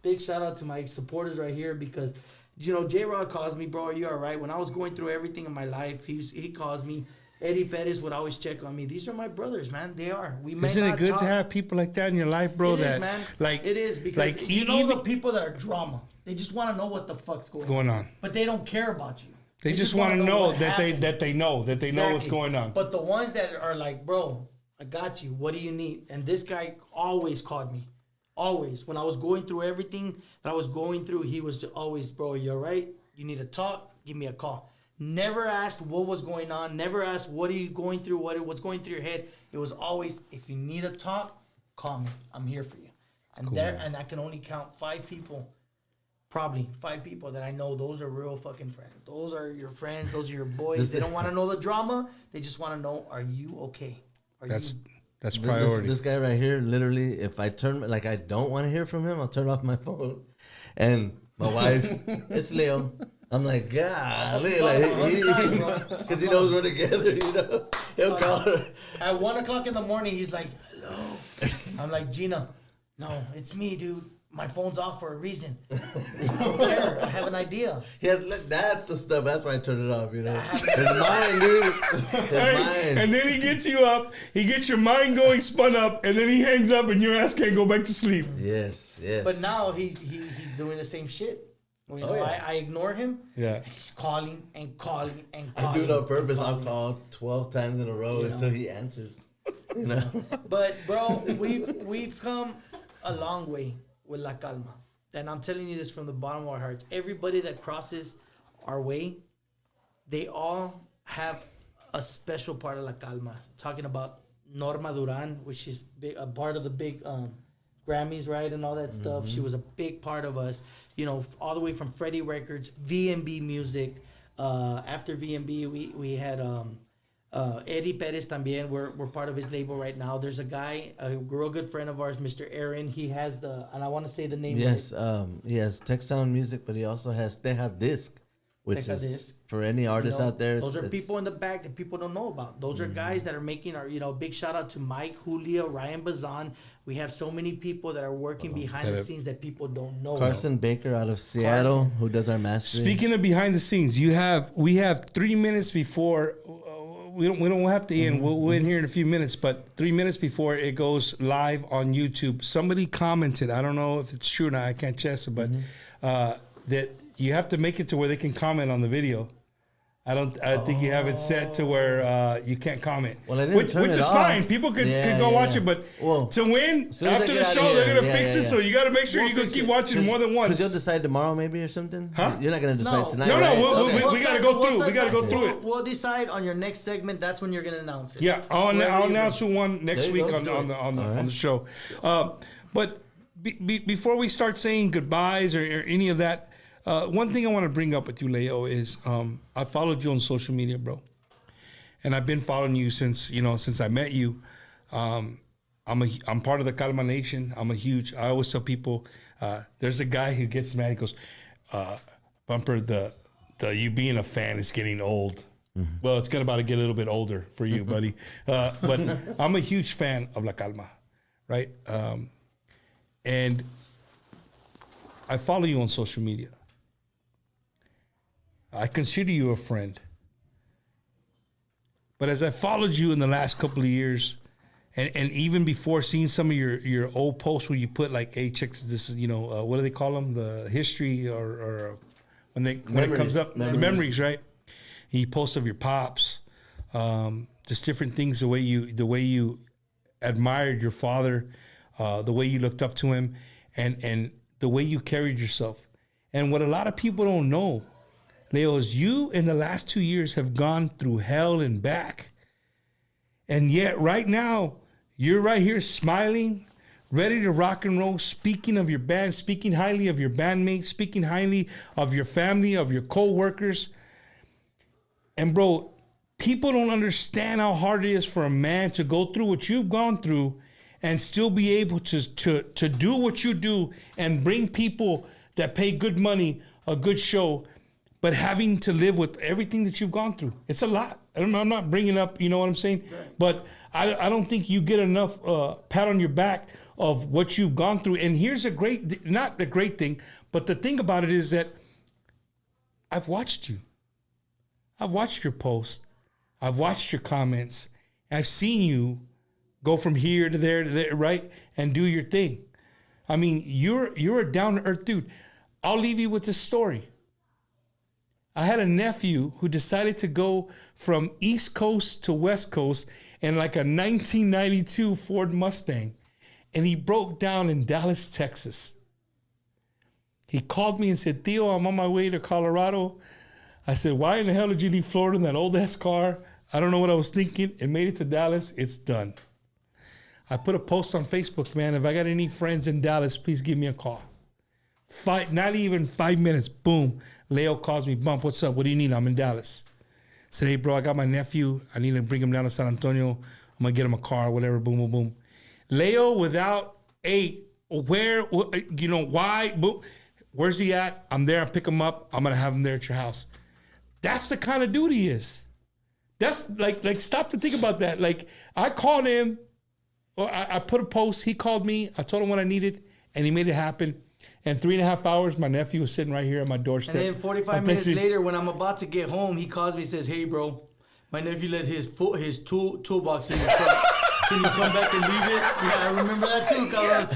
Speaker 6: Big shout out to my supporters right here because, you know, J-Rod calls me, bro, are you all right? When I was going through everything in my life, he calls me. Eddie Perez would always check on me. These are my brothers, man. They are.
Speaker 4: Isn't it good to have people like that in your life, bro?
Speaker 6: It is, man. Like it is because
Speaker 4: like
Speaker 6: you know the people that are drama. They just want to know what the fuck's going on. But they don't care about you.
Speaker 4: They just want to know that they know what's going on.
Speaker 6: But the ones that are like, bro, I got you. What do you need? And this guy always called me. Always. When I was going through everything that I was going through, he was always, bro, you all right? You need to talk? Give me a call. Never asked what was going on. Never asked what are you going through, what's going through your head. It was always, if you need a talk, call me. I'm here for you. And cool, and I can only count 5 people, probably 5 people that I know. Those are real fucking friends. Those are your friends. Those are your boys. They don't want to know the drama. They just want to know, are you okay?
Speaker 4: That's priority.
Speaker 5: This guy right here, literally, if I turn, like I don't want to hear from him, I'll turn off my phone. And my wife, it's Leo. I'm like, golly, because he knows we're together, you know. He'll call her.
Speaker 6: At 1 o'clock in the morning, he's like, hello. I'm like, Gina, no, it's me, dude. My phone's off for a reason. I don't care. I have an idea.
Speaker 5: That's the stuff. That's why I turned it off, you know. It's mine, dude. It's mine.
Speaker 4: And then he gets you up. He gets your mind going spun up, and then he hangs up, and your ass can't go back to sleep.
Speaker 5: Yes, yes.
Speaker 6: But now he's doing the same shit. You know, I ignore him.
Speaker 4: Yeah.
Speaker 6: And he's calling and calling and
Speaker 5: I
Speaker 6: calling.
Speaker 5: do it on purpose. I'll call 12 times in a row until he answers. You know.
Speaker 6: But bro, we've come a long way with La Calma, and I'm telling you this from the bottom of our hearts. Everybody that crosses our way, they all have a special part of La Calma. Talking about Norma Duran, which is a part of the big Grammys, right, and all that stuff. She was a big part of us, you know, all the way from Freddie Records, VMB Music. After VMB, we had Eddie Perez también. We're part of his label right now. There's a guy, a real good friend of ours, Mr. Aaron. He has and I want to say the name.
Speaker 5: Yes, he has Textile Music, but he also has Teja Disc, which
Speaker 6: Teja
Speaker 5: is
Speaker 6: Disc.
Speaker 5: For any artist out there.
Speaker 6: Those are people in the back that people don't know about. Those are guys that are making our, you know, big shout out to Mike, Julio, Ryan Bazan. We have so many people that are working behind the scenes that people don't know.
Speaker 5: Carson Baker out of Seattle, who does our mastering.
Speaker 4: Speaking of behind the scenes, we have 3 minutes before. We don't have to end. We'll end here in a few minutes, but 3 minutes before it goes live on YouTube, somebody commented. I don't know if it's true or not. I can't check it, but that you have to make it to where they can comment on the video. I think you have it set to where you can't comment.
Speaker 5: Well, I didn't turn
Speaker 4: which
Speaker 5: it
Speaker 4: is
Speaker 5: off.
Speaker 4: fine. People could go watch it, but to win after the show, they're gonna fix it. So you got to make sure you can keep watching more than once.
Speaker 5: Because you'll decide tomorrow, maybe, or something.
Speaker 4: Huh?
Speaker 5: You're not gonna decide tonight.
Speaker 4: No,
Speaker 5: right?
Speaker 4: we got to go through. We got to go through it.
Speaker 6: We'll decide on your next segment. That's when you're gonna announce it.
Speaker 4: Yeah, I'll announce one next week on the show. But before we start saying goodbyes or any of that. One thing I want to bring up with you, Leo, is I followed you on social media, bro, and I've been following you since I met you. I'm part of the Calma Nation. I always tell people, there's a guy who gets mad. He goes, Bumper, the you being a fan is getting old. Mm-hmm. Well, it's about to get a little bit older for you, buddy. But I'm a huge fan of La Calma, right? And I follow you on social media. I consider you a friend. But as I followed you in the last couple of years, and even before seeing some of your old posts where you put like, hey, chicks, this is, what do they call them? The history or when it comes up, the memories, right? You post of your pops, just different things, the way you admired your father, the way you looked up to him, and the way you carried yourself. And what a lot of people don't know, Leo, is you in the last 2 years have gone through hell and back. And yet right now, you're right here smiling, ready to rock and roll, speaking of your band, speaking highly of your bandmates, speaking highly of your family, of your co-workers. And bro, people don't understand how hard it is for a man to go through what you've gone through and still be able to do what you do and bring people that pay good money a good show, but having to live with everything that you've gone through. It's a lot. I'm not bringing up, you know what I'm saying? Right. But I don't think you get enough pat on your back of what you've gone through. And here's not the great thing, but the thing about it is that I've watched you. I've watched your posts. I've watched your comments. I've seen you go from here to there, right? And do your thing. I mean, you're a down-to-earth dude. I'll leave you with this story. I had a nephew who decided to go from East Coast to West Coast in like a 1992 Ford Mustang. And he broke down in Dallas, Texas. He called me and said, Theo, I'm on my way to Colorado. I said, why in the hell did you leave Florida in that old-ass car? I don't know what I was thinking. It made it to Dallas. It's done. I put a post on Facebook, man. If I got any friends in Dallas, please give me a call. Not even 5 minutes. Boom. Leo calls me. Bump, what's up? What do you need? I'm in Dallas. I said, hey, bro, I got my nephew. I need to bring him down to San Antonio. I'm going to get him a car, whatever. Boom, boom, boom. Leo, without where, you know, why? Boom. Where's he at? I'm there. I pick him up. I'm going to have him there at your house. That's the kind of dude he is. That's like stop to think about that. Like, I called him. Or I put a post. He called me. I told him what I needed, and he made it happen. And 3.5 hours, my nephew was sitting right here at my doorstep.
Speaker 6: And then 45 minutes later, when I'm about to get home, he calls me and says, hey, bro, my nephew let his toolbox in the truck. Can you come back and leave it? Yeah, I remember that too, cabrón.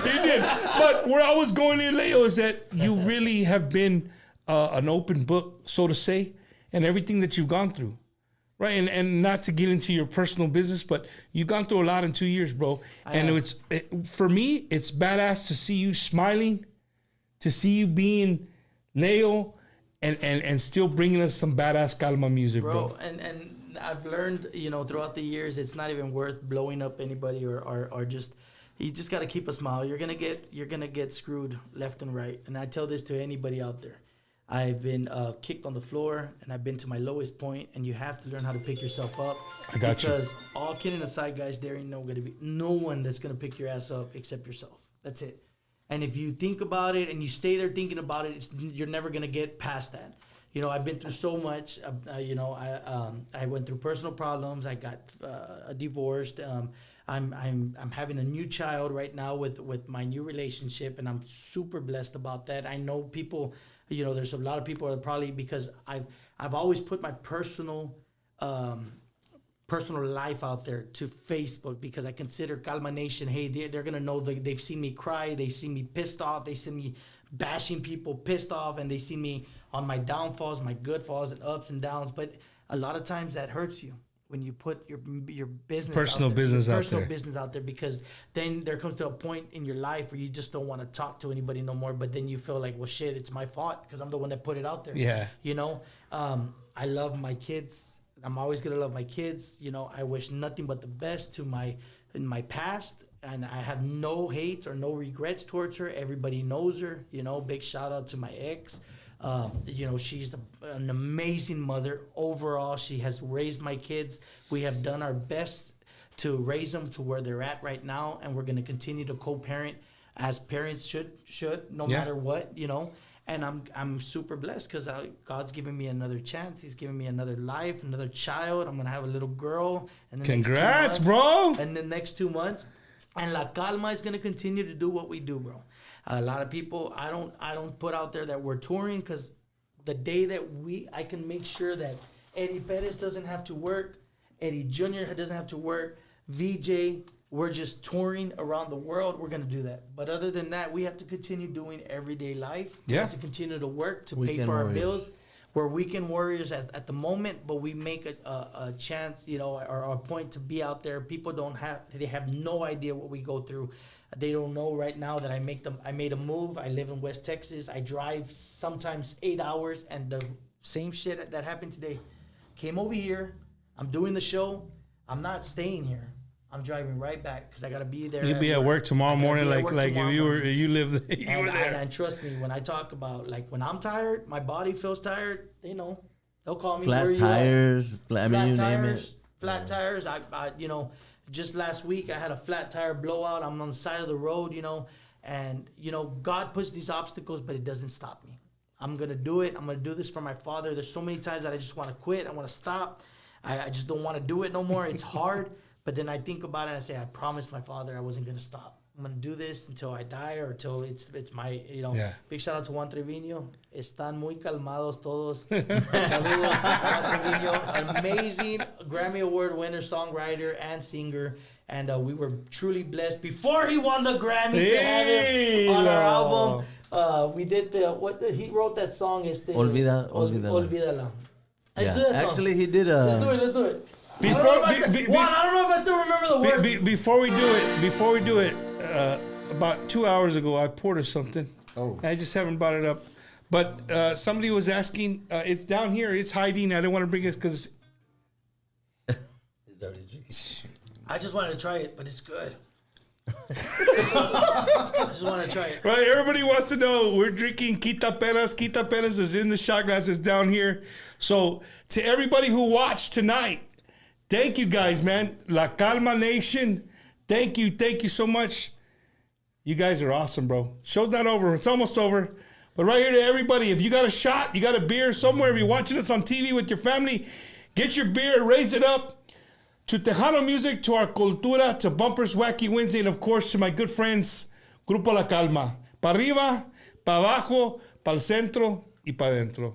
Speaker 4: He did. But where I was going in, Leo, is that you really have been an open book, so to say, and everything that you've gone through. Right, and not to get into your personal business, but you've gone through a lot in 2 years, bro. For me, it's badass to see you smiling, to see you being Leo, and still bringing us some badass Calma music, bro.
Speaker 6: And I've learned, you know, throughout the years, it's not even worth blowing up anybody or just. You just got to keep a smile. You're gonna get screwed left and right. And I tell this to anybody out there. I've been kicked on the floor, and I've been to my lowest point, and you have to learn how to pick yourself up.
Speaker 4: I got you.
Speaker 6: Because all kidding aside, guys, there ain't no one that's going to pick your ass up except yourself. That's it. And if you think about it and you stay there thinking about it, you're never going to get past that. You know, I've been through so much. You know, I went through personal problems. I got divorced. I'm having a new child right now with my new relationship, and I'm super blessed about that. I know people... You know, there's a lot of people that probably, because I've always put my personal life out there to Facebook, because I consider Calma Nation, hey, they're going to know they've seen me cry, they've seen me pissed off, they see me bashing people pissed off, and they see me on my downfalls, my good falls and ups and downs. But a lot of times that hurts you when you put your business
Speaker 4: personal
Speaker 6: business out there, because then there comes to a point in your life where you just don't want to talk to anybody no more, but then you feel like, well, shit, it's my fault because I'm the one that put it out there.
Speaker 4: Yeah.
Speaker 6: You know, I love my kids. I'm always going to love my kids. You know, I wish nothing but the best in my past, and I have no hate or no regrets towards her. Everybody knows her, you know. Big shout out to my ex. You know, she's an amazing mother. Overall, she has raised my kids. We have done our best to raise them to where they're at right now, and we're going to continue to co-parent as parents should no matter what, you know. And I'm super blessed because God's given me another chance. He's given me another life, another child. I'm going to have a little girl. And
Speaker 4: congrats, bro.
Speaker 6: In the next 2 months. And La Calma is going to continue to do what we do, bro. A lot of people, I don't put out there that we're touring, because the day that I can make sure that Eddie Perez doesn't have to work, Eddie Jr. doesn't have to work, VJ, we're just touring around the world, we're going to do that. But other than that, we have to continue doing everyday life. We have to continue to work to pay for our bills. We're weekend warriors at the moment, but we make a chance, you know, or a point to be out there. People they have no idea what we go through. They don't know right now that I made a move. I live in West Texas. I drive sometimes 8 hours, and the same shit that happened today. Came over here. I'm doing the show. I'm not staying here. I'm driving right back because I gotta be there.
Speaker 4: You'll be at work tomorrow morning, like if you live there.
Speaker 6: And trust me, when I talk about, like, when I'm tired, my body feels tired. They know. They'll call me.
Speaker 5: Flat tires. I mean, you name it.
Speaker 6: Flat tires. I, just last week I had a flat tire blowout. I'm on the side of the road, and God puts these obstacles, but it doesn't stop me. I'm gonna do it. I'm gonna do this for my father. There's so many times that I just want to quit. I want to stop. I just don't want to do it no more. It's hard. But then I think about it and I say, I promised my father I wasn't gonna stop. I'm gonna do this until I die or until it's my Big shout out to Juan Trevino. Están muy calmados todos. Saludos, Juan Trevino. Amazing Grammy Award winner, songwriter and singer. And we were truly blessed before he won the Grammy to have him on our album. We did he wrote that song. Olvídala. Let's do that song.
Speaker 5: Actually, he did
Speaker 6: Let's do it. I don't know if I still remember the words.
Speaker 4: Before we do it, about 2 hours ago, I poured her something. Oh. I just haven't brought it up. But somebody was asking, it's down here, it's hiding. I don't want to bring it because...
Speaker 6: I just wanted to try it, but it's good. I just want to try it.
Speaker 4: Right, everybody wants to know, we're drinking Quita Penas. Quita Penas is in the shot glasses down here. So to everybody who watched tonight, thank you guys, man. La Calma Nation, thank you so much. You guys are awesome, bro. Show's not over. It's almost over. But right here to everybody, if you got a shot, you got a beer somewhere, if you're watching us on TV with your family, get your beer, raise it up. To Tejano music, to our cultura, to Bumpers Wacky Wednesday, and of course to my good friends, Grupo La Calma. Pa arriba, pa abajo, pa el centro, y pa dentro.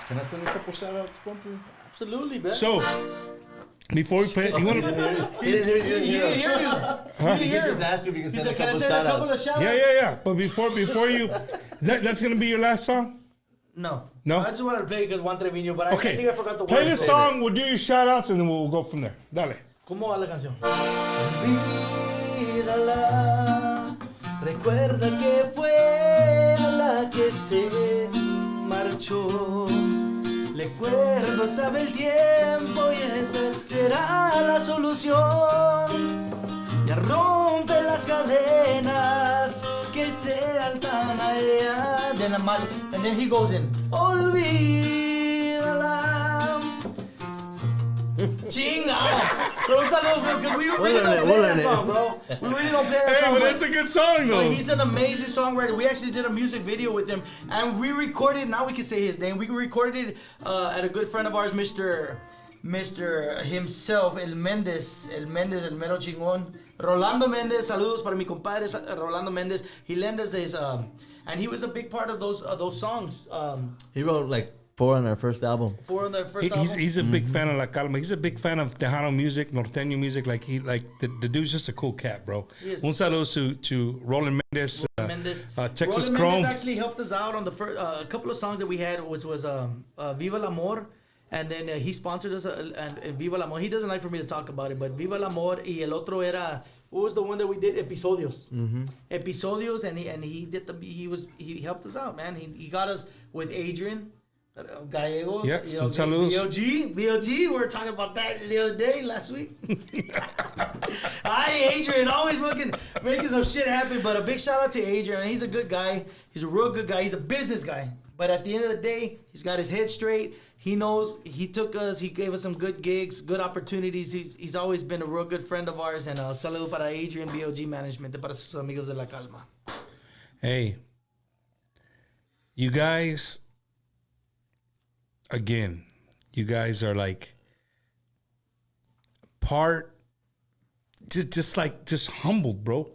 Speaker 7: Can I send a couple shout outs, Bumper?
Speaker 6: Absolutely, man.
Speaker 4: So, before we play, you want to...
Speaker 5: He didn't hear you. He just asked you if you can send a couple of shout outs.
Speaker 4: Yeah. But before you... That's going to be your last song?
Speaker 6: No.
Speaker 4: No?
Speaker 6: I just wanted to play because Juan Trevino, but
Speaker 4: okay.
Speaker 6: I think I forgot the words.
Speaker 4: Play this song, we'll do your shout outs, and then we'll go from there. Dale.
Speaker 6: ¿Cómo va la canción?
Speaker 1: Olvídala, recuerda que fue la que se marchó. Le cuerdo sabe el tiempo y esa será la solución. Ya rompe las cadenas que te atan a ella.
Speaker 6: And then he goes in.
Speaker 1: Olvídala.
Speaker 6: Chinga! Bro, because we really don't play that song, bro. We really don't play that song.
Speaker 4: But it's a good song, though.
Speaker 6: But he's an amazing songwriter. We actually did a music video with him, and we recorded, now we can say his name, we recorded it at a good friend of ours, Mr. himself, El mero chingón. Rolando Mendez, saludos para mi compadre Rolando Mendez. He lent us his, and he was a big part of those songs.
Speaker 5: He wrote like 4 on our first album.
Speaker 6: 4 on the first album.
Speaker 4: He's a big fan of La Calma. He's a big fan of Tejano music, Norteño music. The dude's just a cool cat, bro. Un saludo to Roland Mendez, Texas
Speaker 6: Roland
Speaker 4: Chrome.
Speaker 6: Mendez actually helped us out on the first a couple of songs that we had, which was Viva el Amor. And then he sponsored us, and Viva el Amor. He doesn't like for me to talk about it, but Viva el Amor y el otro era, what was the one that we did? Episodios. Mm-hmm. Episodios, and he helped us out, man. He got us with Adrian Gallegos.
Speaker 4: Yeah,
Speaker 6: BOG. We were talking about that the other day, last week. Hi, Adrian, always making some shit happen. But a big shout out to Adrian. He's a good guy. He's a real good guy. He's a business guy. But at the end of the day, he's got his head straight. He knows, he took us, he gave us some good gigs, good opportunities. He's always been a real good friend of ours. And saludo para Adrian, BOG Management, para sus amigos de La Calma.
Speaker 4: Hey, you guys, again, you guys are like just humbled, bro.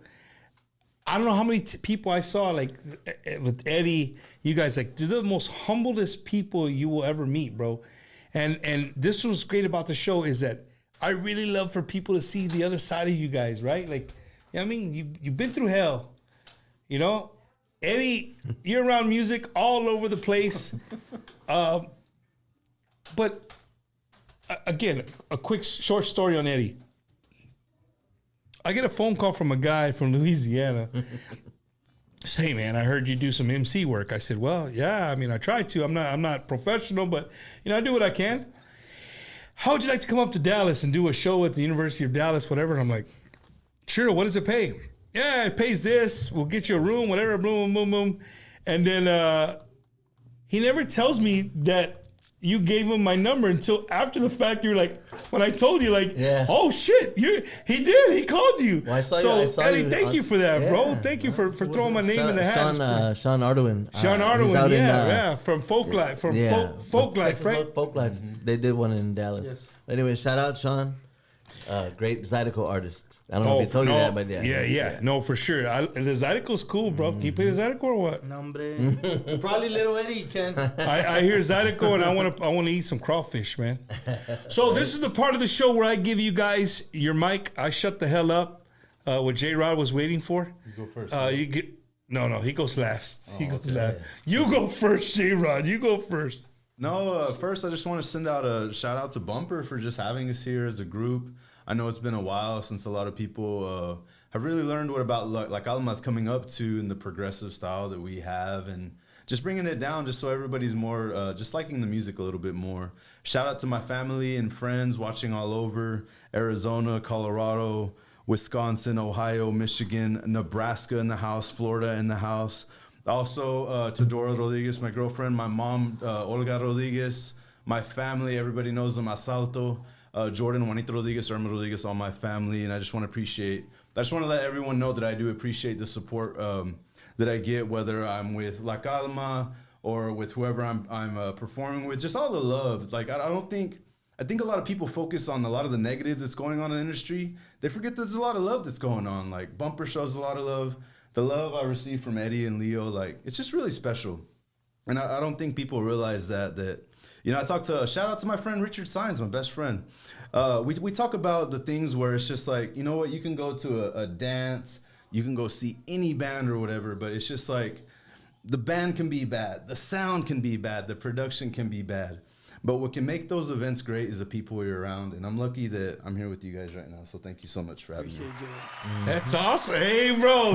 Speaker 4: I don't know how many people I saw, like, with Eddie, you guys, like, they're the most humblest people you will ever meet, bro. And this was great about the show is that I really love for people to see the other side of you guys, right? Like, you know what I mean? You've been through hell, you know? Eddie, you're around music all over the place. But, again, a quick short story on Eddie. I get a phone call from a guy from Louisiana. Say, hey, man, I heard you do some MC work. I said, well, yeah, I mean, I try to. I'm not professional, but, I do what I can. How would you like to come up to Dallas and do a show at the University of Dallas, whatever? And I'm like, sure, what does it pay? Yeah, it pays this. We'll get you a room, whatever, boom, boom, boom. And then he never tells me that you gave him my number until after the fact. You're like, when I told you, like, oh shit, he did. He called you.
Speaker 5: Well, I saw
Speaker 4: Eddie,
Speaker 5: you
Speaker 4: thank you for that, bro. Thank you for throwing my name in the hat.
Speaker 5: Sean Arduin.
Speaker 4: Sean Arduin, from Folklife, Folklife, right?
Speaker 5: Folklife. They did one in Dallas.
Speaker 6: Yes.
Speaker 5: Anyway, shout out Sean, great Zydeco artist. I don't know if he told you that, but
Speaker 4: yeah. No, for sure. The Zydeco's cool, bro. Can you play the Zydeco or what?
Speaker 6: No, hombre. Probably little Eddie can.
Speaker 4: I hear Zydeco and I want to eat some crawfish, man. So this is the part of the show where I give you guys your mic. I shut the hell up. What J Rod was waiting for.
Speaker 7: You go first.
Speaker 4: No, he goes last. He goes last. You go first, J Rod. You go first.
Speaker 7: No, first I just want to send out a shout out to Bumper for just having us here as a group. I know it's been a while since a lot of people have really learned what about like Alma's coming up to in the progressive style that we have, and just bringing it down just so everybody's more just liking the music a little bit more. Shout out to my family and friends watching all over Arizona, Colorado, Wisconsin, Ohio, Michigan, Nebraska in the house, Florida in the house. Also to Dora Rodriguez, my girlfriend, my mom, Olga Rodriguez, my family, everybody knows them, Asalto. Jordan, Juanito Rodriguez, Irma Rodriguez, all my family, and I just want to let everyone know that I do appreciate the support that I get, whether I'm with La Calma or with whoever I'm performing with, just all the love. Like I think a lot of people focus on a lot of the negatives that's going on in the industry. They forget there's a lot of love that's going on. Like Bumper shows a lot of love. The love I receive from Eddie and Leo, like it's just really special, and I don't think people realize that. You know, shout out to my friend Richard Sines, my best friend. We talk about the things where it's just like, you know what, you can go to a dance, you can go see any band or whatever, but it's just like the band can be bad, the sound can be bad, the production can be bad. But what can make those events great is the people you're around. And I'm lucky that I'm here with you guys right now. So thank you so much for having me.
Speaker 4: That's awesome. Hey, bro.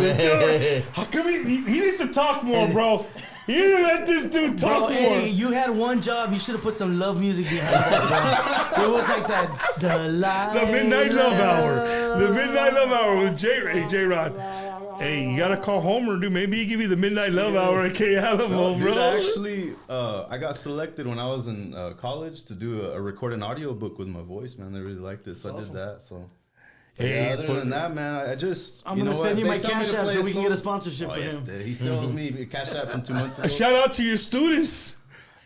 Speaker 4: How come he needs to talk more, bro? You didn't let this dude talk more.
Speaker 6: Eddie, you had one job. You should have put some love music behind that, bro. It was like that.
Speaker 4: The Midnight Love Hour. The Midnight Love Hour with J-Rod. Hey, you gotta call Homer, dude. Maybe he give you the Midnight Love Hour at K Alamo, bro.
Speaker 7: Dude, actually, I got selected when I was in college to do a recorded audio book with my voice, man. They really liked it, so I did that. So,
Speaker 4: hey,
Speaker 7: other than that, man,
Speaker 6: I'm gonna send you my Cash App so we can get a sponsorship for him.
Speaker 7: He still owes me a Cash App from 2 months ago.
Speaker 4: Shout out to your students.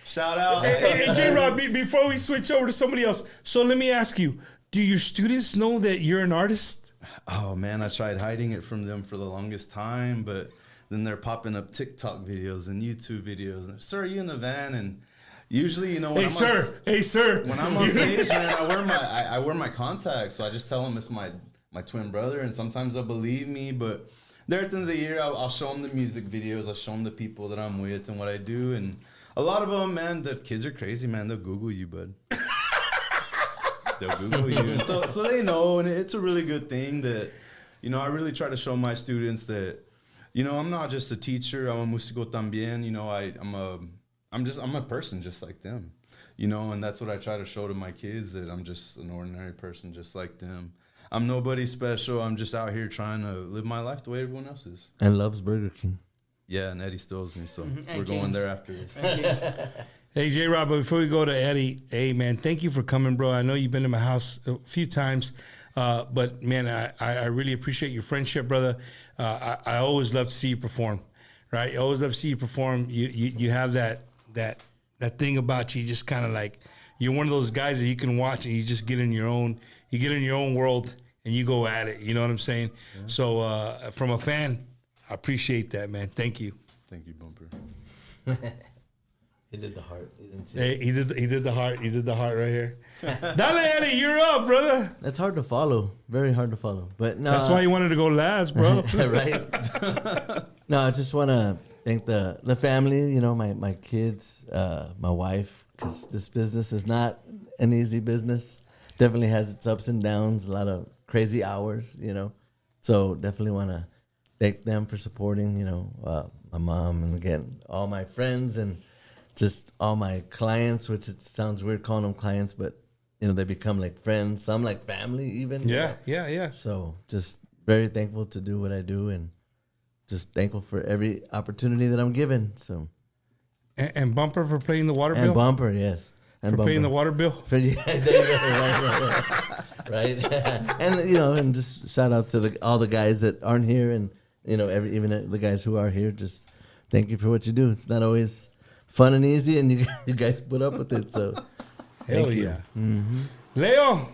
Speaker 7: Shout out.
Speaker 4: Hey, J-Rod, before we switch over to somebody else, so let me ask you, do your students know that you're an artist?
Speaker 7: Oh, man, I tried hiding it from them for the longest time, but then they're popping up TikTok videos and YouTube videos. And, sir, are you in the van? And usually, you know, when
Speaker 4: hey, sir.
Speaker 7: When I'm on stage, man, I wear my contacts, so I just tell them it's my twin brother, and sometimes they'll believe me, but there at the end of the year, I'll show them the music videos, I'll show them the people that I'm with and what I do, and a lot of them, man, the kids are crazy, man. They'll Google you, bud. They'll Google you. And so they know, and it's a really good thing that, you know, I really try to show my students that, you know, I'm not just a teacher, I'm a músico también, you know, I'm a person just like them, you know, and that's what I try to show to my kids, that I'm just an ordinary person just like them. I'm nobody special, I'm just out here trying to live my life the way everyone else is.
Speaker 5: And loves Burger King.
Speaker 7: Yeah, and Eddie still owes me, so we're going there after this.
Speaker 4: Hey, J-Rob, but before we go to Eddie, hey, man, thank you for coming, bro. I know you've been to my house a few times, but, man, I really appreciate your friendship, brother. I always love to see you perform, right? I always love to see you perform. You have that thing about you, just kind of like, you're one of those guys that you can watch and you just get in your own world and you go at it. You know what I'm saying? Yeah. So from a fan, I appreciate that, man. Thank you.
Speaker 7: Thank you, Bumper.
Speaker 5: He did the heart. He didn't see
Speaker 4: it. He did the heart. He did the heart right here. Dale, Eddie, you're up, brother.
Speaker 5: That's hard to follow. Very hard to follow. But no,
Speaker 4: that's why you wanted to go last, bro.
Speaker 5: Right? No, I just want to thank the family, you know, my kids, my wife, because this business is not an easy business. Definitely has its ups and downs, a lot of crazy hours, you know. So definitely want to thank them for supporting, you know, my mom, and again, all my friends and just all my clients, which it sounds weird calling them clients, but, you know, they become like friends, some like family even.
Speaker 4: Yeah.
Speaker 5: So just very thankful to do what I do and just thankful for every opportunity that I'm given. So.
Speaker 4: And Bumper for paying the water bill?
Speaker 5: And Bumper, yes. And
Speaker 4: for
Speaker 5: Bumper.
Speaker 4: paying the water bill?
Speaker 5: Yeah, there you go. Right. And, and just shout out to all the guys that aren't here and, even the guys who are here. Just thank you for what you do. It's not always fun and easy, and you guys put up with it. So,
Speaker 4: hell yeah. Mm-hmm. Leo.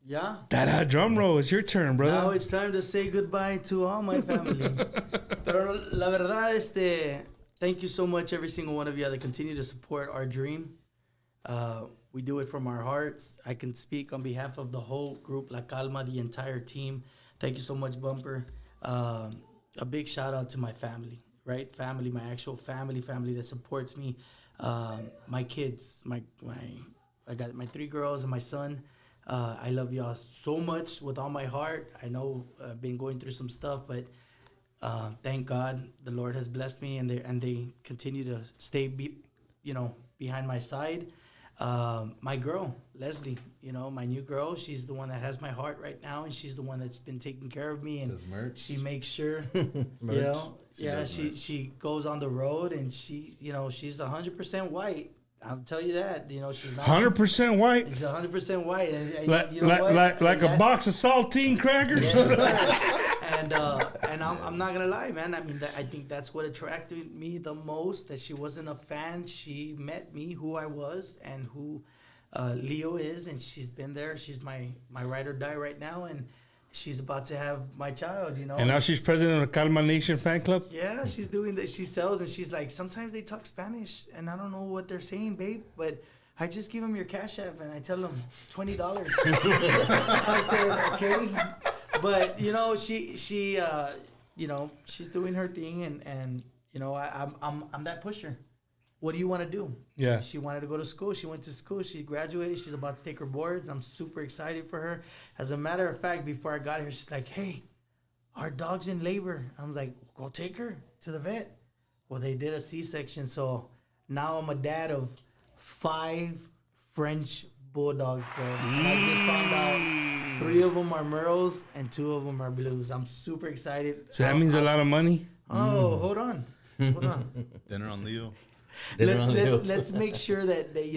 Speaker 6: Yeah.
Speaker 4: That drum roll. It's your turn, brother.
Speaker 6: Now it's time to say goodbye to all my family. Pero la verdad, thank you so much, every single one of you that continue to support our dream. We do it from our hearts. I can speak on behalf of the whole group, La Calma, the entire team. Thank you so much, Bumper. A big shout out to my family, right? Family, my actual family that supports me. My kids, I got my 3 girls and my son. I love y'all so much with all my heart. I know I've been going through some stuff, but thank God the Lord has blessed me, and they continue to stay behind my side. My girl, Leslie, my new girl, she's the one that has my heart right now, and she's the one that's been taking care of me, and she makes sure, she goes on the road, and she's 100% white. I'll tell you that. She's not
Speaker 4: 100% white.
Speaker 6: She's 100% white, and
Speaker 4: like a box of saltine crackers.
Speaker 6: Yes, and I'm not gonna lie, man. I mean, I think that's what attracted me the most. That she wasn't a fan. She met me, who I was, and who Leo is, and she's been there. She's my ride or die right now, and she's about to have my child,
Speaker 4: And now she's president of Calma Nation fan club?
Speaker 6: Yeah, she's doing that. She sells, and she's like, sometimes they talk Spanish, and I don't know what they're saying, babe, but I just give them your Cash App, and I tell them $20. I said, okay. But, she's doing her thing, and I'm that pusher. What do you want to do?
Speaker 4: Yeah.
Speaker 6: She wanted to go to school. She went to school. She graduated. She's about to take her boards. I'm super excited for her. As a matter of fact, before I got here, she's like, hey, our dog's in labor. I'm like, go take her to the vet. Well, they did a C-section, so now I'm a dad of 5 French bulldogs, bro. And I just found out 3 of them are Merles and 2 of them are Blues. I'm super excited.
Speaker 4: So that means a lot of money?
Speaker 6: Oh, hold on.
Speaker 7: Dinner on Leo.
Speaker 6: Let's make sure that they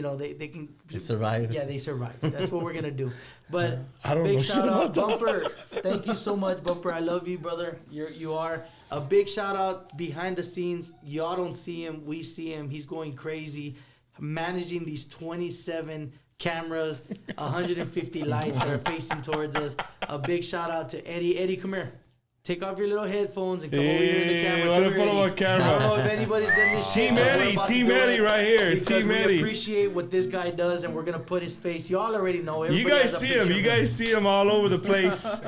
Speaker 6: can
Speaker 5: survive.
Speaker 6: Yeah, they survive. That's what we're gonna do. But
Speaker 4: I don't
Speaker 6: big
Speaker 4: know
Speaker 6: shout out,
Speaker 4: about
Speaker 6: Bumper. Thank you so much, Bumper. I love you, brother. You are a big shout out behind the scenes. Y'all don't see him. We see him. He's going crazy, managing these 27 cameras, 150 lights that are facing towards us. A big shout out to Eddie. Eddie, come here. Take off your little headphones and come over here in the camera.
Speaker 4: Let me put them on camera.
Speaker 6: I don't know if anybody's done this shit.
Speaker 4: Team Eddie right here. Team Eddie.
Speaker 6: We appreciate what this guy does, and we're going to put his face. Y'all already know.
Speaker 4: You guys see him. You guys see him all over the place.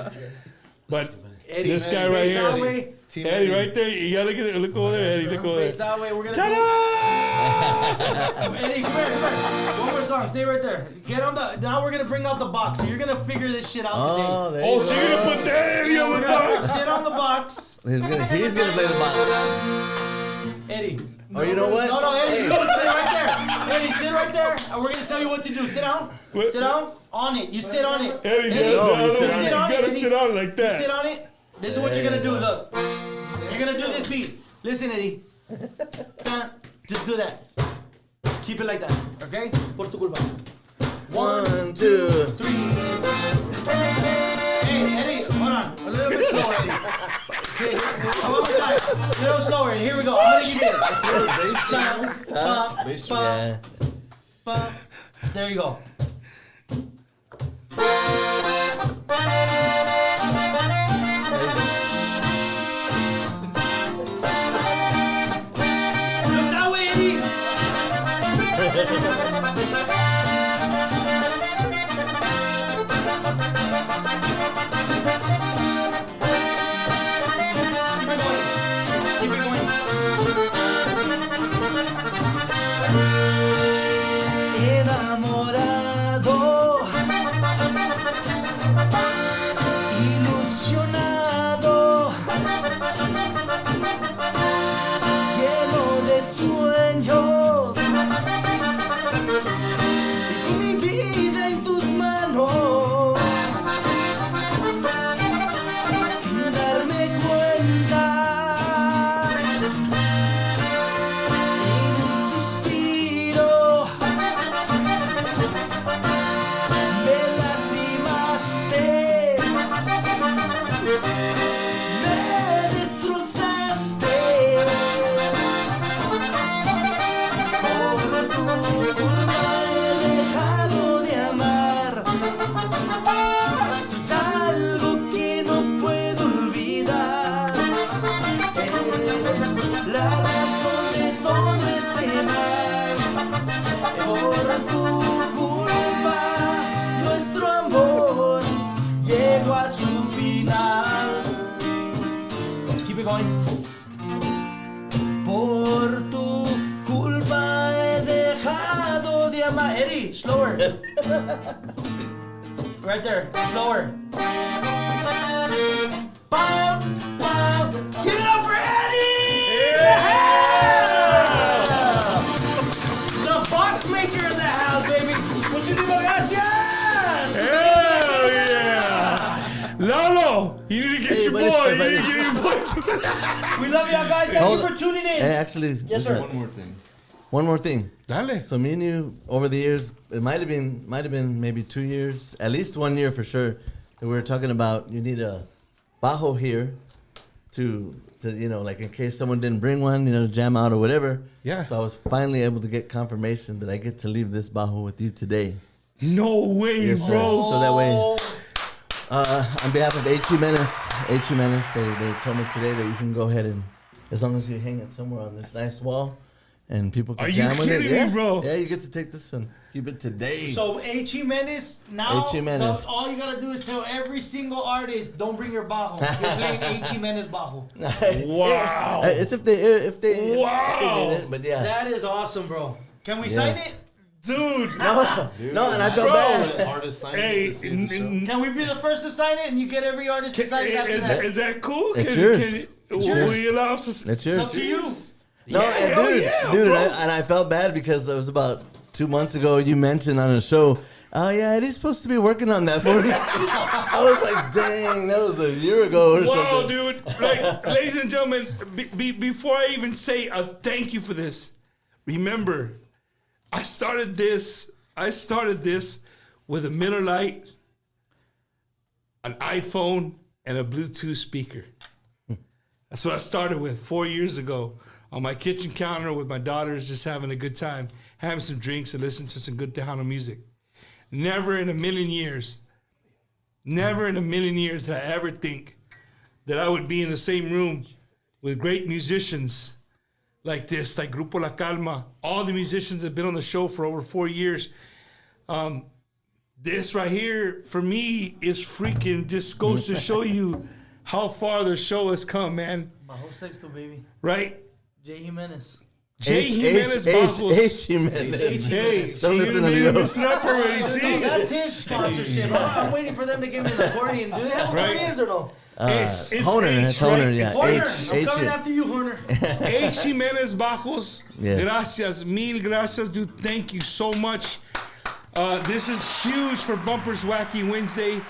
Speaker 4: But
Speaker 6: Eddie,
Speaker 4: this guy right here. Eddie right there. You gotta look over there, Eddie. Look over there.
Speaker 6: That way. We're going to Eddie, come here. One more song. Stay right there. Now we're going to bring out the box. So you're going to figure this shit out today.
Speaker 4: So you're going to put that Eddie on the box?
Speaker 6: Sit on the box.
Speaker 5: He's gonna play the box.
Speaker 6: Eddie.
Speaker 5: Oh, you know what?
Speaker 6: No, Eddie, sit right there. Eddie, sit right there. And we're going to tell you what to do. Sit down. Sit down. On it. You sit on it.
Speaker 4: Eddie,
Speaker 6: you sit on it.
Speaker 4: You gotta sit on it like that.
Speaker 6: You sit on it. This is what you're going to do. Look. You're going to do this beat. Listen, Eddie. Just do that. Keep it like that. Okay? Por tu culpa.
Speaker 5: 1, 2,
Speaker 6: 3. Hey, Eddie, hold on. A little bit slower, Eddie. Okay, one more time. A little slower. Here we go. I'm gonna give you this. There you go. Look that way, Eddie.
Speaker 1: Enamorado
Speaker 6: slower. Right there, slower. Bow, bow. Give it up for Eddie! Yeah! The box maker of the house, baby. Muchísimas gracias!
Speaker 4: Hell yeah! Lalo, you need to get your boy. You need to get your boy.
Speaker 6: We love y'all guys. Thank you for tuning in.
Speaker 5: Hey, actually,
Speaker 6: Yes, sir.
Speaker 5: One more thing.
Speaker 4: Dale.
Speaker 5: So me and you, over the years, it might have been maybe 2 years, at least 1 year for sure, that we were talking about you need a bajo here to like in case someone didn't bring one, jam out or whatever.
Speaker 4: Yeah.
Speaker 5: So I was finally able to get confirmation that I get to leave this bajo with you today.
Speaker 4: No way,
Speaker 5: Yes, sir.
Speaker 4: bro.
Speaker 5: So that way, on behalf of H. Jimenez, they told me today that you can go ahead and, as long as you hang it somewhere on this nice wall, and people can
Speaker 4: Are you
Speaker 5: jam with it.
Speaker 4: kidding me, bro?
Speaker 5: Yeah, you get to take this and keep it today.
Speaker 6: So H. Jimenez, now
Speaker 5: H. Jimenez.
Speaker 6: all you gotta do is tell every single artist, don't bring your bajo. You're playing H. Jimenez bajo.
Speaker 4: Wow.
Speaker 5: It's if they
Speaker 4: Wow.
Speaker 5: need it, but yeah.
Speaker 6: That is awesome, bro. Can we sign
Speaker 5: Yes.
Speaker 6: it?
Speaker 4: Dude.
Speaker 5: No, and I felt bad.
Speaker 7: Artist signing
Speaker 4: Hey,
Speaker 7: this is the show.
Speaker 6: Can we be the first to sign it and you get every artist to sign it after that?
Speaker 4: Is that cool?
Speaker 5: It's yours.
Speaker 4: Will
Speaker 5: yours.
Speaker 4: you allow us to?
Speaker 5: It's
Speaker 6: It's up
Speaker 5: yours.
Speaker 6: to you.
Speaker 5: No, and
Speaker 4: hell
Speaker 5: dude,
Speaker 4: yeah,
Speaker 5: dude,
Speaker 4: bro.
Speaker 5: and I felt bad because it was about 2 months ago. You mentioned on a show, oh yeah, Eddie's supposed to be working on that for me. I was like, dang, that was a year ago or
Speaker 4: Wow,
Speaker 5: something.
Speaker 4: dude. Like, ladies and gentlemen, before I even say a thank you for this, remember, I started this with a Miller Lite, an iPhone, and a Bluetooth speaker. That's what I started with 4 years ago on my kitchen counter with my daughters, just having a good time, having some drinks and listening to some good Tejano music. Never in a million years did I ever think that I would be in the same room with great musicians like this, like Grupo La Calma, all the musicians that have been on the show for over 4 years. This right here, for me, is freaking just goes to show you how far the show has come, man.
Speaker 6: Bajo sexto, baby.
Speaker 4: Right?
Speaker 6: J. Jimenez.
Speaker 4: J. Jimenez Bajos.
Speaker 5: H. Jimenez.
Speaker 4: Hey,
Speaker 5: Don't listen to
Speaker 4: me.
Speaker 5: Leo.
Speaker 4: Mix it up already,
Speaker 6: No,
Speaker 4: see?
Speaker 6: that's his sponsorship. I'm waiting for them to give me an accordion. Do they have
Speaker 4: Right.
Speaker 6: accordions or no?
Speaker 4: It's
Speaker 5: Horner,
Speaker 4: H,
Speaker 5: it's Horner,
Speaker 4: right?
Speaker 5: yeah.
Speaker 4: It's
Speaker 6: Horner, I'm
Speaker 5: H
Speaker 6: coming
Speaker 5: it.
Speaker 6: after you, Horner.
Speaker 4: H. Jimenez Bajos.
Speaker 5: Yes.
Speaker 4: Gracias. Mil gracias, dude. Thank you so much. This is huge for Bumpers Wacky Wednesday.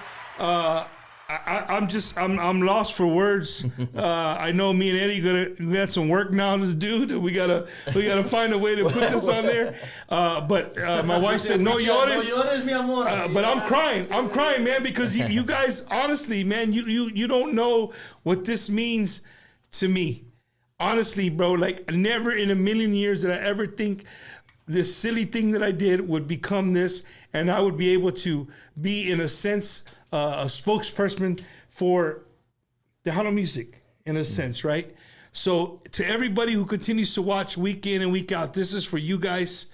Speaker 4: I'm lost for words. I know me and Eddie we got some work now to do. That we gotta find a way to put this on there. But my wife said no llores.
Speaker 6: No llores, mi amor.
Speaker 4: But I'm crying, man, because you guys, honestly, man, you don't know what this means to me. Honestly, bro, like never in a million years did I ever think this silly thing that I did would become this, and I would be able to be, in a sense, a spokesperson for Tejano music, in a sense, right? So to everybody who continues to watch week in and week out, this is for you guys.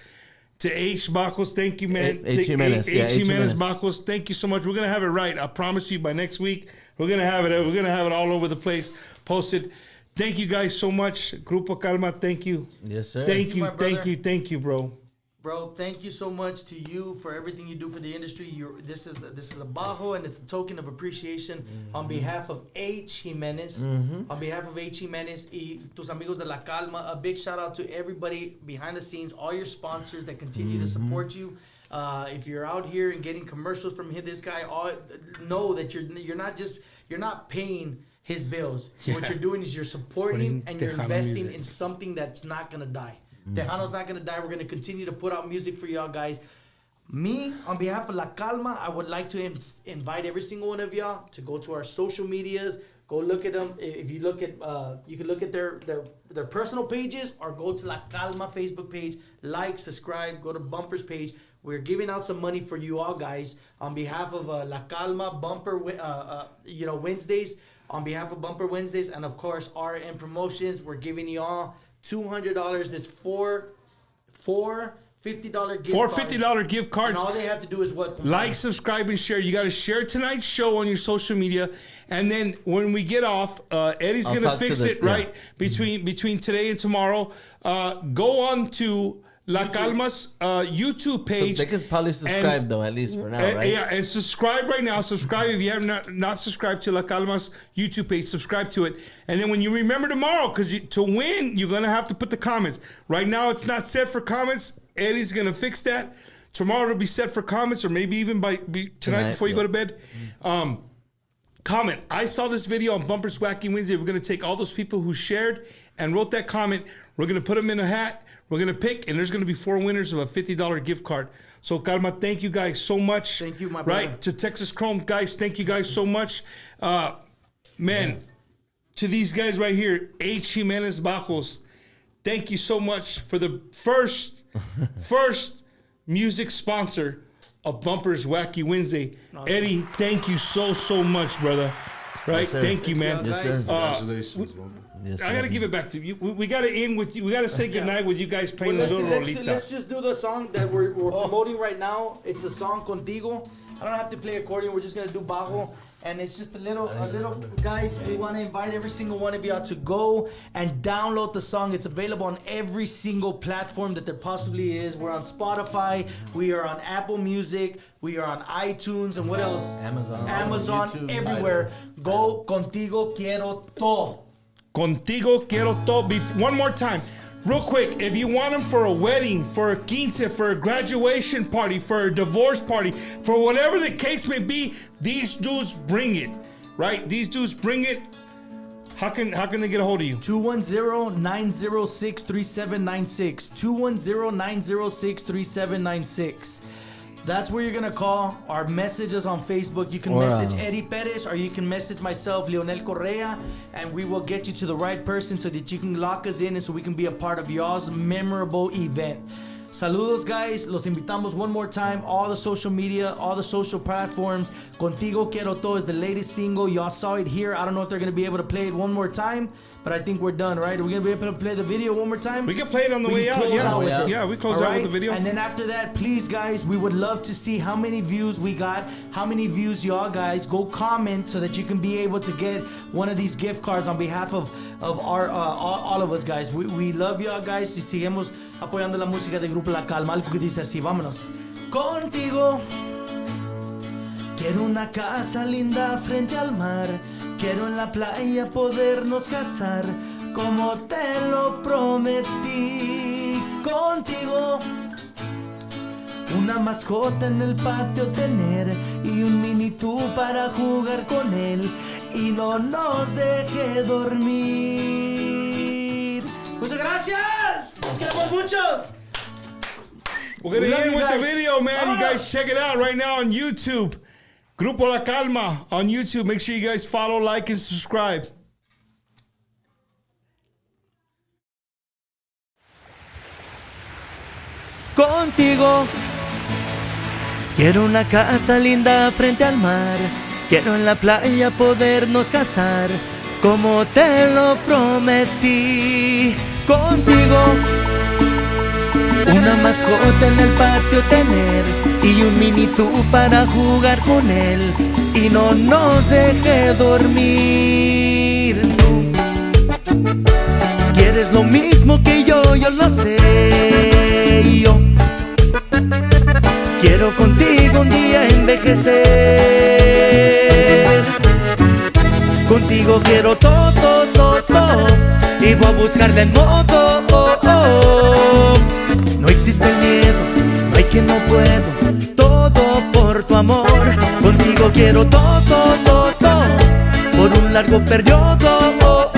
Speaker 4: To H. Bajos, thank you, man.
Speaker 5: H. Jimenez, yeah,
Speaker 4: H.
Speaker 5: H.
Speaker 4: Jimenez
Speaker 5: Jimenez.
Speaker 4: Bajos, thank you so much. We're gonna have it right. I promise you. By next week, we're gonna have it. We're gonna have it all over the place, posted. Thank you guys so much. Grupo Calma, thank you.
Speaker 5: Yes, sir.
Speaker 4: Thank you,
Speaker 6: my brother.
Speaker 4: thank you, bro.
Speaker 6: Bro, thank you so much to you for everything you do for the industry. This is a bajo, and it's a token of appreciation on behalf of H. Jimenez. On behalf of H. Jimenez y tus amigos de La Calma, a big shout out to everybody behind the scenes, all your sponsors that continue to support you. If you're out here and getting commercials from this guy, know that you're not paying his bills. What you're doing is you're supporting and you're
Speaker 4: Tejano
Speaker 6: investing
Speaker 4: music.
Speaker 6: in something that's not gonna die. Tejano's not gonna die. We're gonna continue to put out music for y'all guys. Me, on behalf of La Calma, I would like to invite every single one of y'all to go to our social medias. Go look at them. If you look at, you can look at their personal pages, or go to La Calma Facebook page. Like, subscribe, go to Bumpers page. We're giving out some money for you all guys on behalf of La Calma Bumper, Wednesdays. On behalf of Bumper Wednesdays, and of course RM Promotions, we're giving y'all $200. That's four $50 gift
Speaker 4: Four
Speaker 6: cards.
Speaker 4: $50 gift
Speaker 6: And
Speaker 4: cards.
Speaker 6: all they have to do is what?
Speaker 4: Like, subscribe, and share. You got to share tonight's show on your social media, and then when we get off, Eddie's
Speaker 5: I'll
Speaker 4: gonna
Speaker 5: talk to
Speaker 4: fix
Speaker 5: the-
Speaker 4: it right between today and tomorrow. Go on to La Calma's YouTube page.
Speaker 5: So they can probably subscribe though, at least for now, right?
Speaker 4: Yeah, and subscribe right now. Subscribe if you have not subscribed to La Calma's YouTube page. Subscribe to it, and then when you remember tomorrow, because to win, you're gonna have to put the comments. Right now, it's not set for comments. Eddie's gonna fix that. Tomorrow it'll be set for comments, or maybe even tonight before you go to bed. Comment. I saw this video on Bumpers Wacky Wednesday. We're gonna take all those people who shared and wrote that comment. We're gonna put them in a hat. We're going to pick, and there's going to be 4 winners of a $50 gift card. So, Calma, thank you guys so much.
Speaker 6: Thank you, my brother.
Speaker 4: Right, to Texas Chrome, guys, thank you guys so much. Man, to these guys right here, H. Jimenez Bajos, thank you so much for the first music sponsor of Bumpers Wacky Wednesday. Awesome. Eddie, thank you so much, brother. Right,
Speaker 5: Yes,
Speaker 4: thank you, man.
Speaker 5: Yes, sir.
Speaker 7: Congratulations,
Speaker 5: Yes,
Speaker 4: I got to give it back to you. We got to end with you. We got to say goodnight with you guys playing the little rolita.
Speaker 6: Let's just do the song that we're promoting right now. It's the song Contigo. I don't have to play accordion. We're just going to do bajo. And it's just a little, guys, we want to invite every single one of you out to go and download the song. It's available on every single platform that there possibly is. We're on Spotify. We are on Apple Music. We are on iTunes. And what else? Amazon, YouTube, everywhere. Go, Contigo Quiero Todo.
Speaker 4: Contigo Quiero Todo. One more time. Real quick, if you want them for a wedding, for a quince, for a graduation party, for a divorce party, for whatever the case may be, these dudes bring it, right? These dudes bring it. How can they get a hold of you?
Speaker 6: 210-906-3796. 210-906-3796. That's where you're going to call. Our messages on Facebook. You can message Eddie Perez, or you can message myself, Leonel Correa, and we will get you to the right person so that you can lock us in and so we can be a part of y'all's memorable event. Saludos, guys. Los invitamos one more time. All the social media, all the social platforms. Contigo Quiero Todo is the latest single. Y'all saw it here. I don't know if they're going to be able to play it one more time, but I think we're done, right? Are we going to be able to play the video one more time?
Speaker 4: We can play it on the way out. Yeah, we close out with the video.
Speaker 6: And then after that, please, guys, we would love to see how many views we got, how many views y'all guys. Go comment so that you can be able to get one of these gift cards on behalf of our all of us, guys. We love y'all, guys. Y seguimos apoyando la música del grupo La Calma. Algo que dice así, vámonos. Contigo quiero una casa linda frente al mar. Quiero en la playa podernos casar como te lo prometí. Contigo una mascota en el patio tener y un mini tú para jugar con él y no nos deje dormir. Muchas gracias. Nos queremos muchos.
Speaker 4: We're going to end with the video, man. You guys check it out right now on YouTube. Grupo La Calma on YouTube. Make sure you guys follow, like, and subscribe.
Speaker 1: Contigo quiero una casa linda frente al mar. Quiero en la playa podernos casar como te lo prometí. Contigo una mascota en el patio tener y un mini tú para jugar con él y no nos deje dormir. Quieres lo mismo que yo lo sé. Y yo quiero contigo un día envejecer. Contigo quiero todo, y voy a buscarle el modo. No existe el miedo, no hay quien no puedo. Todo por tu amor. Contigo quiero todo, por un largo periodo.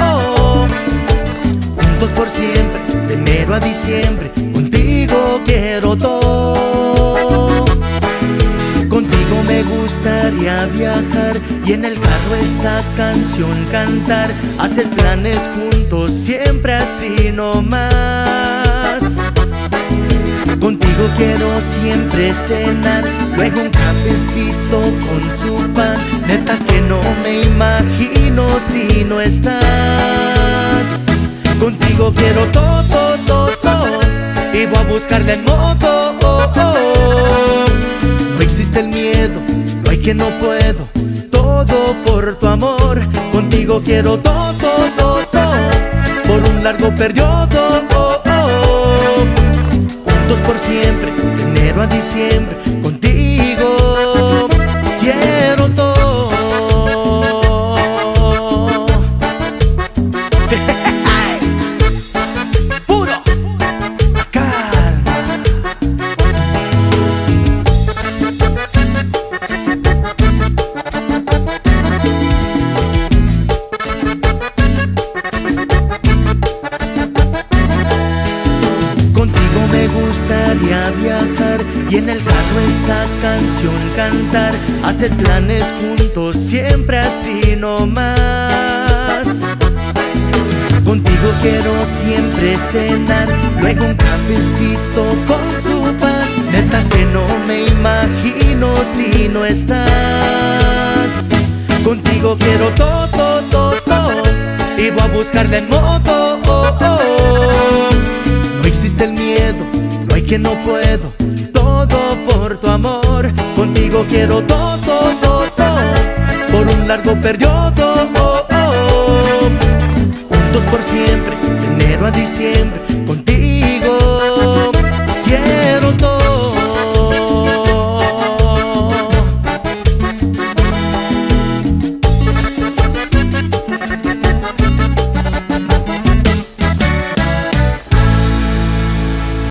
Speaker 1: Juntos por siempre, de enero a diciembre. Contigo quiero todo. Contigo me gustaría viajar y en el carro esta canción cantar. Hacer planes juntos, siempre así nomás. Contigo quiero siempre cenar, luego un cafecito con su pan. Neta que no me imagino si no estás. Contigo quiero todo, y voy a buscarle el modo. No existe el miedo, no hay quien no puedo. Todo por tu amor. Contigo quiero todo, por un largo periodo. juntos por siempre, de enero a diciembre, contigo quiero todo. Puro Calma. Contigo me gustaría viajar y en el carro esta canción cantar, hacer planes juntos siempre así nomás. Contigo quiero siempre cenar, luego un cafecito con su pan. Neta que no me imagino si no estás. Contigo quiero todo, todo, todo, y voy a buscar de modo. No existe el miedo, no hay que no puedo, todo por tu amor. Contigo quiero todo, todo, todo, por un largo periodo. Juntos por siempre, de enero a diciembre,